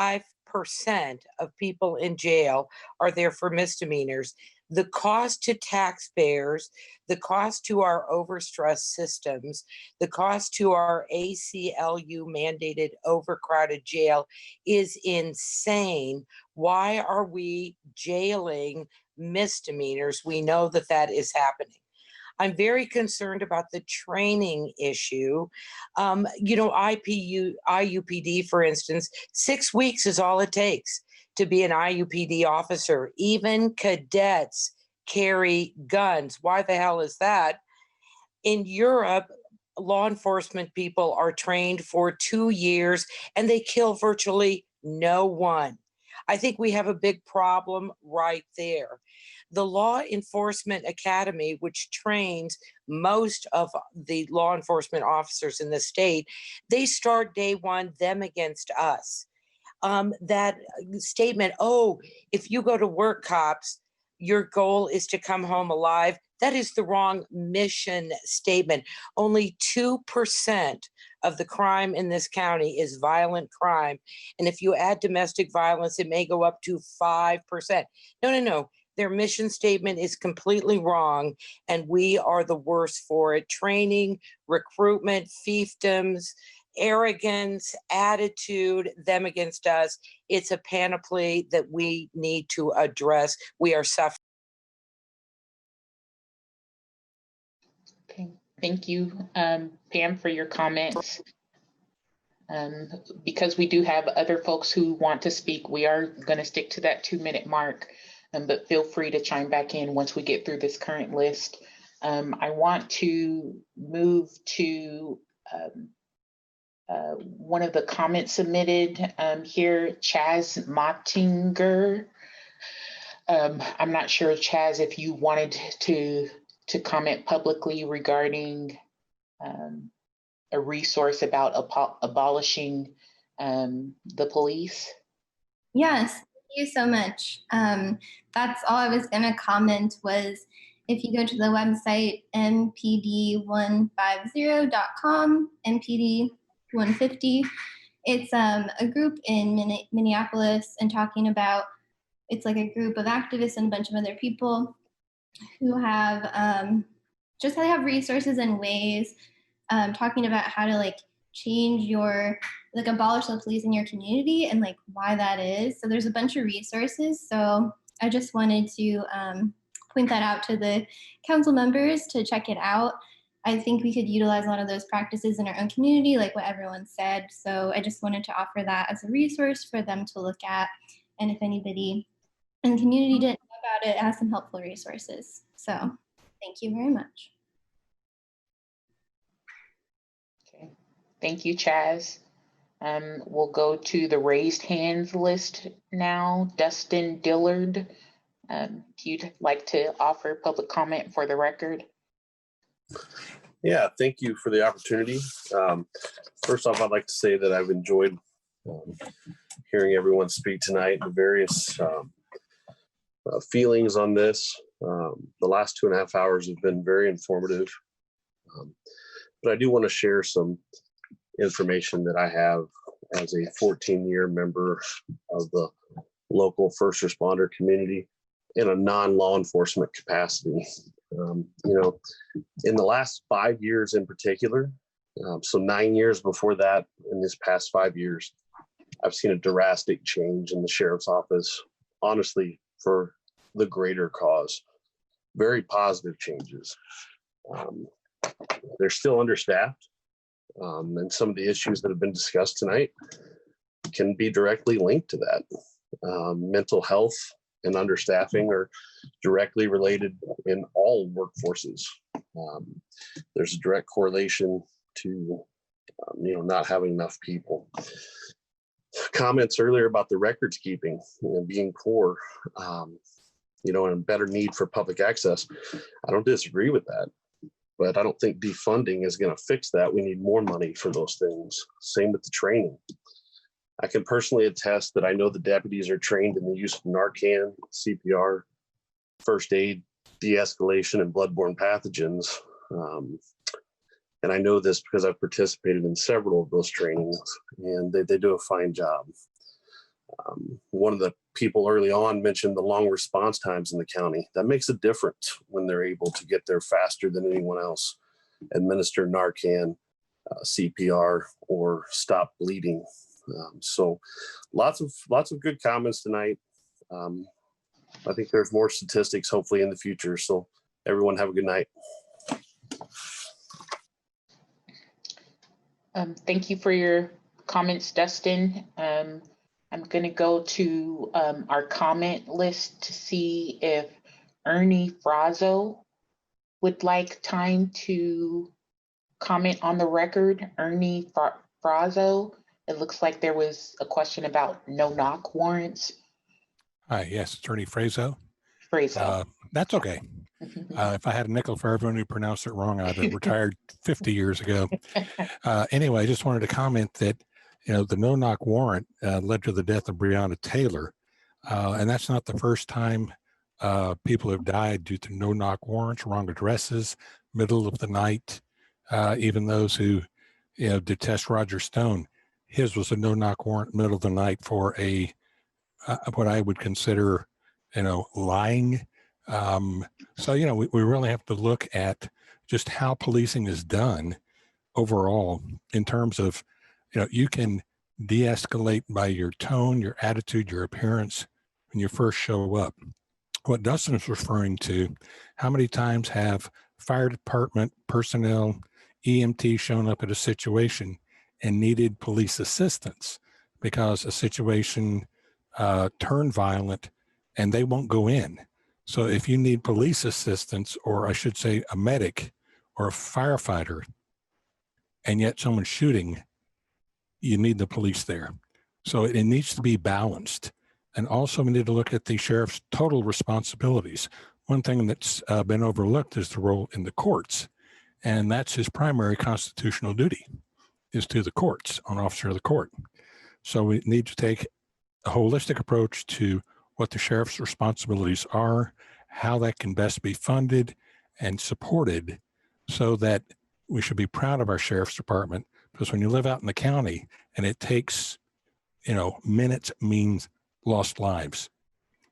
S13: of people in jail are there for misdemeanors. The cost to taxpayers, the cost to our overstressed systems, the cost to our ACLU mandated overcrowded jail is insane. Why are we jailing misdemeanors? We know that that is happening. I'm very concerned about the training issue. IUPD, for instance, 6 weeks is all it takes to be an IUPD officer. Even cadets carry guns. Why the hell is that? In Europe, law enforcement people are trained for 2 years and they kill virtually no one. I think we have a big problem right there. The Law Enforcement Academy, which trains most of the law enforcement officers in the state, they start day one, them against us. That statement, oh, if you go to work, cops, your goal is to come home alive. That is the wrong mission statement. Only 2% of the crime in this county is violent crime. And if you add domestic violence, it may go up to 5%. No. Their mission statement is completely wrong, and we are the worst for it. Training, recruitment, fiefdoms, arrogance, attitude, them against us. It's a panoply that we need to address. We are suffering.
S4: Okay, thank you, Pam, for your comments. Because we do have other folks who want to speak, we are going to stick to that 2-minute mark, but feel free to chime back in once we get through this current list. I want to move to one of the comments submitted here, Chaz Mottinger. I'm not sure, Chaz, if you wanted to comment publicly regarding a resource about abolishing the police.
S2: Yes, thank you so much. That's all I was going to comment was if you go to the website mpd150.com, mpd 150, it's a group in Minneapolis, and talking about, it's like a group of activists and a bunch of other people who have just have resources and ways talking about how to like change your, like abolish the police in your community and like why that is. So there's a bunch of resources. So I just wanted to point that out to the council members to check it out. I think we could utilize a lot of those practices in our own community, like what everyone said. So I just wanted to offer that as a resource for them to look at. And if anybody in the community didn't know about it, it has some helpful resources. So thank you very much.
S4: Okay, thank you, Chaz. We'll go to the raised hands list now. Dustin Dillard, if you'd like to offer public comment for the record.
S7: Yeah, thank you for the opportunity. First off, I'd like to say that I've enjoyed hearing everyone speak tonight, the various feelings on this. The last 2.5 hours have been very informative. But I do want to share some information that I have as a 14-year member of the local first responder community in a non-law enforcement capacity. In the last 5 years in particular, so 9 years before that, in this past 5 years, I've seen a drastic change in the sheriff's office, honestly, for the greater cause. Very positive changes. They're still understaffed, and some of the issues that have been discussed tonight can be directly linked to that. Mental health and understaffing are directly related in all workforces. There's a direct correlation to not having enough people. Comments earlier about the records keeping being poor, and a better need for public access. I don't disagree with that, but I don't think defunding is going to fix that. We need more money for those things. Same with the training. I can personally attest that I know the deputies are trained in the use of Narcan, CPR, first aid, de-escalation, and bloodborne pathogens. And I know this because I've participated in several of those trainings, and they do a fine job. One of the people early on mentioned the long response times in the county. That makes a difference when they're able to get there faster than anyone else, administer Narcan, CPR, or stop bleeding. So lots of good comments tonight. I think there's more statistics hopefully in the future. So everyone have a good night.
S4: Thank you for your comments, Dustin. I'm going to go to our comment list to see if Ernie Frazo would like time to comment on the record, Ernie Frazo. It looks like there was a question about no-knock warrants.
S9: Hi, yes, Attorney Frazo.
S4: Frazo.
S9: That's okay. If I had a nickel for everyone who pronounced it wrong, I'd have retired 50 years ago. Anyway, I just wanted to comment that, the no-knock warrant led to the death of Breonna Taylor. And that's not the first time people have died due to no-knock warrants, wrong addresses, middle of the night. Even those who, detest Roger Stone, his was a no-knock warrant, middle of the night for a what I would consider, lying. So, we really have to look at just how policing is done overall in terms of, you can de-escalate by your tone, your attitude, your appearance when you first show up. What Dustin is referring to, how many times have fire department personnel, EMT shown up at a situation and needed police assistance because a situation turned violent and they won't go in. So if you need police assistance, or I should say a medic or a firefighter, and yet someone's shooting, you need the police there. So it needs to be balanced. And also we need to look at the sheriff's total responsibilities. One thing that's been overlooked is the role in the courts. And that's his primary constitutional duty, is to the courts, an officer of the court. So we need to take a holistic approach to what the sheriff's responsibilities are, how that can best be funded and supported, so that we should be proud of our sheriff's department. Because when you live out in the county and it takes, minutes means lost lives.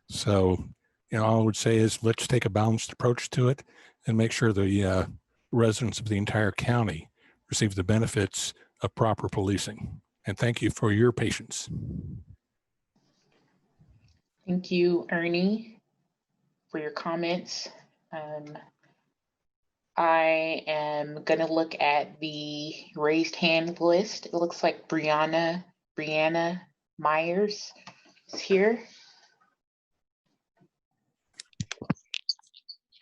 S9: So, all I would say is let's take a balanced approach to it and make sure the residents of the entire county receive the benefits of proper policing. And thank you for your patience.
S4: Thank you, Ernie, for your comments. I am going to look at the raised hand list. It looks like Brianna Myers is here.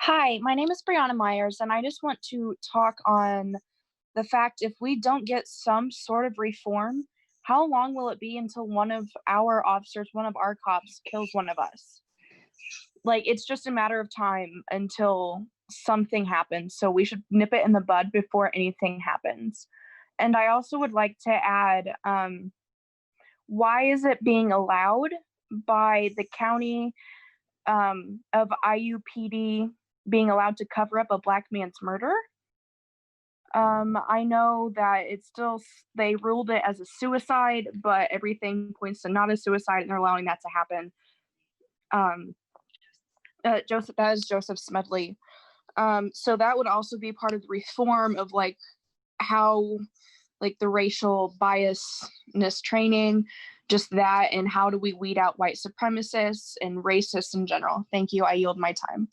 S21: Hi, my name is Brianna Myers, and I just want to talk on the fact, if we don't get some sort of reform, how long will it be until one of our officers, one of our cops, kills one of us? Like, it's just a matter of time until something happens. So we should nip it in the bud before anything happens. And I also would like to add, why is it being allowed by the county of IUPD being allowed to cover up a Black man's murder? I know that it's still, they ruled it as a suicide, but everything points to not a suicide, and they're allowing that to happen. That is Joseph Smedley. So that would also be part of the reform of how the racial biasness training, just that, and how do we weed out white supremacists and racists in general. Thank you. I yield my time.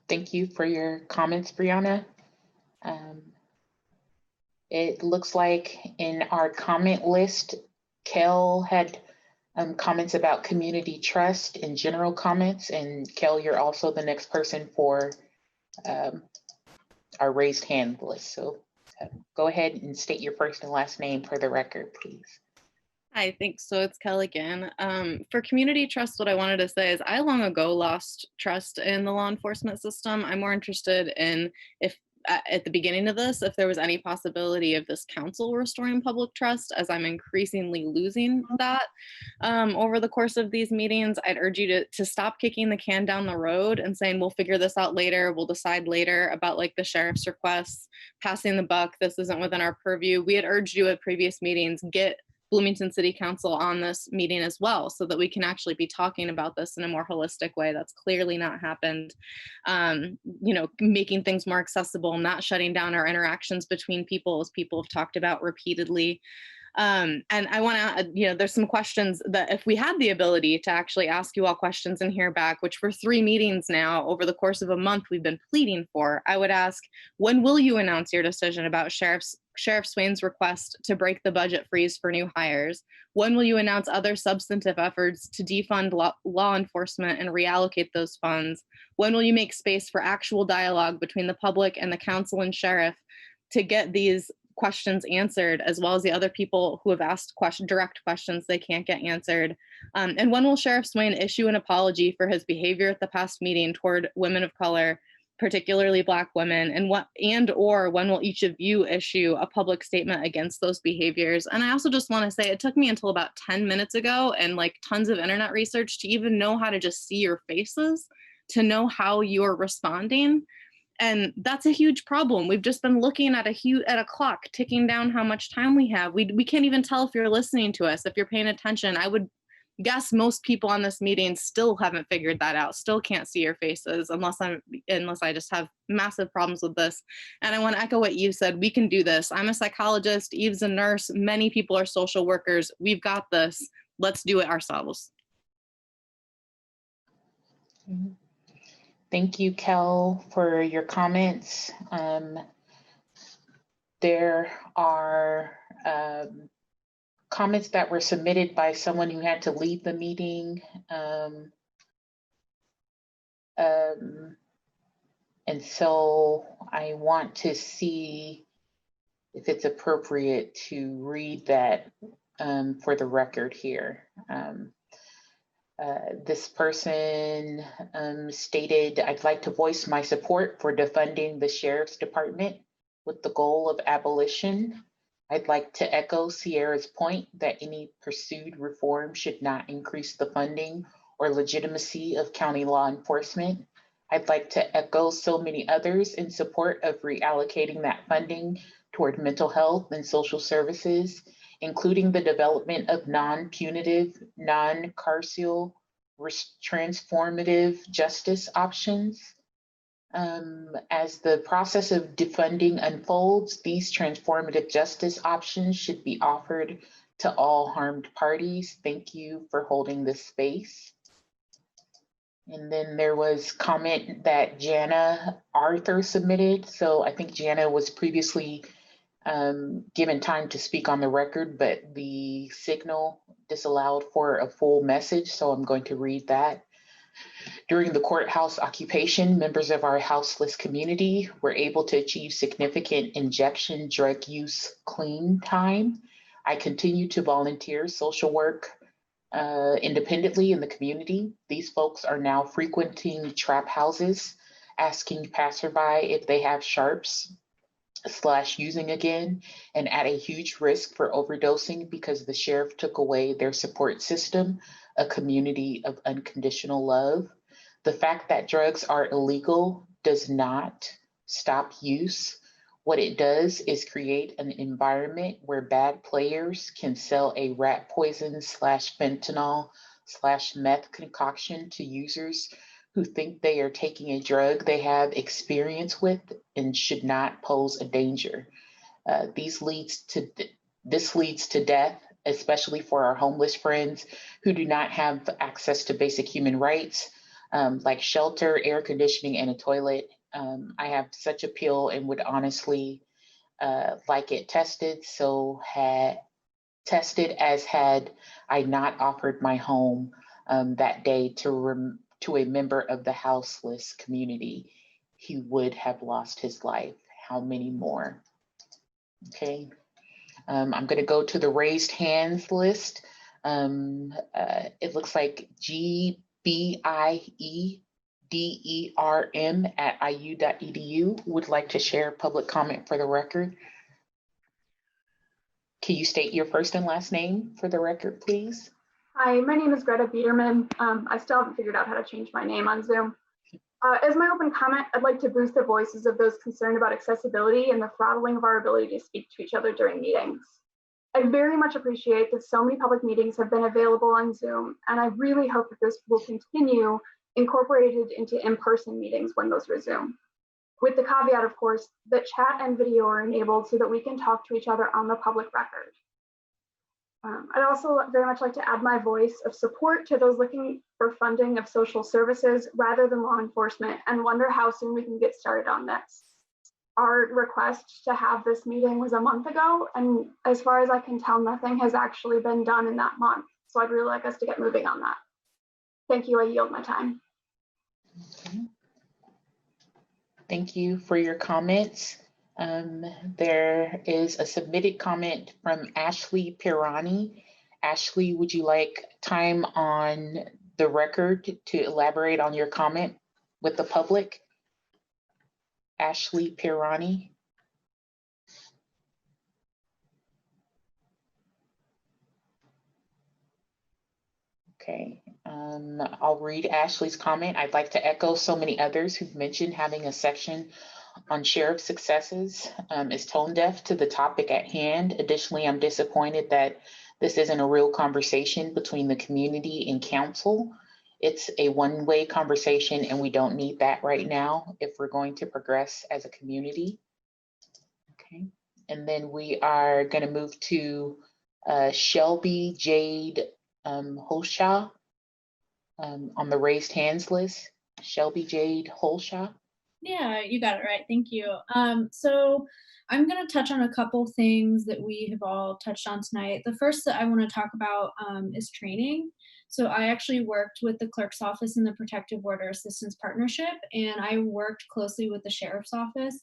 S4: Thank you for your comments, Brianna. It looks like in our comment list, Kel had comments about community trust and general comments. And Kel, you're also the next person for our raised hand list. So go ahead and state your first and last name for the record, please.
S17: Hi, thanks. So it's Kel again. For community trust, what I wanted to say is I long ago lost trust in the law enforcement system. I'm more interested in if at the beginning of this, if there was any possibility of this council restoring public trust, as I'm increasingly losing that over the course of these meetings. I'd urge you to stop kicking the can down the road and saying, we'll figure this out later. We'll decide later about the sheriff's requests, passing the buck. This isn't within our purview. We had urged you at previous meetings, get Bloomington City Council on this meeting as well, so that we can actually be talking about this in a more holistic way. That's clearly not happened. Making things more accessible, not shutting down our interactions between people, as people have talked about repeatedly. And I want to, there's some questions that if we had the ability to actually ask you all questions and hear back, which for 3 meetings now over the course of a month we've been pleading for, I would ask, when will you announce your decision about Sheriff Swain's request to break the budget freeze for new hires? When will you announce other substantive efforts to defund law enforcement and reallocate those funds? When will you make space for actual dialogue between the public and the council and sheriff to get these questions answered, as well as the other people who have asked direct questions they can't get answered? And when will Sheriff Swain issue an apology for his behavior at the past meeting toward women of color, particularly Black women? And or when will each of you issue a public statement against those behaviors? And I also just want to say, it took me until about 10 minutes ago and like tons of internet research to even know how to just see your faces, to know how you're responding. And that's a huge problem. We've just been looking at a clock ticking down how much time we have. We can't even tell if you're listening to us, if you're paying attention. I would guess most people on this meeting still haven't figured that out, still can't see your faces unless I just have massive problems with this. And I want to echo what you said. We can do this. I'm a psychologist, Eve's a nurse, many people are social workers. We've got this. Let's do it ourselves.
S4: Thank you, Kel, for your comments. There are comments that were submitted by someone who had to leave the meeting. And so I want to see if it's appropriate to read that for the record here. This person stated, I'd like to voice my support for defunding the Sheriff's Department with the goal of abolition. I'd like to echo Sierra's point that any pursued reform should not increase the funding or legitimacy of county law enforcement. I'd like to echo so many others in support of reallocating that funding toward mental health and social services, including the development of non-punitive, non-carceral, transformative justice options. As the process of defunding unfolds, these transformative justice options should be offered to all harmed parties. Thank you for holding this space. And then there was comment that Jana Arthur submitted. So I think Jana was previously given time to speak on the record, but the signal disallowed for a full message. So I'm going to read that. During the courthouse occupation, members of our houseless community were able to achieve significant injection drug use clean time. I continue to volunteer social work independently in the community. These folks are now frequenting trap houses, asking passerby if they have sharps / using again, and at a huge risk for overdosing because the sheriff took away their support system, a community of unconditional love. The fact that drugs are illegal does not stop use. What it does is create an environment where bad players can sell a rat poison / fentanyl / meth concoction to users who think they are taking a drug they have experience with and should not pose a danger. This leads to death, especially for our homeless friends who do not have access to basic human rights like shelter, air conditioning, and a toilet. I have such a pill and would honestly like it tested. So had tested as had I not offered my home that day to a member of the houseless community, he would have lost his life. How many more? Okay. I'm going to go to the raised hands list. It looks like GBIEDERM@iu.edu would like to share public comment for the record. Can you state your first and last name for the record, please?
S10: Hi, my name is Greta Biederman. I still haven't figured out how to change my name on Zoom. As my open comment, I'd like to boost the voices of those concerned about accessibility and the throttling of our ability to speak to each other during meetings. I very much appreciate that so many public meetings have been available on Zoom, and I really hope that this will continue incorporated into in-person meetings when those resume. With the caveat, of course, that chat and video are enabled so that we can talk to each other on the public record. I'd also very much like to add my voice of support to those looking for funding of social services rather than law enforcement, and wonder how soon we can get started on this. Our request to have this meeting was a month ago, and as far as I can tell, nothing has actually been done in that month. So I'd really like us to get moving on that. Thank you. I yield my time.
S4: Okay. Thank you for your comments. There is a submitted comment from Ashley Pirani. Ashley, would you like time on the record to elaborate on your comment with the public? Ashley Pirani. Okay, I'll read Ashley's comment. I'd like to echo so many others who've mentioned having a section on sheriff successes is tone deaf to the topic at hand. Additionally, I'm disappointed that this isn't a real conversation between the community and council. It's a one-way conversation, and we don't need that right now if we're going to progress as a community. Okay, and then we are going to move to Shelby Jade Holshaw on the raised hands list. Shelby Jade Holshaw.
S11: Yeah, you got it right. Thank you. So I'm going to touch on a couple things that we have all touched on tonight. The first that I want to talk about is training. So I actually worked with the clerk's office in the Protective Order Assistance Partnership, and I worked closely with the sheriff's office.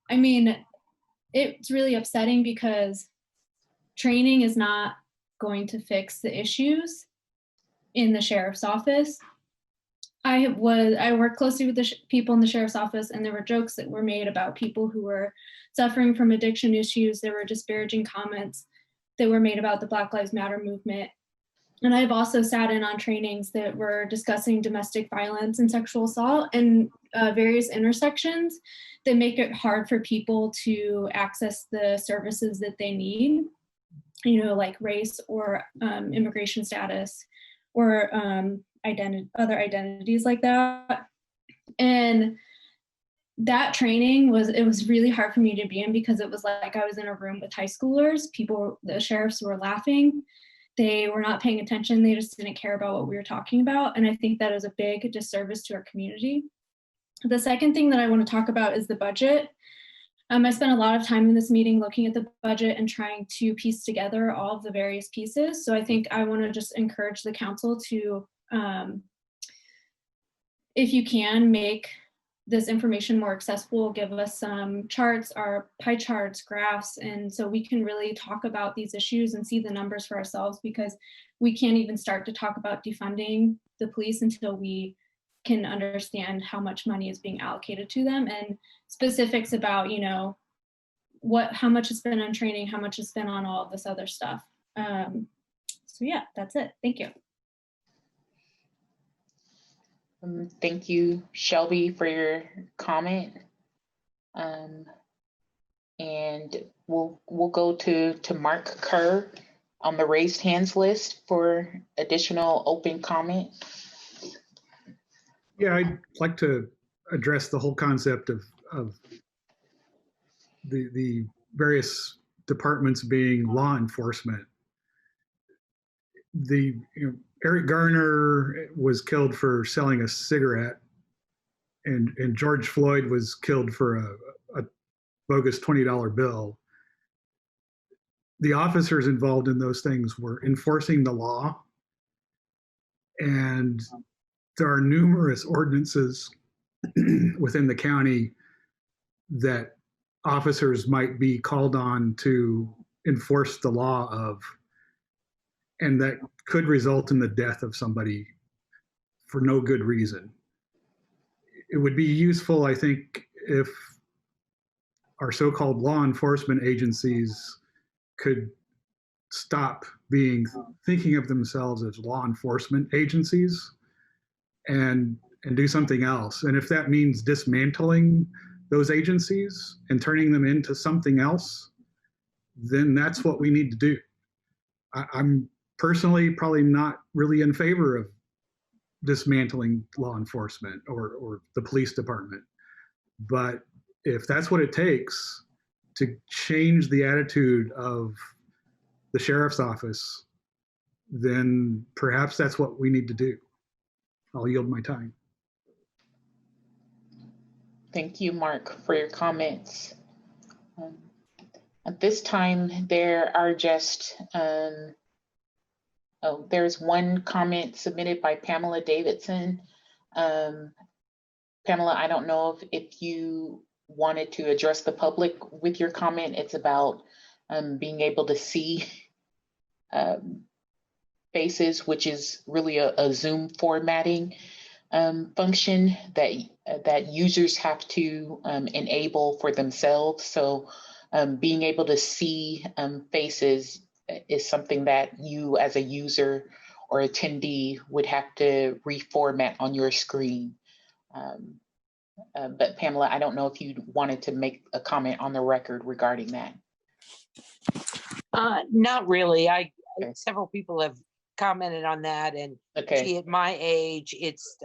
S11: I mean, it's really upsetting because training is not going to fix the issues in the sheriff's office. I worked closely with the people in the sheriff's office, and there were jokes that were made about people who were suffering from addiction issues. There were disparaging comments that were made about the Black Lives Matter movement. And I've also sat in on trainings that were discussing domestic violence and sexual assault and various intersections that make it hard for people to access the services that they need, you know, like race or immigration status or other identities like that. And that training it was really hard for me to be in because it was like I was in a room with high schoolers. The sheriffs were laughing. They were not paying attention. They just didn't care about what we were talking about. And I think that is a big disservice to our community. The second thing that I want to talk about is the budget. I spent a lot of time in this meeting looking at the budget and trying to piece together all of the various pieces. So I think I want to just encourage the council to, if you can, make this information more accessible, give us some charts, our pie charts, graphs, and so we can really talk about these issues and see the numbers for ourselves, because we can't even start to talk about defunding the police until we can understand how much money is being allocated to them and specifics about, you know, how much is spent on training, how much is spent on all of this other stuff. So yeah, that's it. Thank you.
S4: Thank you, Shelby, for your comment. And we'll go to Mark Kerr on the raised hands list for additional open comment.
S22: Yeah, I'd like to address the whole concept of the various departments being law enforcement. Eric Garner was killed for selling a cigarette, and George Floyd was killed for a bogus $20 bill. The officers involved in those things were enforcing the law, and there are numerous ordinances within the county that officers might be called on to enforce the law of, and that could result in the death of somebody for no good reason. It would be useful, I think, if our so-called law enforcement agencies could stop thinking of themselves as law enforcement agencies and do something else. And if that means dismantling those agencies and turning them into something else, then that's what we need to do. I'm personally probably not really in favor of dismantling law enforcement or the police department. But if that's what it takes to change the attitude of the sheriff's office, then perhaps that's what we need to do. I'll yield my time.
S4: Thank you, Mark, for your comments. At this time, there are just, there's one comment submitted by Pamela Davidson. Pamela, I don't know if you wanted to address the public with your comment. It's about being able to see faces, which is really a Zoom formatting function that users have to enable for themselves. So being able to see faces is something that you as a user or attendee would have to reformat on your screen. But Pamela, I don't know if you wanted to make a comment on the record regarding that.
S13: Not really. Several people have commented on that, and gee, at my age,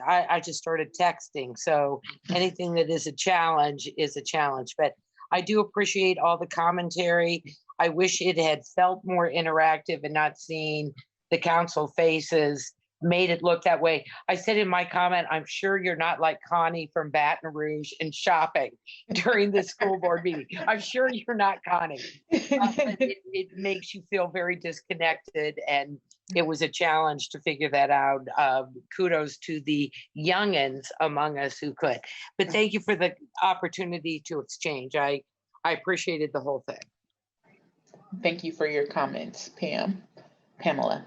S13: I just started texting, so anything that is a challenge is a challenge. But I do appreciate all the commentary. I wish it had felt more interactive and not seeing the council faces made it look that way. I said in my comment, I'm sure you're not like Connie from Baton Rouge and shopping during the school board meeting. I'm sure you're not Connie. But it makes you feel very disconnected, and it was a challenge to figure that out. Kudos to the youngins among us who could. But thank you for the opportunity to exchange. I appreciated the whole thing.
S4: Thank you for your comments, Pamela.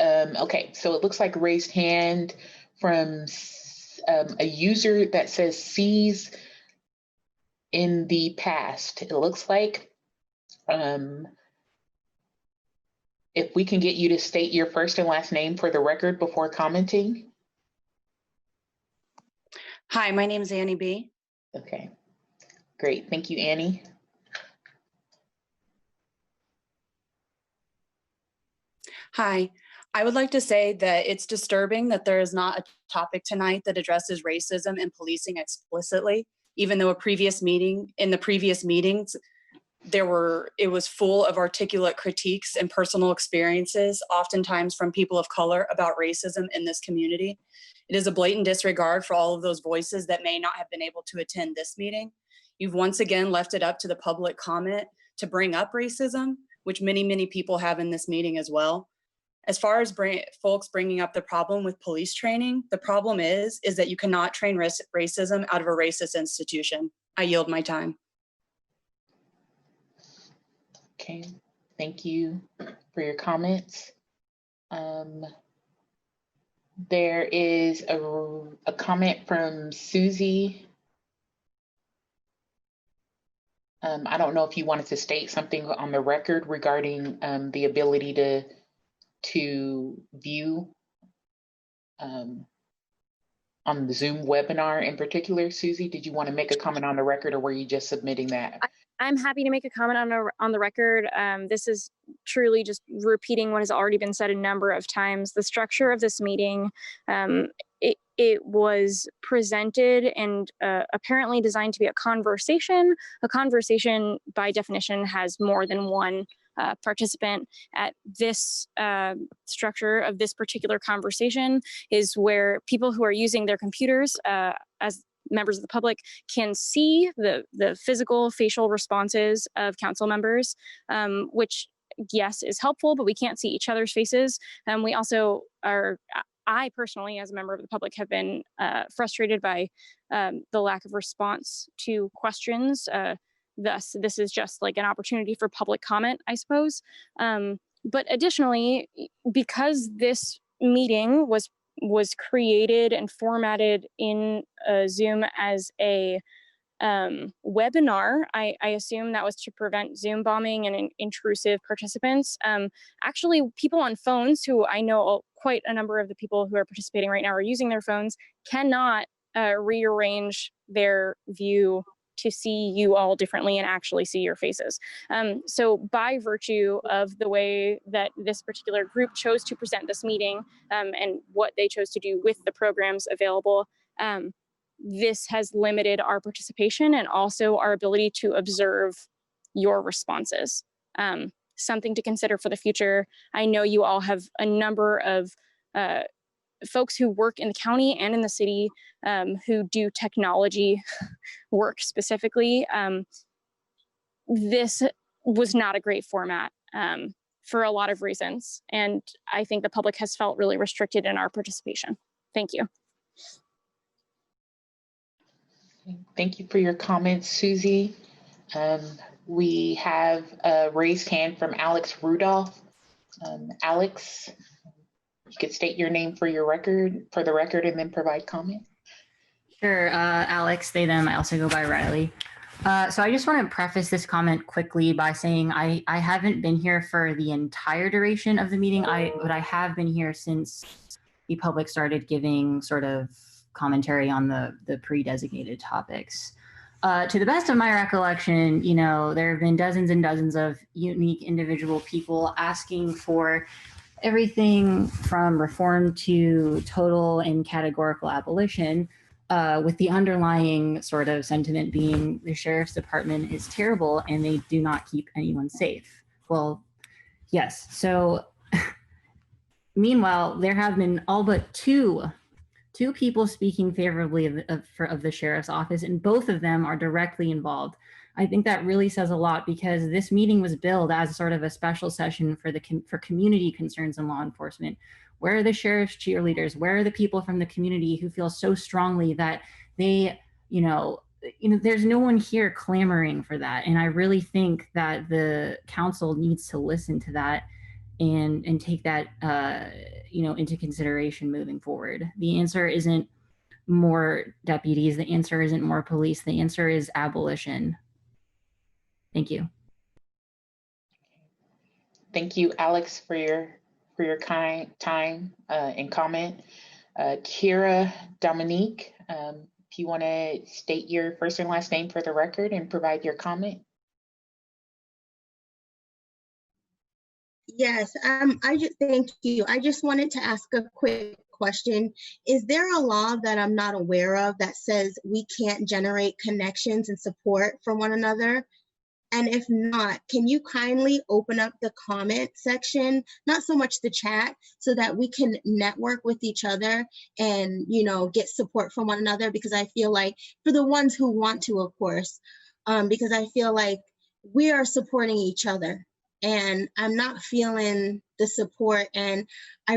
S4: Okay, so it looks like raised hand from a user that says sees in the past. It looks like if we can get you to state your first and last name for the record before commenting.
S12: Hi, my name is Annie B.
S4: Okay, great. Thank you, Annie.
S12: Hi, I would like to say that it's disturbing that there is not a topic tonight that addresses racism and policing explicitly, even though in the previous meetings, it was full of articulate critiques and personal experiences, oftentimes from people of color, about racism in this community. It is a blatant disregard for all of those voices that may not have been able to attend this meeting. You've once again left it up to the public comment to bring up racism, which many, many people have in this meeting as well. As far as folks bringing up the problem with police training, the problem is that you cannot train racism out of a racist institution. I yield my time.
S4: Okay, thank you for your comments. There is a comment from Susie. I don't know if you wanted to state something on the record regarding the ability to view on the Zoom webinar in particular. Susie, did you want to make a comment on the record, or were you just submitting that?
S14: I'm happy to make a comment on the record. This is truly just repeating what has already been said a number of times. The structure of this meeting, it was presented and apparently designed to be a conversation. A conversation, by definition, has more than one participant. At this structure of this particular conversation is where people who are using their computers as members of the public can see the physical facial responses of council members, which yes is helpful, but we can't see each other's faces. We also I personally, as a member of the public, have been frustrated by the lack of response to questions. Thus, this is just like an opportunity for public comment, I suppose. But additionally, because this meeting was created and formatted in Zoom as a webinar, I assume that was to prevent Zoom bombing and intrusive participants. Actually, people on phones, who I know quite a number of the people who are participating right now are using their phones, cannot rearrange their view to see you all differently and actually see your faces. So by virtue of the way that this particular group chose to present this meeting and what they chose to do with the programs available, this has limited our participation and also our ability to observe your responses. something to consider for the future. I know you all have a number of folks who work in the county and in the city who do technology work specifically. This was not a great format for a lot of reasons. And I think the public has felt really restricted in our participation. Thank you.
S4: Thank you for your comments, Susie. We have a raised hand from Alex Rudolph. Alex, you could state your name for the record, and then provide comment.
S5: Sure, Alex, they, them. I also go by Riley. So I just want to preface this comment quickly by saying I haven't been here for the entire duration of the meeting, but I have been here since the public started giving sort of commentary on the pre-designated topics. To the best of my recollection, you know, there have been dozens and dozens of unique individual people asking for everything from reform to total and categorical abolition, with the underlying sort of sentiment being the sheriff's department is terrible and they do not keep anyone safe. Well, yes. So meanwhile, there have been all but two people speaking favorably of the sheriff's office, and both of them are directly involved. I think that really says a lot, because this meeting was billed as sort of a special session for community concerns in law enforcement. Where are the sheriff's cheerleaders? Where are the people from the community who feel so strongly that they, there's no one here clamoring for that. And I really think that the council needs to listen to that and take that, into consideration moving forward. The answer isn't more deputies. The answer isn't more police. The answer is abolition. Thank you.
S4: Thank you, Alex, for your kind time and comment. Kira Dominique, if you want to state your first and last name for the record and provide your comment.
S15: Yes, thank you. I just wanted to ask a quick question. Is there a law that I'm not aware of that says we can't generate connections and support for one another? And if not, can you kindly open up the comment section, not so much the chat, so that we can network with each other and, get support from one another? Because I feel like, for the ones who want to, of course, because I feel like we are supporting each other. And I'm not feeling the support. And I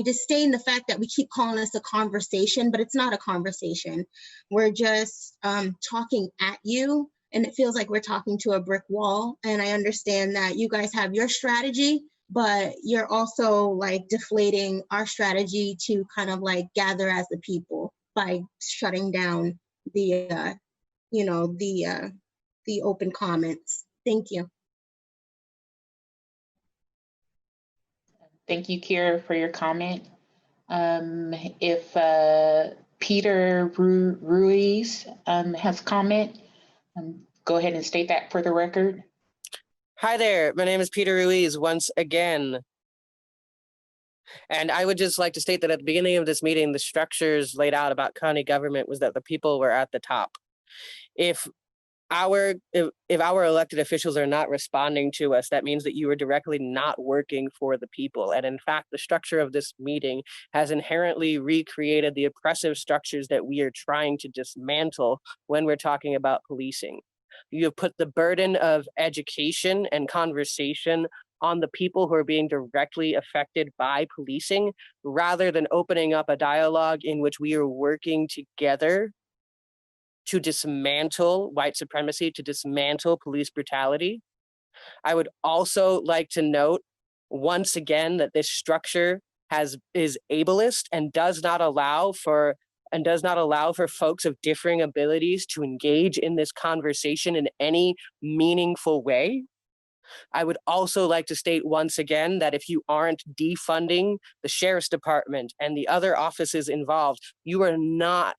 S15: disdain the fact that we keep calling this a conversation, but it's not a conversation. We're just talking at you, and it feels like we're talking to a brick wall. And I understand that you guys have your strategy, but you're also like deflating our strategy to kind of like gather as the people by shutting down the open comments. Thank you.
S4: Thank you, Kira, for your comment. If Peter Ruiz has comment, go ahead and state that for the record.
S8: Hi there, my name is Peter Ruiz once again. And I would just like to state that at the beginning of this meeting, the structures laid out about county government was that the people were at the top. If our elected officials are not responding to us, that means that you are directly not working for the people. And in fact, the structure of this meeting has inherently recreated the oppressive structures that we are trying to dismantle when we're talking about policing. You have put the burden of education and conversation on the people who are being directly affected by policing, rather than opening up a dialogue in which we are working together to dismantle white supremacy, to dismantle police brutality. I would also like to note once again that this structure is ableist and does not allow for folks of differing abilities to engage in this conversation in any meaningful way. I would also like to state once again that if you aren't defunding the sheriff's department and the other offices involved, you are not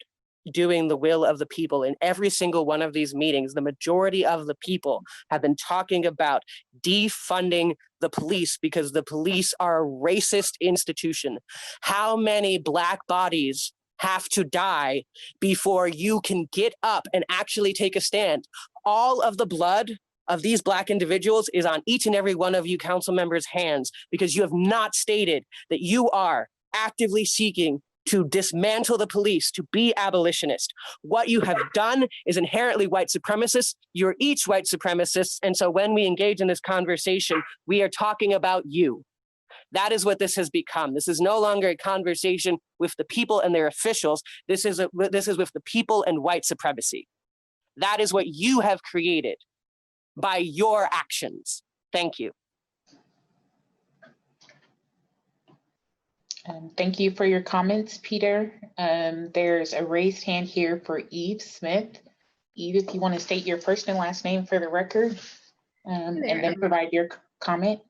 S8: doing the will of the people. In every single one of these meetings, the majority of the people have been talking about defunding the police because the police are a racist institution. How many Black bodies have to die before you can get up and actually take a stand? All of the blood of these Black individuals is on each and every one of you council members' hands, because you have not stated that you are actively seeking to dismantle the police, to be abolitionist. What you have done is inherently white supremacist. You're each white supremacists. And so when we engage in this conversation, we are talking about you. That is what this has become. This is no longer a conversation with the people and their officials. This is with the people and white supremacy. That is what you have created by your actions. Thank you.
S4: Thank you for your comments, Peter. There's a raised hand here for Eve Smith. Eve, if you want to state your first and last name for the record, and then provide your comment.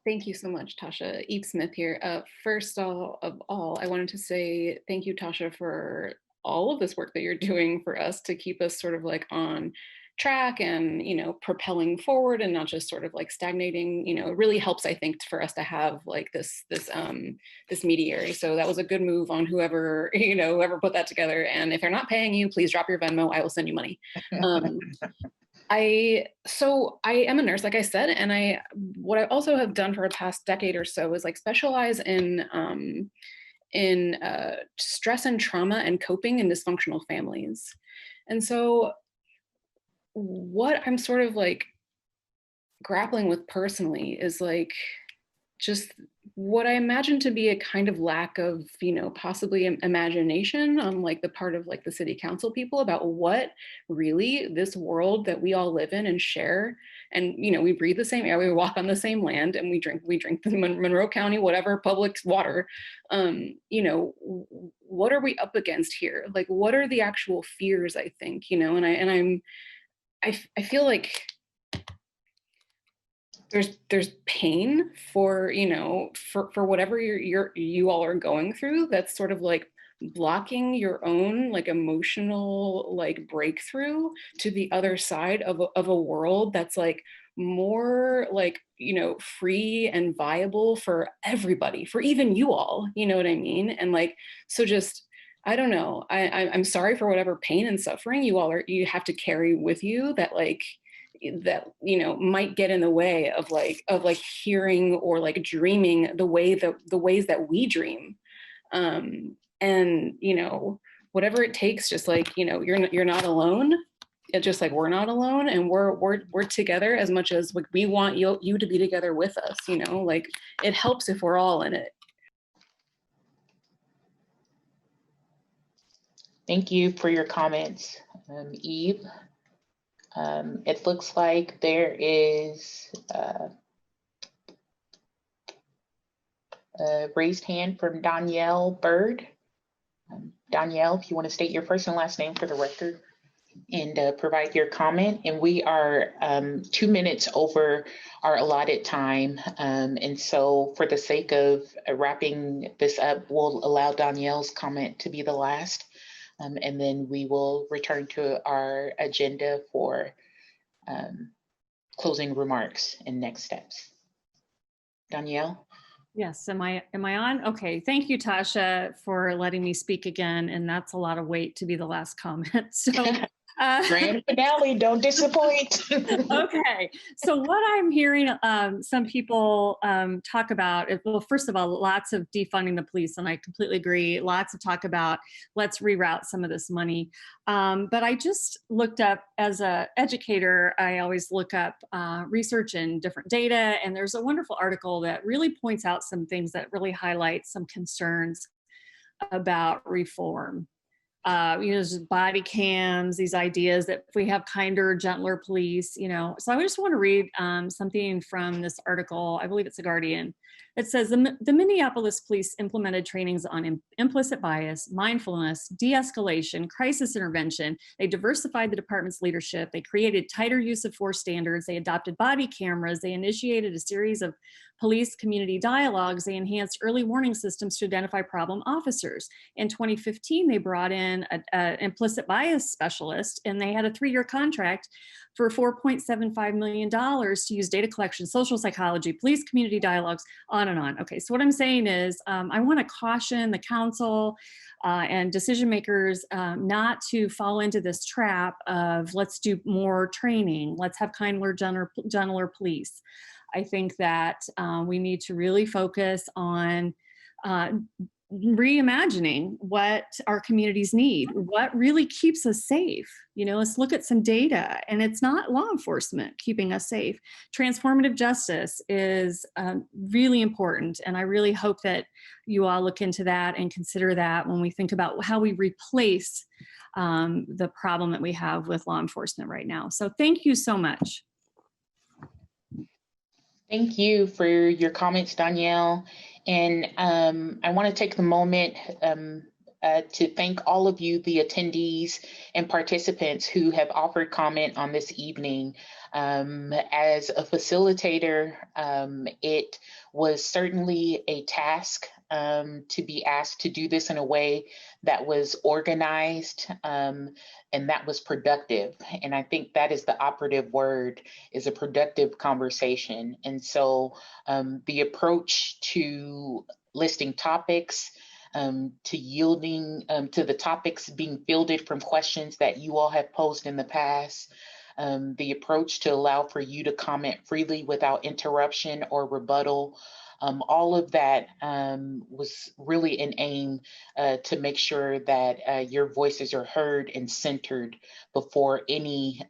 S3: Thank you so much, Tasha. Eve Smith here. First of all, I wanted to say thank you, Tasha, for all of this work that you're doing for us to keep us sort of like on track and, you know, propelling forward and not just sort of like stagnating. You know, it really helps, I think, for us to have like this mediary. So that was a good move on whoever, you know, whoever put that together. And if they're not paying you, please drop your Venmo. I will send you money. So I am a nurse, like I said, and what I also have done for the past decade or so is like specialize in stress and trauma and coping in dysfunctional families. And so what I'm sort of like grappling with personally is like just what I imagine to be a kind of lack of, you know, possibly imagination on like the part of like the city council people about what really this world that we all live in and share. And, you know, we breathe the same air, we walk on the same land, and we drink the Monroe County, whatever public water. You know, what are we up against here? Like, what are the actual fears, I think, you know, I feel like there's pain for, you know, for whatever you all are going through, that's sort of like blocking your own like emotional like breakthrough to the other side of a world that's like more like, you know, free and viable for everybody, for even you all, you know what I mean? And like, so just, I don't know, I'm sorry for whatever pain and suffering you have to carry with you that like, that, you know, might get in the way of like hearing or like dreaming the ways that we dream. And, you know, whatever it takes, just like, you know, you're not alone. It's just like, we're not alone, and we're together as much as like we want you to be together with us, you know, like it helps if we're all in it.
S4: Thank you for your comments, Eve. It looks like there is a raised hand from Danielle Bird. Danielle, if you want to state your first and last name for the record and provide your comment. And we are 2 minutes over our allotted time. And so for the sake of wrapping this up, we'll allow Danielle's comment to be the last. And then we will return to our agenda for closing remarks and next steps. Danielle?
S1: Yes, am I on? Okay, thank you, Tasha, for letting me speak again. And that's a lot of weight to be the last comment. So
S4: grand finale, don't disappoint.
S1: Okay, so what I'm hearing some people talk about is, well, first of all, lots of defunding the police, and I completely agree. Lots of talk about let's reroute some of this money. But I just looked up, as an educator, I always look up research and different data, and there's a wonderful article that really points out some things that really highlight some concerns about reform. You know, just body cams, these ideas that if we have kinder, gentler police, you know. So I just want to read something from this article. I believe it's The Guardian. It says the Minneapolis police implemented trainings on implicit bias, mindfulness, de-escalation, crisis intervention. They diversified the department's leadership. They created tighter use of force standards. They adopted body cameras. They initiated a series of police community dialogues. They enhanced early warning systems to identify problem officers. In 2015, they brought in an implicit bias specialist, and they had a 3-year contract for $4.75 million to use data collection, social psychology, police community dialogues, on and on. Okay, so what I'm saying is I want to caution the council and decision makers not to fall into this trap of let's do more training, let's have kinder, gentler police. I think that we need to really focus on reimagining what our communities need, what really keeps us safe. You know, let's look at some data, and it's not law enforcement keeping us safe. Transformative justice is really important, and I really hope that you all look into that and consider that when we think about how we replace the problem that we have with law enforcement right now. So thank you so much.
S4: Thank you for your comments, Danielle. And I want to take the moment to thank all of you, the attendees and participants who have offered comment on this evening. As a facilitator, it was certainly a task to be asked to do this in a way that was organized and that was productive. And I think that is the operative word, is a productive conversation. And so the approach to listing topics, to yielding to the topics being fielded from questions that you all have posed in the past, the approach to allow for you to comment freely without interruption or rebuttal, all of that was really an aim to make sure that your voices are heard and centered before any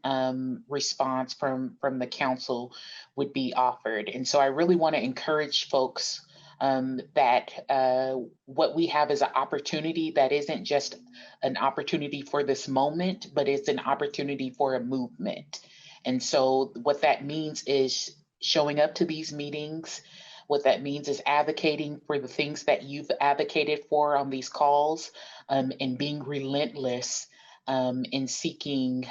S4: response from the council would be offered. And so I really want to encourage folks that what we have is an opportunity that isn't just an opportunity for this moment, but it's an opportunity for a movement. And so what that means is showing up to these meetings. What that means is advocating for the things that you've advocated for on these calls, and being relentless in seeking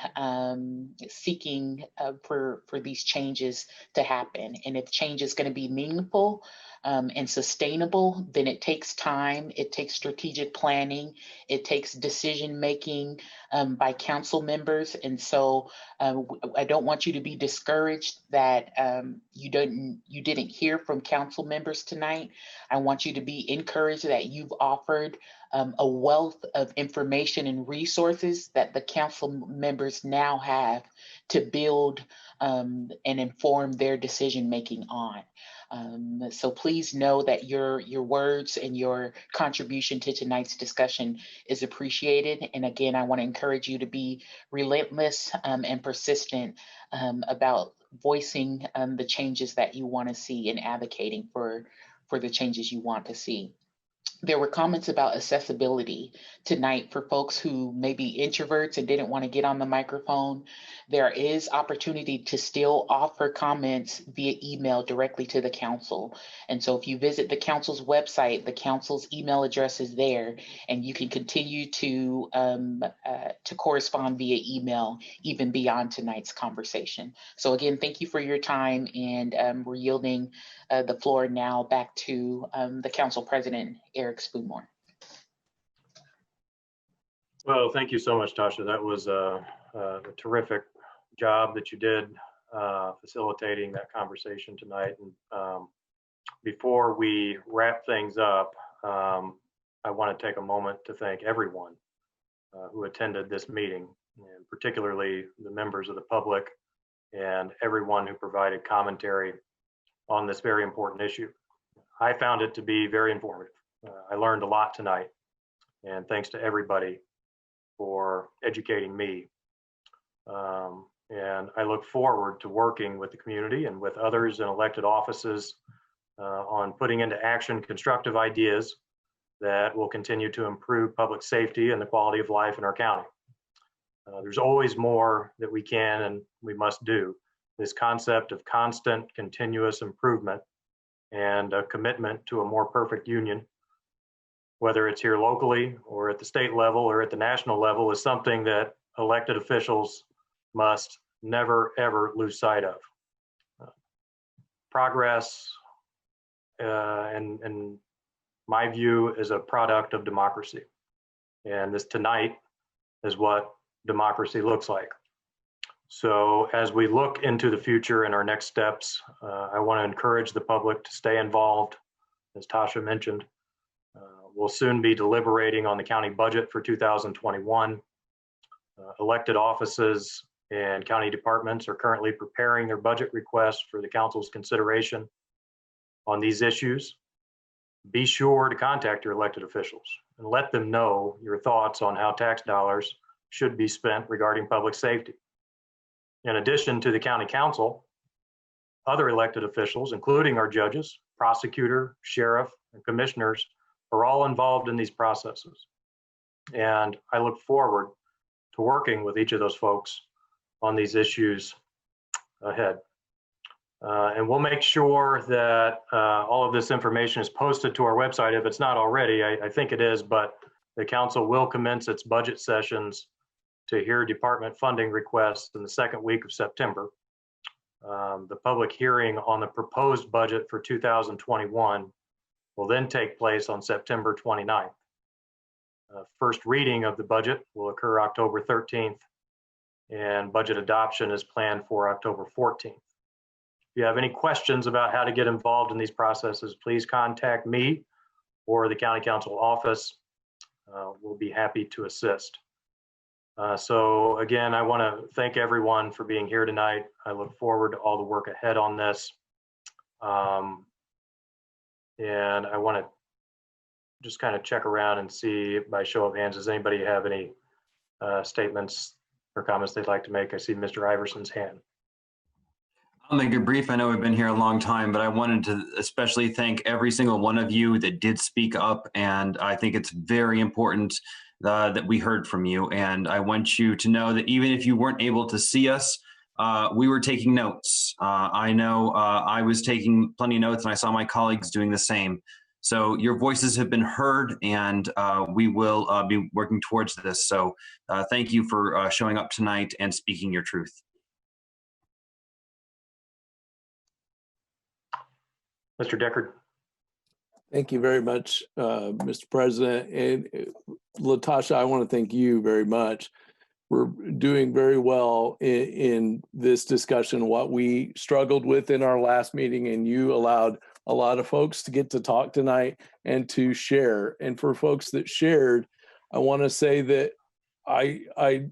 S4: for these changes to happen. And if change is going to be meaningful and sustainable, then it takes time, it takes strategic planning, it takes decision making by council members. And so I don't want you to be discouraged that you didn't hear from council members tonight. I want you to be encouraged that you've offered a wealth of information and resources that the council members now have to build and inform their decision making on. So please know that your words and your contribution to tonight's discussion is appreciated. And again, I want to encourage you to be relentless and persistent about voicing the changes that you want to see and advocating for the changes you want to see. There were comments about accessibility tonight for folks who may be introverts and didn't want to get on the microphone. There is opportunity to still offer comments via email directly to the council. And so if you visit the council's website, the council's email address is there, and you can continue to correspond via email even beyond tonight's conversation. So again, thank you for your time, and we're yielding the floor now back to the council president, Eric Spoonmore.
S16: Well, thank you so much, Tasha. That was a terrific job that you did facilitating that conversation tonight. And before we wrap things up, I want to take a moment to thank everyone who attended this meeting, and particularly the members of the public and everyone who provided commentary on this very important issue. I found it to be very informative. I learned a lot tonight, and thanks to everybody for educating me. And I look forward to working with the community and with others in elected offices on putting into action constructive ideas that will continue to improve public safety and the quality of life in our county. There's always more that we can and we must do. This concept of constant, continuous improvement and a commitment to a more perfect union, whether it's here locally or at the state level or at the national level, is something that elected officials must never, ever lose sight of. Progress, in my view, is a product of democracy. And this tonight is what democracy looks like. So as we look into the future and our next steps, I want to encourage the public to stay involved, as Tasha mentioned. We'll soon be deliberating on the county budget for 2021. Elected offices and county departments are currently preparing their budget requests for the council's consideration on these issues. Be sure to contact your elected officials and let them know your thoughts on how tax dollars should be spent regarding public safety. In addition to the county council, other elected officials, including our judges, prosecutor, sheriff, and commissioners, are all involved in these processes. And I look forward to working with each of those folks on these issues ahead. And we'll make sure that all of this information is posted to our website if it's not already. I think it is, but the council will commence its budget sessions to hear department funding requests in the second week of September. The public hearing on the proposed budget for 2021 will then take place on September 29th. First reading of the budget will occur October 13th, and budget adoption is planned for October 14th. If you have any questions about how to get involved in these processes, please contact me or the county council office. We'll be happy to assist. So again, I want to thank everyone for being here tonight. I look forward to all the work ahead on this. And I want to just kind of check around and see by show of hands, does anybody have any statements or comments they'd like to make? I see Mr. Iverson's hand.
S18: I'll make it brief. I know we've been here a long time, but I wanted to especially thank every single one of you that did speak up. And I think it's very important that we heard from you. And I want you to know that even if you weren't able to see us, we were taking notes. I know I was taking plenty of notes, and I saw my colleagues doing the same. So your voices have been heard, and we will be working towards this. So thank you for showing up tonight and speaking your truth.
S16: Mr. Deckard.
S20: Thank you very much, Mr. President. And Latasha, I want to thank you very much. We're doing very well in this discussion, what we struggled with in our last meeting, and you allowed a lot of folks to get to talk tonight and to share. And for folks that shared, I want to say that I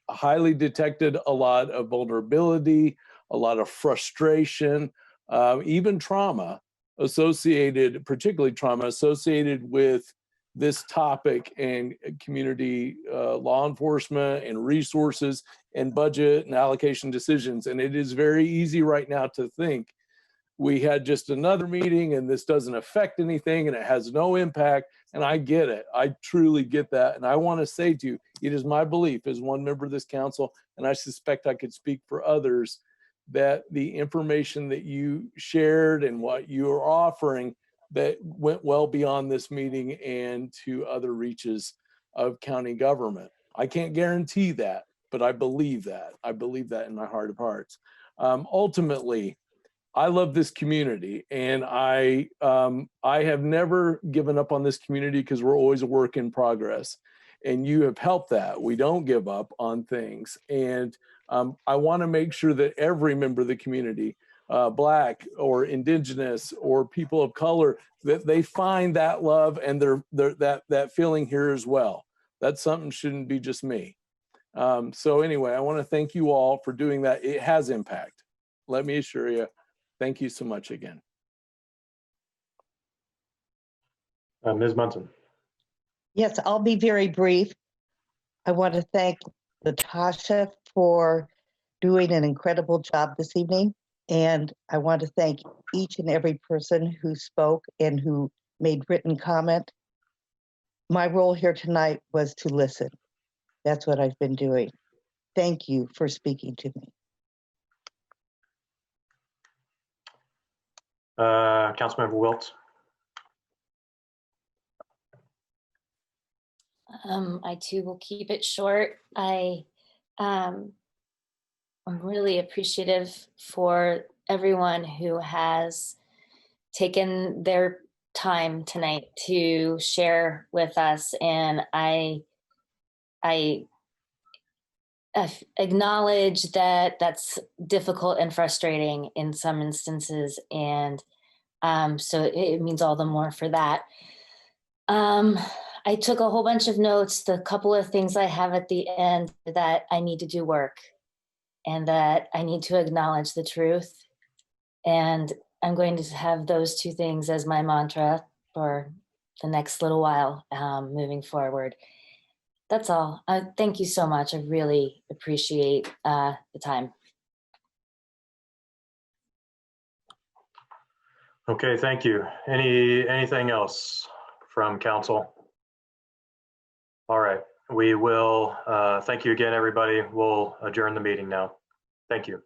S20: highly detected a lot of vulnerability, a lot of frustration, even trauma associated, particularly trauma associated with this topic and community law enforcement and resources and budget and allocation decisions. And it is very easy right now to think we had just another meeting and this doesn't affect anything and it has no impact. And I get it. I truly get that. And I want to say to you, it is my belief as one member of this council, and I suspect I could speak for others, that the information that you shared and what you are offering that went well beyond this meeting and to other reaches of county government. I can't guarantee that, but I believe that. I believe that in my heart of hearts. Ultimately, I love this community, and I have never given up on this community because we're always a work in progress. And you have helped that. We don't give up on things. And I want to make sure that every member of the community, Black or Indigenous or people of color, that they find that love and that feeling here as well. That's something shouldn't be just me. So anyway, I want to thank you all for doing that. It has impact. Let me assure you. Thank you so much again.
S16: Ms. Munson.
S23: Yes, I'll be very brief. I want to thank Latasha for doing an incredible job this evening. And I want to thank each and every person who spoke and who made written comment. My role here tonight was to listen. That's what I've been doing. Thank you for speaking to me.
S16: Councilmember Wiltz.
S24: I too will keep it short. I'm really appreciative for everyone who has taken their time tonight to share with us, and I acknowledge that that's difficult and frustrating in some instances, and so it means all the more for that. I took a whole bunch of notes. The couple of things I have at the end that I need to do work and that I need to acknowledge the truth. And I'm going to have those two things as my mantra for the next little while moving forward. That's all. Thank you so much. I really appreciate the time.
S16: Okay, thank you. Anything else from council? All right, we will, thank you again, everybody. We'll adjourn the meeting now. Thank you.